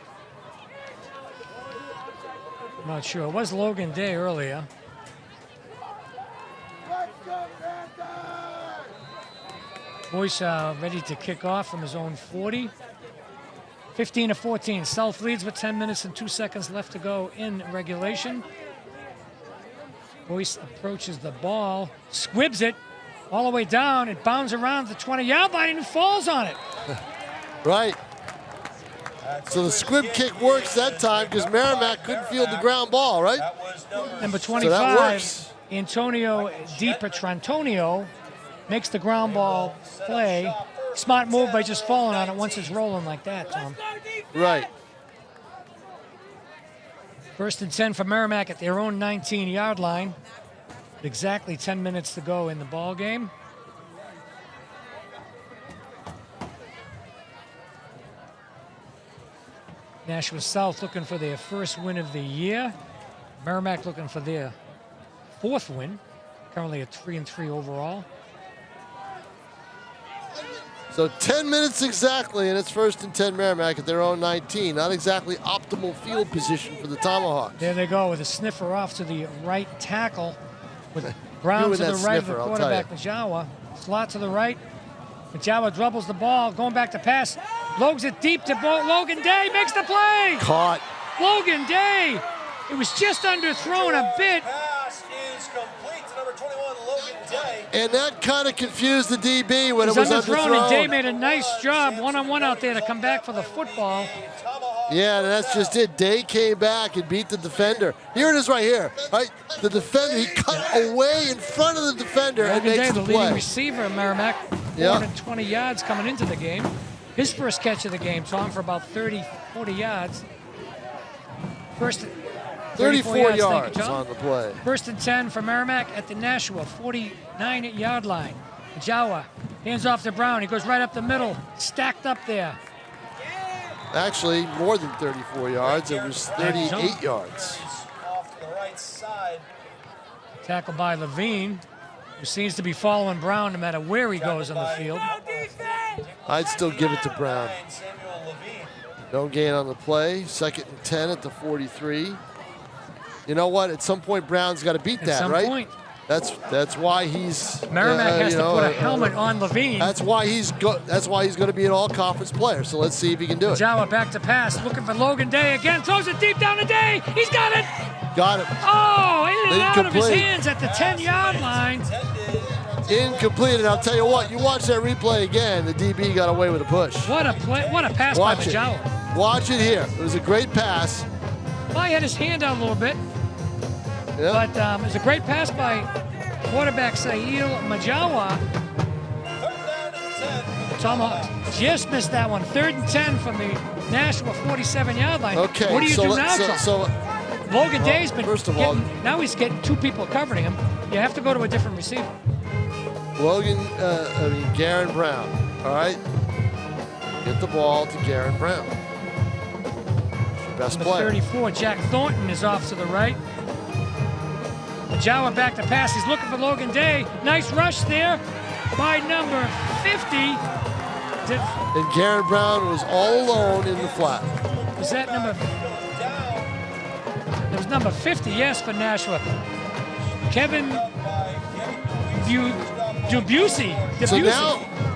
[SPEAKER 2] I'm not sure. It was Logan Day earlier. Boyce ready to kick off from his own 40. 15-14. South leads with 10 minutes and 2 seconds left to go in regulation. Boyce approaches the ball, squibs it all the way down. It bounds around the 20-yard line and falls on it.
[SPEAKER 1] Right. So the squib kick works that time because Merrimack couldn't field the ground ball, right?
[SPEAKER 2] Number
[SPEAKER 1] that
[SPEAKER 2] 25,
[SPEAKER 1] works.
[SPEAKER 2] Antonio DiPetrantonio, makes the ground ball play. Smart move by just falling on it once it's rolling like that, Tom.
[SPEAKER 1] Right.
[SPEAKER 2] First and 10 for Merrimack at their own 19-yard line. Exactly 10 minutes to go in the ball game. Nashua South looking for their first win of the year. Merrimack looking for their 4th win. Currently at 3-3 overall.
[SPEAKER 1] So 10 minutes exactly, and it's 1st and 10 Merrimack at their own 19. Not exactly optimal field position for the Tomahawks.
[SPEAKER 2] There they go with a sniffer off to the right tackle. With Brown
[SPEAKER 1] You
[SPEAKER 2] to
[SPEAKER 1] and
[SPEAKER 2] the
[SPEAKER 1] that
[SPEAKER 2] right
[SPEAKER 1] sniffer,
[SPEAKER 2] of the
[SPEAKER 1] I'll tell
[SPEAKER 2] quarterback, Majawa. Slot to the right. Majawa dribbles the ball, going back to pass. Logs it deep to Logan Day, makes the play.
[SPEAKER 1] Caught.
[SPEAKER 2] Logan Day. It was just underthrown a bit.
[SPEAKER 3] Pass is complete to number 21, Logan Day.
[SPEAKER 1] And that kind of confused the DB when
[SPEAKER 2] It
[SPEAKER 1] it was
[SPEAKER 2] underthrown, and Day
[SPEAKER 1] underthrown.
[SPEAKER 2] made a nice job one-on-one out there to come back for the football.
[SPEAKER 1] Yeah, and that's just it. Day came back and beat the defender. Here it is right here. Right? The defender, he cut away in front of the defender and
[SPEAKER 2] Logan Day,
[SPEAKER 1] makes
[SPEAKER 2] the
[SPEAKER 1] the
[SPEAKER 2] leading
[SPEAKER 1] play.
[SPEAKER 2] receiver of Merrimack,
[SPEAKER 1] Yeah.
[SPEAKER 2] 420 yards coming into the game. His first catch of the game, Tom, for about 30, 40 yards. First
[SPEAKER 1] 34
[SPEAKER 2] Thank
[SPEAKER 1] yards
[SPEAKER 2] you, John.
[SPEAKER 1] on the play.
[SPEAKER 2] First and 10 for Merrimack at the Nashua 49-yard line. Jawa hands off to Brown. He goes right up the middle, stacked up there.
[SPEAKER 1] Actually, more than 34 yards. It was 38 yards.
[SPEAKER 3] Off to the right side.
[SPEAKER 2] Tackled by Levine, who seems to be following Brown no matter where he goes on the field.
[SPEAKER 6] Go defense.
[SPEAKER 1] I'd still give it to Brown.
[SPEAKER 3] Samuel Levine.
[SPEAKER 1] No gain on the play. Second and 10 at the 43. You know what? At some point, Brown's got to beat
[SPEAKER 2] At
[SPEAKER 1] that,
[SPEAKER 2] some
[SPEAKER 1] right?
[SPEAKER 2] point.
[SPEAKER 1] That's why he's
[SPEAKER 2] Merrimack has
[SPEAKER 1] you
[SPEAKER 2] to
[SPEAKER 1] know,
[SPEAKER 2] put a helmet on Levine.
[SPEAKER 1] That's why he's going to be an all-conference player. So let's see if he can do it.
[SPEAKER 2] Jawa back to pass, looking for Logan Day again. Throws it deep down to Day. He's got it.
[SPEAKER 1] Got it.
[SPEAKER 2] Oh, in and out of his
[SPEAKER 1] Incomplete.
[SPEAKER 2] hands at the 10-yard line.
[SPEAKER 1] Incomplete. And I'll tell you what. You watch that replay again. The DB got away with a push.
[SPEAKER 2] What a play! What a pass
[SPEAKER 1] Watch
[SPEAKER 2] by
[SPEAKER 1] it.
[SPEAKER 2] Jawa.
[SPEAKER 1] Watch it here. It was a great pass.
[SPEAKER 2] Well, he had his hand out a little bit,
[SPEAKER 1] Yeah.
[SPEAKER 2] but it was a great pass by quarterback Sahil Majawa. Tomahawks just missed that one. 3rd and 10 from the Nashua 47-yard line.
[SPEAKER 1] Okay.
[SPEAKER 2] What do you do
[SPEAKER 1] let-
[SPEAKER 2] now, Tom?
[SPEAKER 1] so
[SPEAKER 2] Logan Day's been
[SPEAKER 1] first of all-
[SPEAKER 2] now he's getting 2 people covering him. You have to go to a different receiver.
[SPEAKER 1] Garen Brown. All right. Get the ball to Garen Brown. Your best
[SPEAKER 2] Number
[SPEAKER 1] player.
[SPEAKER 2] 34, Jack Thornton is off to the right. Jawa back to pass. He's looking for Logan Day. Nice rush there by number 50.
[SPEAKER 1] And Garen Brown was all alone in the flat.
[SPEAKER 2] Was that number? It was number 50, yes, for Nashua. Kevin Debussy.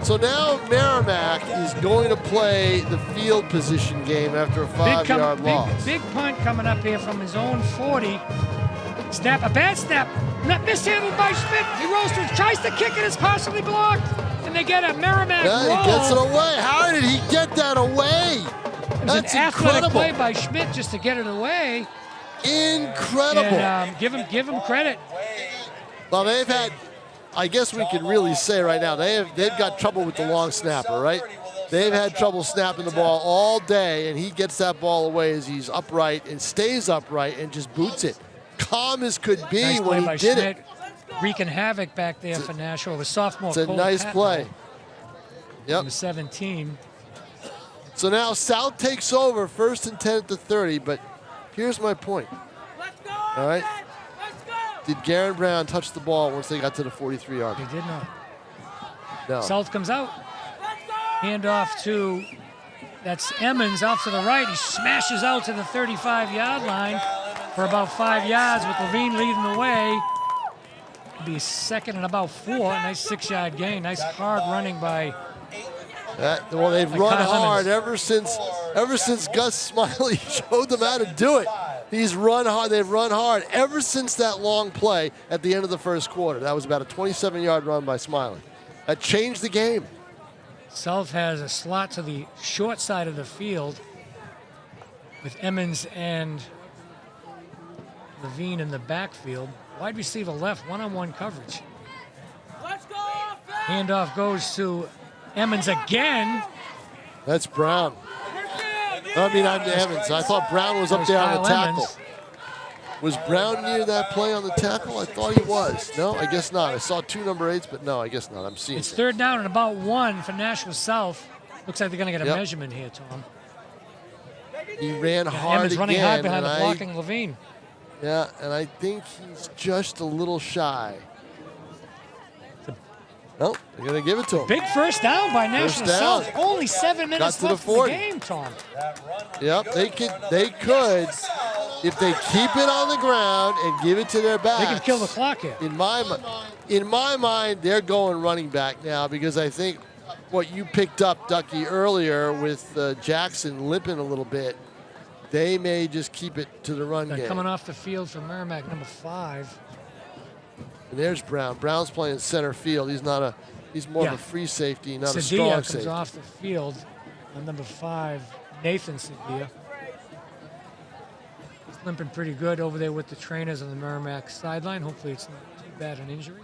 [SPEAKER 1] So now Merrimack is going to play the field position game after a 5-yard loss.
[SPEAKER 2] Big punt coming up here from his own 40. Snap, a bad snap. Not mishandled by Schmidt. He rolls through, tries to kick it, it's partially blocked. And they get a Merrimack roll.
[SPEAKER 1] Yeah, he gets it away. How did he get that away?
[SPEAKER 2] It was
[SPEAKER 1] That's
[SPEAKER 2] an athletic
[SPEAKER 1] incredible.
[SPEAKER 2] play by Schmidt just to get it away.
[SPEAKER 1] Incredible.
[SPEAKER 2] And give him credit.
[SPEAKER 1] Well, they've had, I guess we can really say right now, they've got trouble with the long snapper, right? They've had trouble snapping the ball all day, and he gets that ball away as he's upright and stays upright and just boots it. Calm as could be
[SPEAKER 2] Nice play
[SPEAKER 1] when he
[SPEAKER 2] by
[SPEAKER 1] did
[SPEAKER 2] Schmidt.
[SPEAKER 1] it.
[SPEAKER 2] Wreaking havoc back there for Nashua with sophomore
[SPEAKER 1] It's a
[SPEAKER 2] Cole
[SPEAKER 1] nice
[SPEAKER 2] Patton,
[SPEAKER 1] play. Yep.
[SPEAKER 2] number 17.
[SPEAKER 1] So now South takes over, 1st and 10 at the 30, but here's my point.
[SPEAKER 6] Let's go.
[SPEAKER 1] All right.
[SPEAKER 6] offense. Let's go.
[SPEAKER 1] Did Garen Brown touch the ball once they got to the 43-yard
[SPEAKER 2] He
[SPEAKER 1] line?
[SPEAKER 2] did not.
[SPEAKER 1] No.
[SPEAKER 2] South comes out.
[SPEAKER 6] Let's go.
[SPEAKER 2] Hand off to, that's Emmons off to the right. He smashes out to the 35-yard line for about 5 yards with Levine leading the way. Be 2nd and about 4. Nice 6-yard gain. Nice hard running by.
[SPEAKER 1] Well, they've
[SPEAKER 2] Like
[SPEAKER 1] run
[SPEAKER 2] Kyle
[SPEAKER 1] hard
[SPEAKER 2] Emmons.
[SPEAKER 1] ever since Gus Smiley showed them how to do it. He's run hard. They've run hard ever since that long play at the end of the first quarter. That was about a 27-yard run by Smiley. That changed the game.
[SPEAKER 2] South has a slot to the short side of the field with Emmons and Levine in the backfield. Wide receiver left, one-on-one coverage.
[SPEAKER 6] Let's go. offense.
[SPEAKER 2] Handoff goes to Emmons again.
[SPEAKER 1] That's Brown.
[SPEAKER 6] You're good.
[SPEAKER 1] I'm Evans. I thought Brown was up
[SPEAKER 2] There's
[SPEAKER 1] there on
[SPEAKER 2] Kyle
[SPEAKER 1] the tackle.
[SPEAKER 2] Emmons.
[SPEAKER 1] Was Brown near that play on the tackle? I thought he was. No, I guess not. I saw 2 number 8s, but no, I guess not. I'm seeing
[SPEAKER 2] It's
[SPEAKER 1] it.
[SPEAKER 2] 3rd down and about 1 for Nashua South. Looks like they're going to get a
[SPEAKER 1] Yep.
[SPEAKER 2] measurement here, Tom.
[SPEAKER 1] He ran hard
[SPEAKER 2] Emmons
[SPEAKER 1] again.
[SPEAKER 2] running hard behind
[SPEAKER 1] and
[SPEAKER 2] the
[SPEAKER 1] I-
[SPEAKER 2] blocking Levine.
[SPEAKER 1] Yeah, and I think he's just a little shy. Oh, they're going to give it to him.
[SPEAKER 2] Big first down by Nashua
[SPEAKER 1] down.
[SPEAKER 2] South. Only 7 minutes
[SPEAKER 1] to the
[SPEAKER 2] left in the
[SPEAKER 1] 40.
[SPEAKER 2] game, Tom.
[SPEAKER 1] Yep, they could, if they keep it on the ground and give it to their backs.
[SPEAKER 2] They can kill the clock here.
[SPEAKER 1] In my mind, they're going running back now because I think what you picked up, Ducky, earlier with Jackson limping a little bit, they may just keep it to the run game.
[SPEAKER 2] Coming off the field for Merrimack, number 5.
[SPEAKER 1] And there's Brown. Brown's playing center field. He's more of a free safety, not a strong
[SPEAKER 2] Sadia comes
[SPEAKER 1] safety.
[SPEAKER 2] off the field on number 5, Nathan Sadia. He's limping pretty good over there with the trainers on the Merrimack sideline. Hopefully it's not too bad an injury.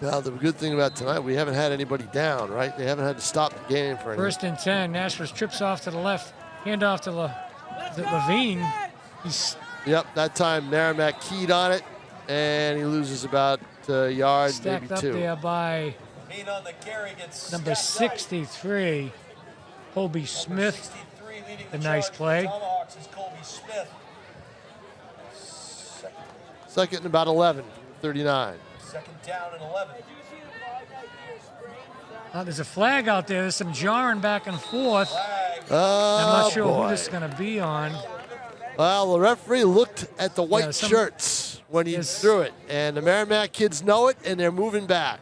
[SPEAKER 1] Now, the good thing about tonight, we haven't had anybody down, right? They haven't had to stop the game for any.
[SPEAKER 2] 1st and 10. Nashua trips off to the left. Hand off to Levine, he's
[SPEAKER 1] Yep, that time Merrimack keyed on it, and he loses about a yard,
[SPEAKER 2] stacked
[SPEAKER 1] maybe
[SPEAKER 2] up
[SPEAKER 1] 2.
[SPEAKER 2] there by
[SPEAKER 3] Being on the carry gets
[SPEAKER 2] number
[SPEAKER 3] stacked up.
[SPEAKER 2] 63, Colby Smith.
[SPEAKER 3] 63 leading
[SPEAKER 2] A
[SPEAKER 3] the
[SPEAKER 2] nice
[SPEAKER 3] charge for
[SPEAKER 2] play.
[SPEAKER 3] Tomahawks is Colby Smith.
[SPEAKER 1] Second and about 11, 39.
[SPEAKER 3] Second down and 11.
[SPEAKER 2] There's a flag out there. There's some jarring back and forth.
[SPEAKER 3] Flag.
[SPEAKER 2] I'm not sure
[SPEAKER 1] boy.
[SPEAKER 2] who this is going to be on.
[SPEAKER 1] Well, the referee looked at the white
[SPEAKER 2] some-
[SPEAKER 1] shirts when he
[SPEAKER 2] Yes.
[SPEAKER 1] threw it, and the Merrimack kids know it, and they're moving back.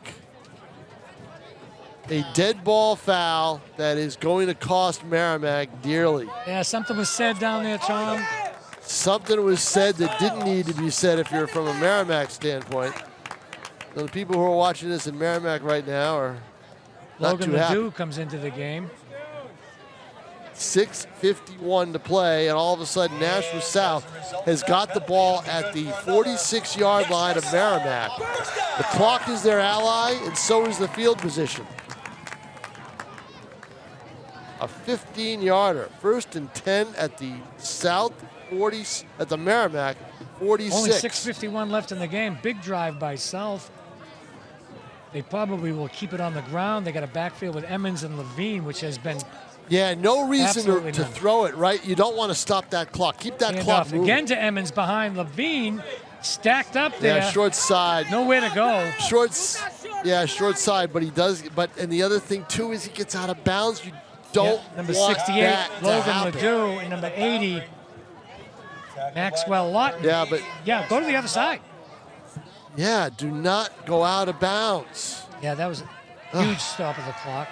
[SPEAKER 1] A dead ball foul that is going to cost Merrimack dearly.
[SPEAKER 2] Yeah, something was said down there, Tom.
[SPEAKER 1] Something was said that didn't need to be said if you're from a Merrimack standpoint. So the people who are watching this in Merrimack right now are not
[SPEAKER 2] Logan
[SPEAKER 1] too happy.
[SPEAKER 2] Ledoux comes into the game.
[SPEAKER 1] 6:51 to play, and all of a sudden Nashua South has got the ball at the 46-yard line of Merrimack. The clock is their ally, and so is the field position. A 15-yarder, 1st and 10 at the South 40, at the Merrimack 46.
[SPEAKER 2] Only 6:51 left in the game. Big drive by South. They probably will keep it on the ground. They got a backfield with Emmons and Levine, which has been
[SPEAKER 1] Yeah, no reason
[SPEAKER 2] Absolutely
[SPEAKER 1] to
[SPEAKER 2] none.
[SPEAKER 1] throw it, right? You don't want to stop that clock. Keep that clock
[SPEAKER 2] handoff
[SPEAKER 1] moving.
[SPEAKER 2] again to Emmons behind Levine, stacked up there.
[SPEAKER 1] Yeah, short side.
[SPEAKER 2] Nowhere to go.
[SPEAKER 1] Short side, but he does. But and the other thing too is he gets out of bounds. You don't
[SPEAKER 2] Yep, number
[SPEAKER 1] want
[SPEAKER 2] 68,
[SPEAKER 1] that to
[SPEAKER 2] Logan
[SPEAKER 1] happen.
[SPEAKER 2] Ledoux, and number 80, Maxwell Lawton.
[SPEAKER 1] Yeah, but
[SPEAKER 2] Yeah, go to the other side.
[SPEAKER 1] yeah, do not go out of bounds.
[SPEAKER 2] Yeah, that was a huge stop of the clock.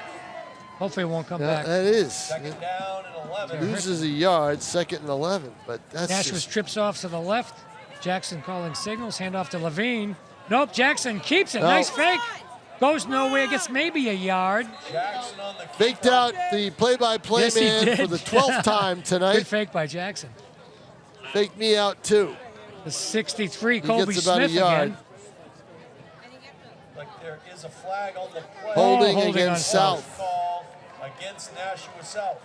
[SPEAKER 2] Hopefully it won't come
[SPEAKER 1] Yeah,
[SPEAKER 2] back.
[SPEAKER 1] that is.
[SPEAKER 3] Second down and 11.
[SPEAKER 1] Loses a yard, 2nd and 11. But that's
[SPEAKER 2] Nashua's
[SPEAKER 1] just,
[SPEAKER 2] trips off to the left. Jackson calling signals. Hand off to Levine. Nope, Jackson keeps it.
[SPEAKER 1] No.
[SPEAKER 2] Nice fake. Goes nowhere. Gets maybe a yard.
[SPEAKER 3] Jackson on the
[SPEAKER 1] faked out the play-by-play
[SPEAKER 2] Yes, he
[SPEAKER 1] man
[SPEAKER 2] did.
[SPEAKER 1] for the 12th time
[SPEAKER 2] Good
[SPEAKER 1] tonight.
[SPEAKER 2] fake by Jackson.
[SPEAKER 1] Faked me out too.
[SPEAKER 2] The 63,
[SPEAKER 1] He
[SPEAKER 2] Colby
[SPEAKER 1] gets about a
[SPEAKER 2] Smith
[SPEAKER 1] yard.
[SPEAKER 2] again.
[SPEAKER 3] like there is a flag on the play.
[SPEAKER 1] Holding
[SPEAKER 2] holding
[SPEAKER 1] against
[SPEAKER 2] on
[SPEAKER 1] South.
[SPEAKER 3] Call against Nashua South.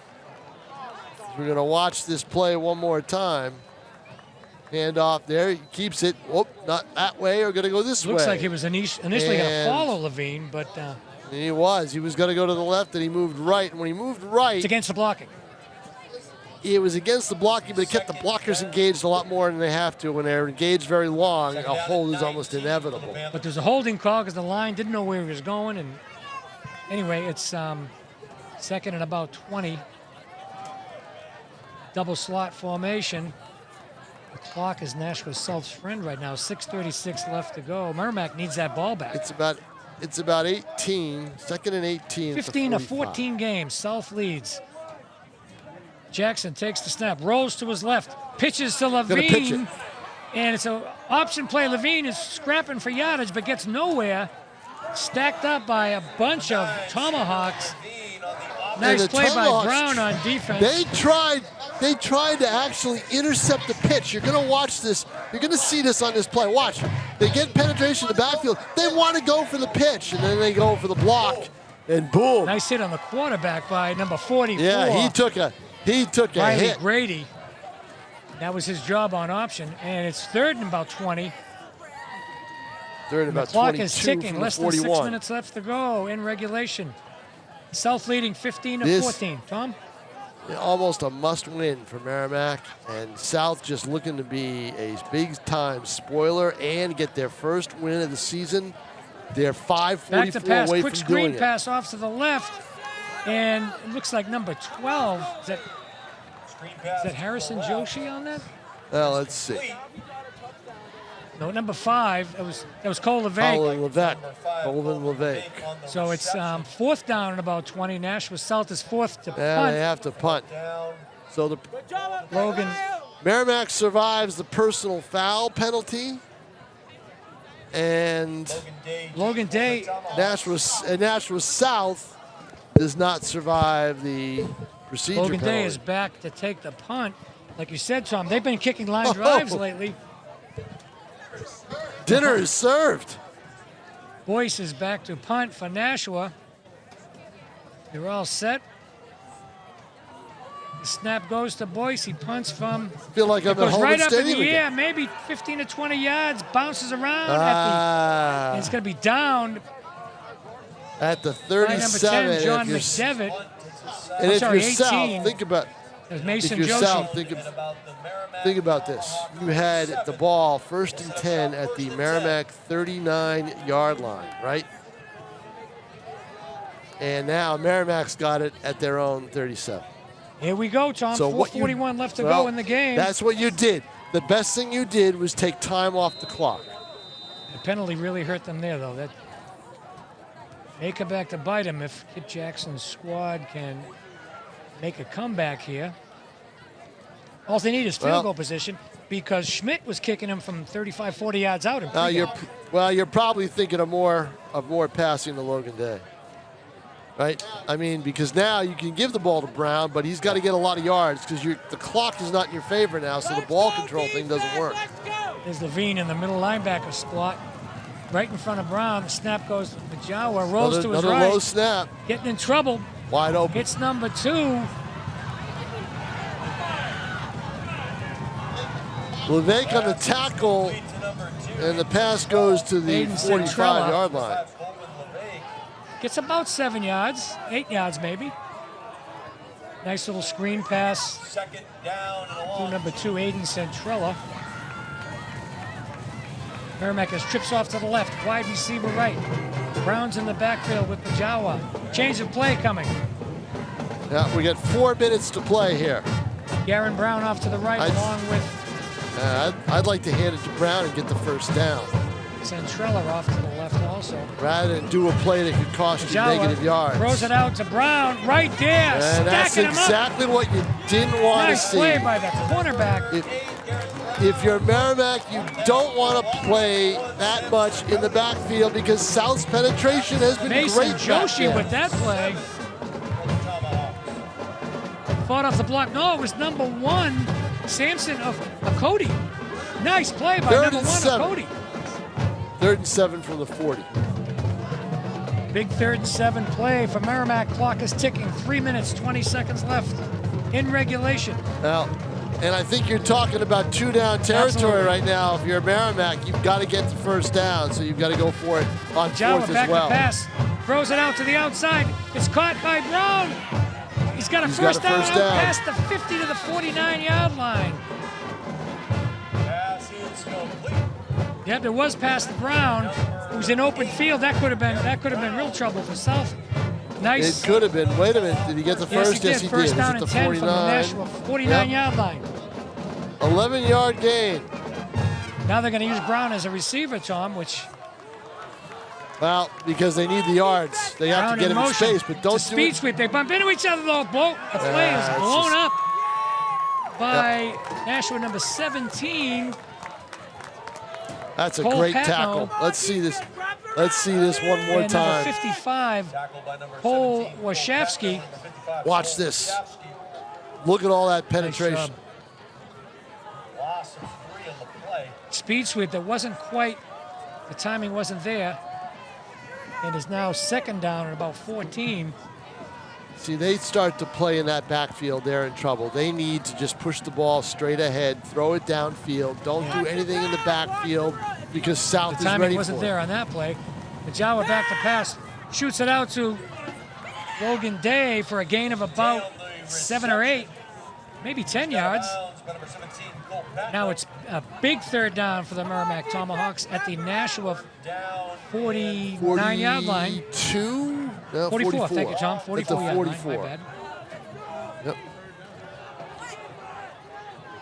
[SPEAKER 1] We're going to watch this play one more time. Hand off there. He keeps it. Whoop, not that way. We're going to go this
[SPEAKER 2] Looks
[SPEAKER 1] way.
[SPEAKER 2] like he was initially going to
[SPEAKER 1] And-
[SPEAKER 2] follow Levine, but
[SPEAKER 1] He was. He was going to go to the left, and he moved right. And when he moved right,
[SPEAKER 2] it's against the blocking.
[SPEAKER 1] it was against the blocking, but it kept the blockers engaged a lot more than they have to. When they're engaged very long, a hold is almost inevitable.
[SPEAKER 2] But there's a holding call because the line didn't know where he was going. And anyway, it's 2nd and about 20. Double slot formation. The clock is Nashua South's friend right now. 6:36 left to go. Merrimack needs that ball back.
[SPEAKER 1] It's about 18, 2nd and 18. at the
[SPEAKER 2] 15 to
[SPEAKER 1] 45.
[SPEAKER 2] 14 games. South leads. Jackson takes the snap, rolls to his left, pitches to
[SPEAKER 1] Gonna pitch
[SPEAKER 2] Levine,
[SPEAKER 1] it.
[SPEAKER 2] and it's an option play. Levine is scrapping for yardage, but gets nowhere. Stacked up by a bunch of Tomahawks.
[SPEAKER 1] And
[SPEAKER 2] Nice
[SPEAKER 1] the
[SPEAKER 2] play by
[SPEAKER 1] Tomahawks,
[SPEAKER 2] Brown on defense.
[SPEAKER 1] They tried to actually intercept the pitch. You're going to watch this. You're going to see this on this play. Watch. They get penetration to the backfield. They want to go for the pitch, and then they go for the block, and boom.
[SPEAKER 2] Nice hit on the quarterback by number 44.
[SPEAKER 1] Yeah, he took a
[SPEAKER 2] Riley
[SPEAKER 1] hit.
[SPEAKER 2] Grady. That was his job on option, and it's 3rd and about 20.
[SPEAKER 1] They're at
[SPEAKER 2] The
[SPEAKER 1] about
[SPEAKER 2] clock
[SPEAKER 1] 22
[SPEAKER 2] is ticking.
[SPEAKER 1] from
[SPEAKER 2] Less
[SPEAKER 1] the
[SPEAKER 2] than 6
[SPEAKER 1] 41.
[SPEAKER 2] minutes left to go in regulation. South leading 15 to
[SPEAKER 1] This-
[SPEAKER 2] 14. Tom?
[SPEAKER 1] Almost a must-win for Merrimack, and South just looking to be a big-time spoiler and get their first win of the season. They're
[SPEAKER 2] Back to
[SPEAKER 1] 5:44
[SPEAKER 2] pass.
[SPEAKER 1] away
[SPEAKER 2] Quick
[SPEAKER 1] from
[SPEAKER 2] screen
[SPEAKER 1] doing it.
[SPEAKER 2] pass off to the left. And it looks like number 12. Is that Harrison Joshi on that?
[SPEAKER 1] Well, let's see.
[SPEAKER 2] No, number 5. That was Cole LeVay.
[SPEAKER 1] Colin Levesque. Colin Levesque.
[SPEAKER 2] So it's 4th down and about 20. Nashua South is 4th to
[SPEAKER 1] Yeah,
[SPEAKER 2] punt.
[SPEAKER 1] they have to punt. So the
[SPEAKER 2] Logan
[SPEAKER 1] Merrimack survives the personal foul penalty, and
[SPEAKER 2] Logan Day.
[SPEAKER 1] Nashua South does not survive the procedure
[SPEAKER 2] Logan Day
[SPEAKER 1] penalty.
[SPEAKER 2] is back to take the punt. Like you said, Tom, they've been kicking line drives lately.
[SPEAKER 1] Dinner is served.
[SPEAKER 2] Boyce is back to punt for Nashua. They're all set. The snap goes to Boyce. He punts from.
[SPEAKER 1] Feel like I'm at
[SPEAKER 2] Goes
[SPEAKER 1] home
[SPEAKER 2] right up in
[SPEAKER 1] stadium
[SPEAKER 2] the
[SPEAKER 1] again.
[SPEAKER 2] air, maybe 15 to 20 yards. Bounces around
[SPEAKER 1] Ah.
[SPEAKER 2] and it's going to be down
[SPEAKER 1] At the
[SPEAKER 2] by number
[SPEAKER 1] 37,
[SPEAKER 2] 10, John
[SPEAKER 1] if you're,
[SPEAKER 2] McDevitt.
[SPEAKER 1] and if
[SPEAKER 2] sorry,
[SPEAKER 1] you're
[SPEAKER 2] 18.
[SPEAKER 1] South, think about
[SPEAKER 2] There's
[SPEAKER 1] if
[SPEAKER 2] Mason
[SPEAKER 1] you're
[SPEAKER 2] Joshi.
[SPEAKER 1] South, think about this. You had the ball 1st and 10 at the Merrimack 39-yard line, right? And now Merrimack's got it at their own 37.
[SPEAKER 2] Here we go, Tom.
[SPEAKER 1] So what you-
[SPEAKER 2] 4:41 left to
[SPEAKER 1] Well,
[SPEAKER 2] go in the game.
[SPEAKER 1] That's what you did. The best thing you did was take time off the clock.
[SPEAKER 2] The penalty really hurt them there, though. That may come back to bite them if Kit Jackson's squad can make a comeback here. All they need is field
[SPEAKER 1] Well-
[SPEAKER 2] goal position because Schmidt was kicking him from 35, 40 yards out. In
[SPEAKER 1] Now
[SPEAKER 2] pregame.
[SPEAKER 1] you're probably thinking of more passing to Logan Day, right? I mean, because now you can give the ball to Brown, but he's got to get a lot of yards because the clock is not in your favor now, so the ball control thing doesn't work.
[SPEAKER 2] There's Levine in the middle linebacker spot, right in front of Brown. Snap goes to Majawa, rolls to his
[SPEAKER 1] Another
[SPEAKER 2] right,
[SPEAKER 1] low snap,
[SPEAKER 2] getting in trouble.
[SPEAKER 1] wide open.
[SPEAKER 2] Hits number 2.
[SPEAKER 1] Levesque on the tackle, and the pass goes to the
[SPEAKER 2] Aiden Centrella.
[SPEAKER 1] 45-yard line.
[SPEAKER 2] Gets about 7 yards, 8 yards maybe. Nice little screen pass
[SPEAKER 3] Second down and a
[SPEAKER 2] to
[SPEAKER 3] long.
[SPEAKER 2] number 2, Aiden Centrella. Merrimack has trips off to the left, wide receiver right. Brown's in the backfield with Majawa. Change of play coming.
[SPEAKER 1] Yeah, we got 4 minutes to play here.
[SPEAKER 2] Garen Brown off to the right along with
[SPEAKER 1] I'd like to hand it to Brown and get the first down,
[SPEAKER 2] Centrella off to the left also.
[SPEAKER 1] rather than do a play that could cost you
[SPEAKER 2] Majawa
[SPEAKER 1] negative yards.
[SPEAKER 2] throws it out to Brown right there,
[SPEAKER 1] And that's
[SPEAKER 2] stacking him up.
[SPEAKER 1] exactly what you didn't want
[SPEAKER 2] Nice
[SPEAKER 1] to see.
[SPEAKER 2] play by the cornerback.
[SPEAKER 1] If you're Merrimack, you don't want to play that much in the backfield because South's penetration has been
[SPEAKER 2] Mason
[SPEAKER 1] great. back
[SPEAKER 2] Joshi
[SPEAKER 1] there.
[SPEAKER 2] with that play. Fought off the block. No, it was number 1, Sampson of Cody. Nice play by
[SPEAKER 1] Third
[SPEAKER 2] number
[SPEAKER 1] and
[SPEAKER 2] 1
[SPEAKER 1] 7.
[SPEAKER 2] of Cody.
[SPEAKER 1] 3rd and 7 from the 40.
[SPEAKER 2] Big 3rd and 7 play for Merrimack. Clock is ticking. 3 minutes, 20 seconds left in regulation.
[SPEAKER 1] Now, and I think you're talking about 2-down territory
[SPEAKER 2] Absolutely.
[SPEAKER 1] right now. If you're Merrimack, you've got to get the first down, so you've got to go for it on
[SPEAKER 2] Jawa
[SPEAKER 1] 4th
[SPEAKER 2] back
[SPEAKER 1] as well.
[SPEAKER 2] to pass. Throws it out to the outside. It's caught by Brown. He's got a
[SPEAKER 1] He's got
[SPEAKER 2] first
[SPEAKER 1] a
[SPEAKER 2] down
[SPEAKER 1] first
[SPEAKER 2] out
[SPEAKER 1] down.
[SPEAKER 2] past the 50 to the 49-yard line.
[SPEAKER 3] Pass is complete.
[SPEAKER 2] Yeah, there was past Brown, who's in open field. That could have been real trouble for South. Nice.
[SPEAKER 1] It could have been. Wait a minute. Did he get the first?
[SPEAKER 2] Yes, he did. First
[SPEAKER 1] It's
[SPEAKER 2] down
[SPEAKER 1] at
[SPEAKER 2] and
[SPEAKER 1] the
[SPEAKER 2] 10 from the
[SPEAKER 1] 49.
[SPEAKER 2] Nashua 49-yard line.
[SPEAKER 1] 11-yard gain.
[SPEAKER 2] Now they're going to use Brown as a receiver, Tom, which
[SPEAKER 1] Well, because they need the yards. They have
[SPEAKER 2] Brown
[SPEAKER 1] to get
[SPEAKER 2] in
[SPEAKER 1] him in
[SPEAKER 2] motion.
[SPEAKER 1] space, but don't
[SPEAKER 2] It's a
[SPEAKER 1] do
[SPEAKER 2] speed
[SPEAKER 1] it.
[SPEAKER 2] sweep. They bump into each other, though. The play
[SPEAKER 1] Yeah,
[SPEAKER 2] is
[SPEAKER 1] it's
[SPEAKER 2] blown
[SPEAKER 1] just-
[SPEAKER 2] up by Nashua number 17.
[SPEAKER 1] That's a
[SPEAKER 2] Cole
[SPEAKER 1] great
[SPEAKER 2] Patno.
[SPEAKER 1] tackle. Let's see this. Let's see this one more
[SPEAKER 2] And number
[SPEAKER 1] time.
[SPEAKER 2] 55,
[SPEAKER 3] Tackled by number
[SPEAKER 2] Cole
[SPEAKER 3] 17.
[SPEAKER 2] Washafsky.
[SPEAKER 1] Watch this. Look at all that
[SPEAKER 2] Nice
[SPEAKER 1] penetration.
[SPEAKER 2] job.
[SPEAKER 3] Loss of 3 on the play.
[SPEAKER 2] Speed sweep that wasn't quite, the timing wasn't there. And is now 2nd down at about 14.
[SPEAKER 1] See, they start to play in that backfield, they're in trouble. They need to just push the ball straight ahead, throw it downfield. Don't do anything in the backfield because South
[SPEAKER 2] The
[SPEAKER 1] is ready
[SPEAKER 2] timing wasn't
[SPEAKER 1] for
[SPEAKER 2] there
[SPEAKER 1] it.
[SPEAKER 2] on that play. Majawa back to pass, shoots it out to Logan Day for a gain of about 7 or 8, maybe 10 yards.
[SPEAKER 3] Downs by number 17, Cole Patno.
[SPEAKER 2] Now it's a big 3rd down for the Merrimack Tomahawks at the Nashua
[SPEAKER 3] Down
[SPEAKER 2] 49-yard line.
[SPEAKER 1] 42? No,
[SPEAKER 2] 44, thank you, Tom.
[SPEAKER 1] At the
[SPEAKER 2] 44-yard line, my
[SPEAKER 1] 44.
[SPEAKER 2] bad.
[SPEAKER 1] Yep.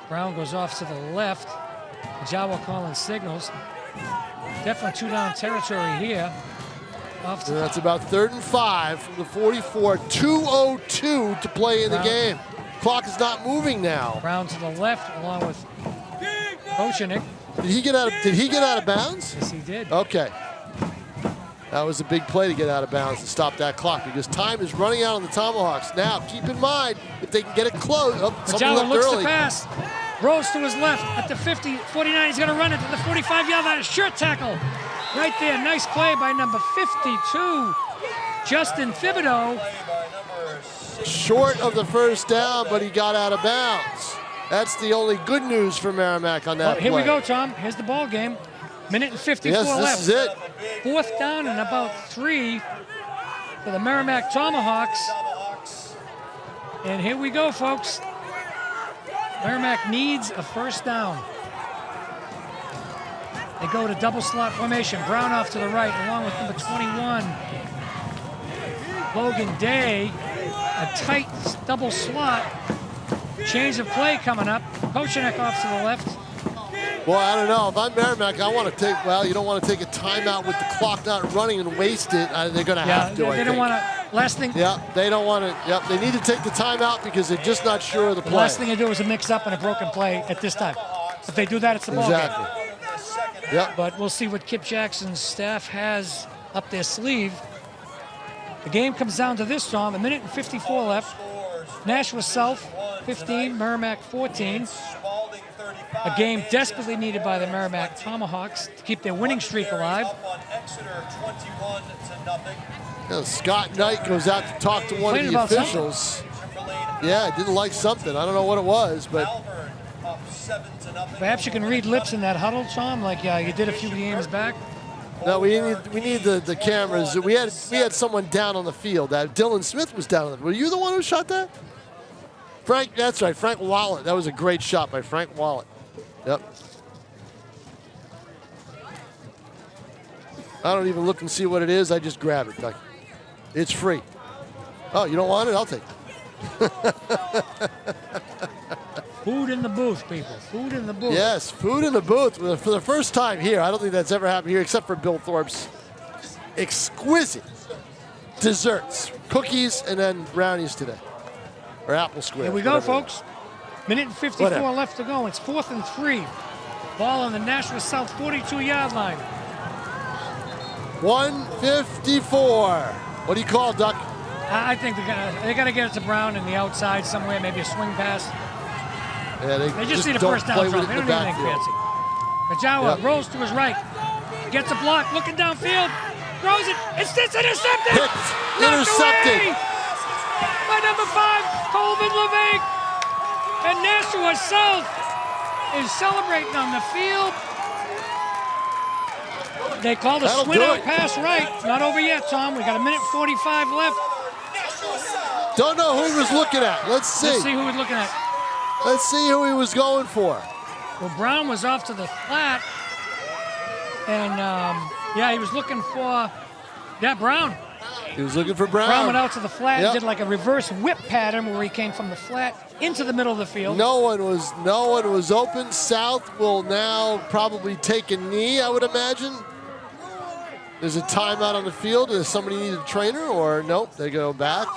[SPEAKER 2] Brown goes off to the left. Jawa calling signals. Definitely 2-down territory here. Off to
[SPEAKER 1] And that's about 3rd and 5 from the 44. 2:02 to play in the
[SPEAKER 2] Brown.
[SPEAKER 1] game. Clock is not moving now.
[SPEAKER 2] Brown to the left, along with Kochenik.
[SPEAKER 1] Did he get out of bounds?
[SPEAKER 2] Yes, he did.
[SPEAKER 1] Okay. That was a big play to get out of bounds and stop that clock because time is running out on the Tomahawks. Now, keep in mind, if they can get it close. Oh, somebody
[SPEAKER 2] Majawa
[SPEAKER 1] left
[SPEAKER 2] looks
[SPEAKER 1] early.
[SPEAKER 2] to pass. Rolls to his left at the 50, 49. He's going to run it to the 45-yard line. Shirt tackle right there. Nice play by number 52, Justin Thibodeau.
[SPEAKER 3] play by number
[SPEAKER 1] short of the first down, but he got out of bounds. That's the only good news for Merrimack on that
[SPEAKER 2] Here
[SPEAKER 1] play.
[SPEAKER 2] we go, Tom. Here's the ball game. Minute and 54
[SPEAKER 1] Yes,
[SPEAKER 2] left.
[SPEAKER 1] this is it.
[SPEAKER 2] Fourth down and about 3 for the Merrimack Tomahawks. And here we go, folks. Merrimack needs a first down. They go to double slot formation. Brown off to the right, along with number 21, Logan Day. A tight double slot. Change of play coming up. Kochenek off to the left.
[SPEAKER 1] Well, I don't know. If I'm Merrimack, I want to take, well, you don't want to take a timeout with the clock not running and waste it. They're going to have to,
[SPEAKER 2] they don't want to. Last thing.
[SPEAKER 1] Yeah, they don't want to. Yep, they need to take the timeout because they're just not sure of the play.
[SPEAKER 2] The last thing they do is a mix-up and a broken play at this time. If they do that, it's the ball game.
[SPEAKER 1] Yep.
[SPEAKER 2] But we'll see what Kip Jackson's staff has up their sleeve. The game comes down to this, Tom. A minute and 54 left. Nashua South 15, Merrimack 14. A game desperately needed by the Merrimack Tomahawks to keep their winning streak alive.
[SPEAKER 1] Yeah, Scott Knight goes out to talk to one of the officials. Yeah, didn't like something. I don't know what it was, but
[SPEAKER 2] perhaps you can read lips in that huddle, Tom, like you did a few games back.
[SPEAKER 1] no, we need the cameras. We had someone down on the field. Dylan Smith was down on the field. Were you the one who shot that? Frank, that's right, Frank Wallet. That was a great shot by Frank Wallet. Yep. I don't even look and see what it is. I just grab it. Like, it's free. Oh, you don't want it? I'll take it.
[SPEAKER 2] Food in the booth, people. Food in the booth.
[SPEAKER 1] Yes, food in the booth for the first time here. I don't think that's ever happened here except for Bill Thorpe's exquisite desserts, cookies, and then brownies today. Or apple squares.
[SPEAKER 2] Here we go, folks. Minute and 54 left to go. It's 4th and 3. Ball on the Nashua South 42-yard line.
[SPEAKER 1] 154. What do you call, Duck?
[SPEAKER 2] I think they got to get it to Brown in the outside somewhere, maybe a swing pass.
[SPEAKER 1] Yeah,
[SPEAKER 2] they just need a first down throw. They don't need anything fancy. Kajawa rolls to his right. Gets a block, looking downfield. Throws it. It's intercepted.
[SPEAKER 1] Intercepted.
[SPEAKER 2] By number 5, Colvin LeVake. And Nashua South is celebrating on the field. They called a swing out pass right. Not over yet, Tom. We got a minute 45 left.
[SPEAKER 1] Don't know who he was looking at. Let's see.
[SPEAKER 2] Let's see who he's looking at.
[SPEAKER 1] Let's see who he was going for.
[SPEAKER 2] Well, Brown was off to the flat. And, he was looking for, Brown.
[SPEAKER 1] He was looking for Brown.
[SPEAKER 2] Brown went out to the flat and did like a reverse whip pattern where he came from the flat into the middle of the field.
[SPEAKER 1] No one was open. South will now probably take a knee, I would imagine. There's a timeout on the field. Does somebody need a trainer or nope, they go back.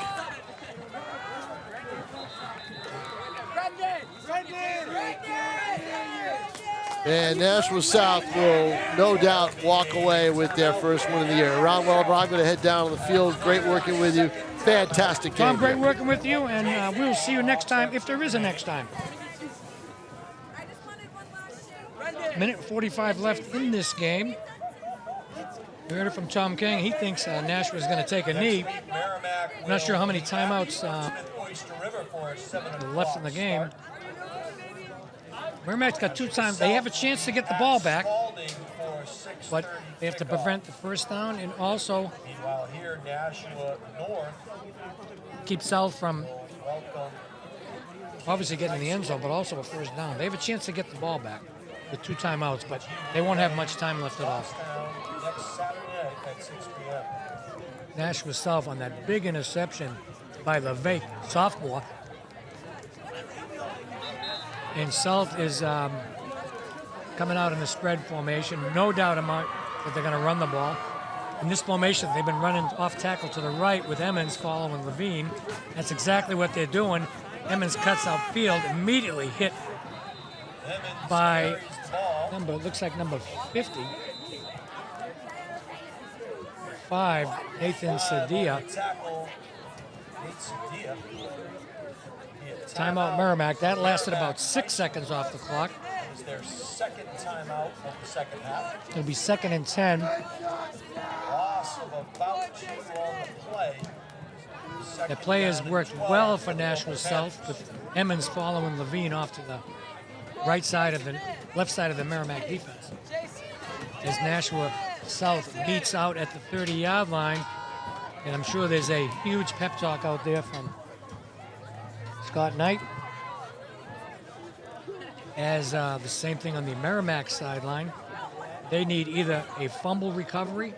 [SPEAKER 1] And Nashua South will no doubt walk away with their first win of the year. Ron Welber, I'm going to head down on the field. Great working with you. Fantastic game.
[SPEAKER 2] Tom, great working with you, and we'll see you next time, if there is a next time. Minute 45 left in this game. You heard it from Tom King. He thinks Nashua is going to take a knee. I'm not sure how many timeouts left in the game. Merrimack's got 2 times. They have a chance to get the ball back, but they have to prevent the first down and also keep South from obviously getting in the end zone, but also a first down. They have a chance to get the ball back with 2 timeouts, but they won't have much time left at all. Nashua South on that big interception by LeVake, sophomore. And South is coming out in the spread formation. No doubt about that they're going to run the ball. In this formation, they've been running off tackle to the right with Emmons following Levine. That's exactly what they're doing. Emmons cuts out field, immediately hit by looks like number 50. 5, Nathan Sadia. Timeout Merrimack. That lasted about 6 seconds off the clock.
[SPEAKER 3] It's their second timeout of the second half.
[SPEAKER 2] It'll be 2nd and 10.
[SPEAKER 3] Loss of about 2 on the play.
[SPEAKER 2] The players worked well for Nashua South, with Emmons following Levine off to the left side of the Merrimack defense. As Nashua South meets out at the 30-yard line, and I'm sure there's a huge pep talk out there from Scott Knight. As the same thing on the Merrimack sideline. They need either a fumble recovery,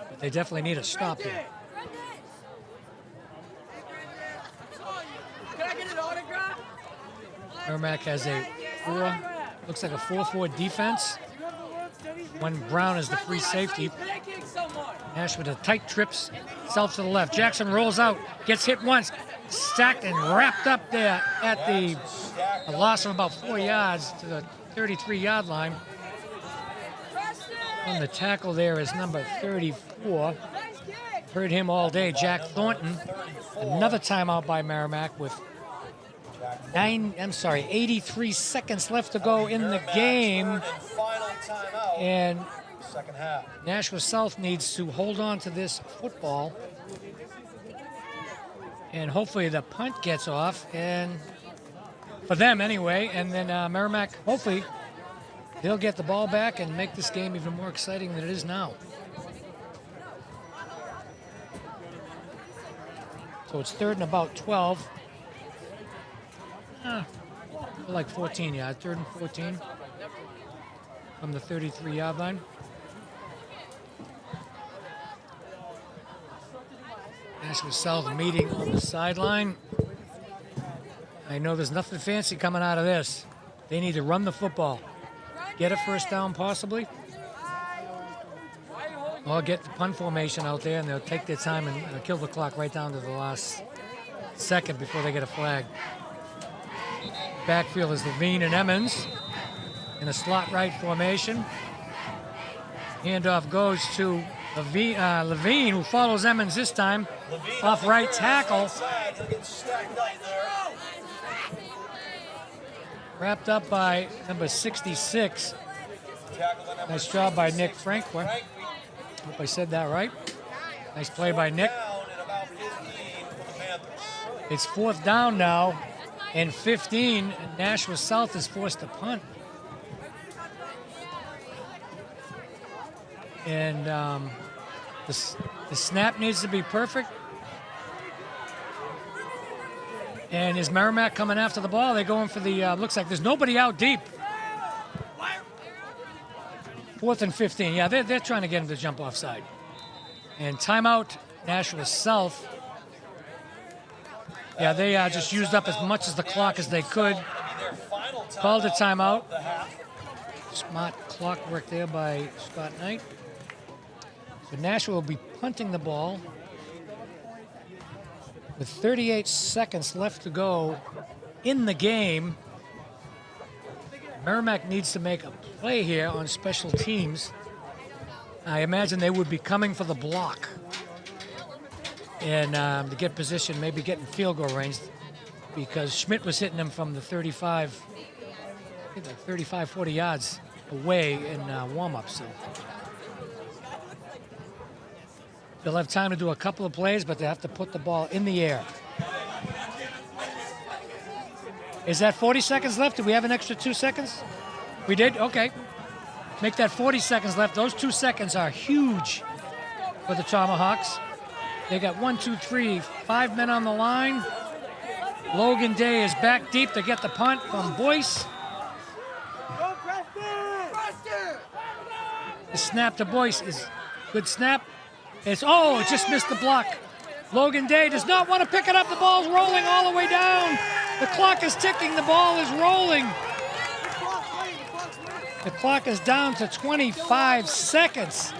[SPEAKER 2] but they definitely need a stop there.
[SPEAKER 6] Can I get an autograph?
[SPEAKER 2] Merrimack has looks like a 4-4 defense. When Brown is the free safety. Nashua with a tight trips, South to the left. Jackson rolls out, gets hit once, stacked and wrapped up there at a loss of about 4 yards to the 33-yard line. On the tackle there is number 34. Heard him all day, Jack Thornton. Another timeout by Merrimack with 83 seconds left to go in the game. And Nashua South needs to hold on to this football. And hopefully the punt gets off, and for them anyway. And then Merrimack, hopefully, they'll get the ball back and make this game even more exciting than it is now. So it's 3rd and about 12. Like 14 yards, 3rd and 14 from the 33-yard line. Nashua South meeting on the sideline. I know there's nothing fancy coming out of this. They need to run the football. Get a first down possibly. Or get the punt formation out there, and they'll take their time and kill the clock right down to the last second before they get a flag. Backfield is Levine and Emmons in a slot right formation. Handoff goes to Levine, who follows Emmons this time, off right tackle. Wrapped up by number 66. Nice job by Nick Franklin. Hope I said that right. Nice play by Nick. It's 4th down now and 15. And Nashua South is forced to punt. And the snap needs to be perfect. And is Merrimack coming after the ball? They're going for the, looks like there's nobody out deep. 4th and 15. Yeah, they're trying to get him to jump offside. And timeout, Nashua South. Yeah, they just used up as much of the clock as they could. Called a timeout. Smart clock work there by Scott Knight. So Nashua will be punting the ball with 38 seconds left to go in the game. Merrimack needs to make a play here on special teams. I imagine they would be coming for the block. And to get position, maybe getting field goal range, because Schmidt was hitting them from the 35, 40 yards away in warm-up. So they'll have time to do a couple of plays, but they have to put the ball in the air. Is that 40 seconds left? Do we have an extra 2 seconds? We did? Okay. Make that 40 seconds left. Those 2 seconds are huge for the Tomahawks. They got 5 men on the line. Logan Day is back deep to get the punt from Boyce. The snap to Boyce is good snap. It just missed the block. Logan Day does not want to pick it up. The ball's rolling all the way down. The clock is ticking. The ball is rolling. The clock is down to 25 seconds.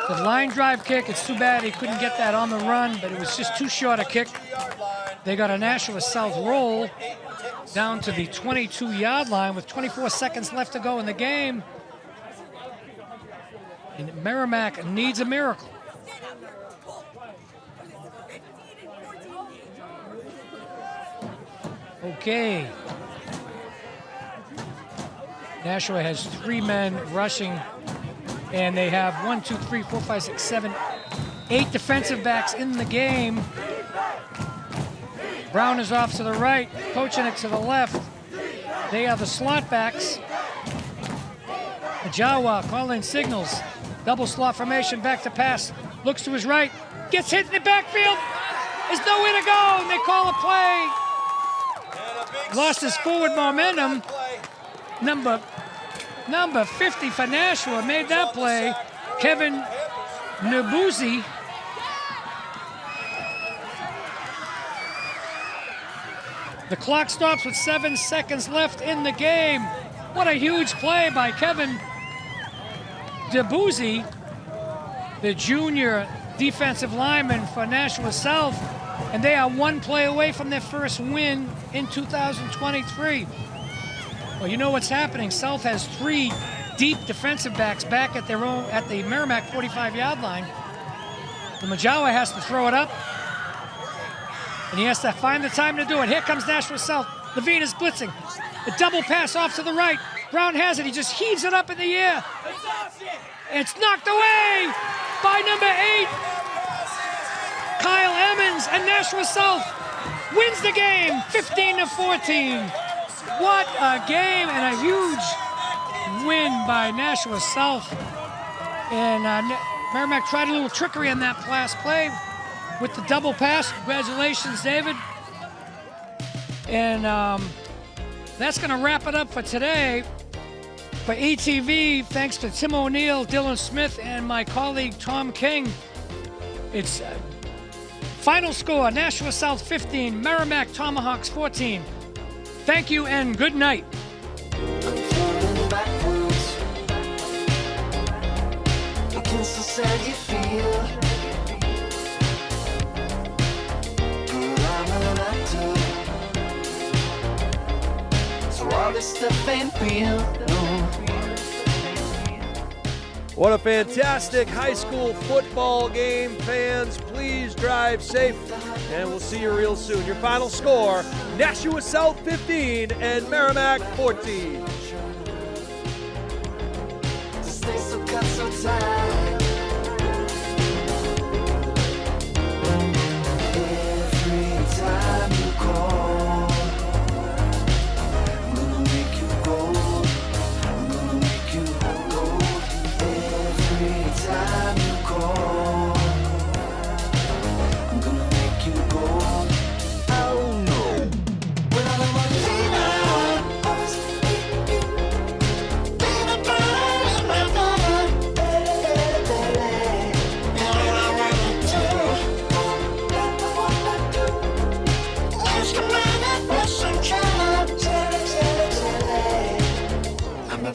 [SPEAKER 2] The line drive kick. It's too bad he couldn't get that on the run, but it was just too short a kick. They got a Nashua South roll down to the 22-yard line with 24 seconds left to go in the game. And Merrimack needs a miracle. Okay. Nashua has 3 men rushing, and they have 1, 2, 3, 4, 5, 6, 7, 8 defensive backs in the game. Brown is off to the right, Kochenik to the left. They are the slot backs. Jawa calling signals. Double slot formation, back to pass. Looks to his right, gets hit in the backfield. There's nowhere to go, and they call a play. Lost his forward momentum. Number 50 for Nashua made that play. Kevin Nabuzi. The clock stops with 7 seconds left in the game. What a huge play by Kevin Nabuzi, the junior defensive lineman for Nashua South, and they are 1 play away from their first win in 2023. Well, you know what's happening. South has 3 deep defensive backs back at the Merrimack 45-yard line. The Majawa has to throw it up, and he has to find the time to do it. Here comes Nashua South. Levine is blitzing. A double pass off to the right. Brown has it. He just heaves it up in the air. It's knocked away by number 8, Kyle Emmons, and Nashua South wins the game 15-14. What a game and a huge win by Nashua South. And Merrimack tried a little trickery on that last play with the double pass. Congratulations, David. And that's going to wrap it up for today. For ETV, thanks to Tim O'Neill, Dylan Smith, and my colleague Tom King. It's final score, Nashua South 15, Merrimack Tomahawks 14. Thank you and good night.
[SPEAKER 5] What a fantastic high school football game, fans. Please drive safe, and we'll see you real soon. Your final score, Nashua South 15 and Merrimack 14.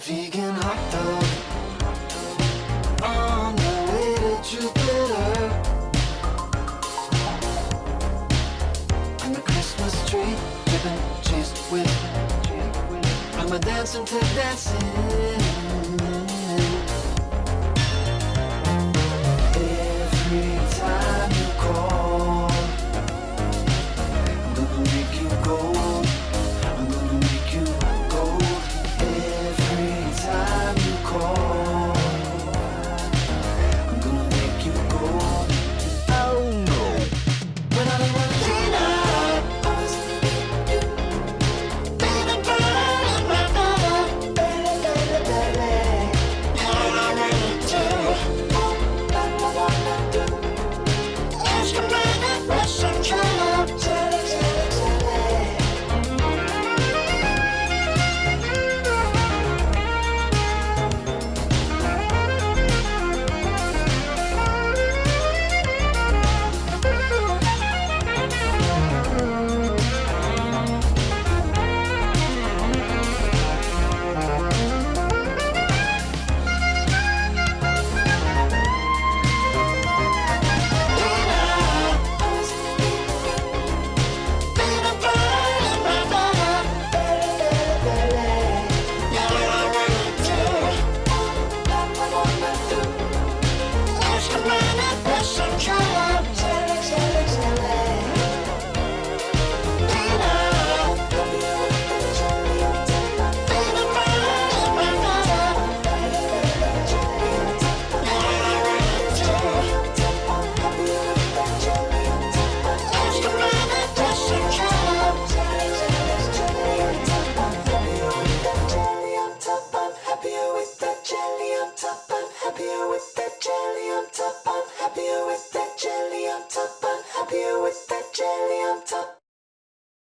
[SPEAKER 7] Vegan hot dog on the way to Jupiter. I'm a Christmas tree, dripping cheese with. I'm a dancing to dancing. Every time you call, I'm gonna make you gold. I'm gonna make you gold. Time you call, I'm gonna make you go. Oh no. When I want to baby, burn in my jelly on top. I'm happier with that jelly on top. I'm happier with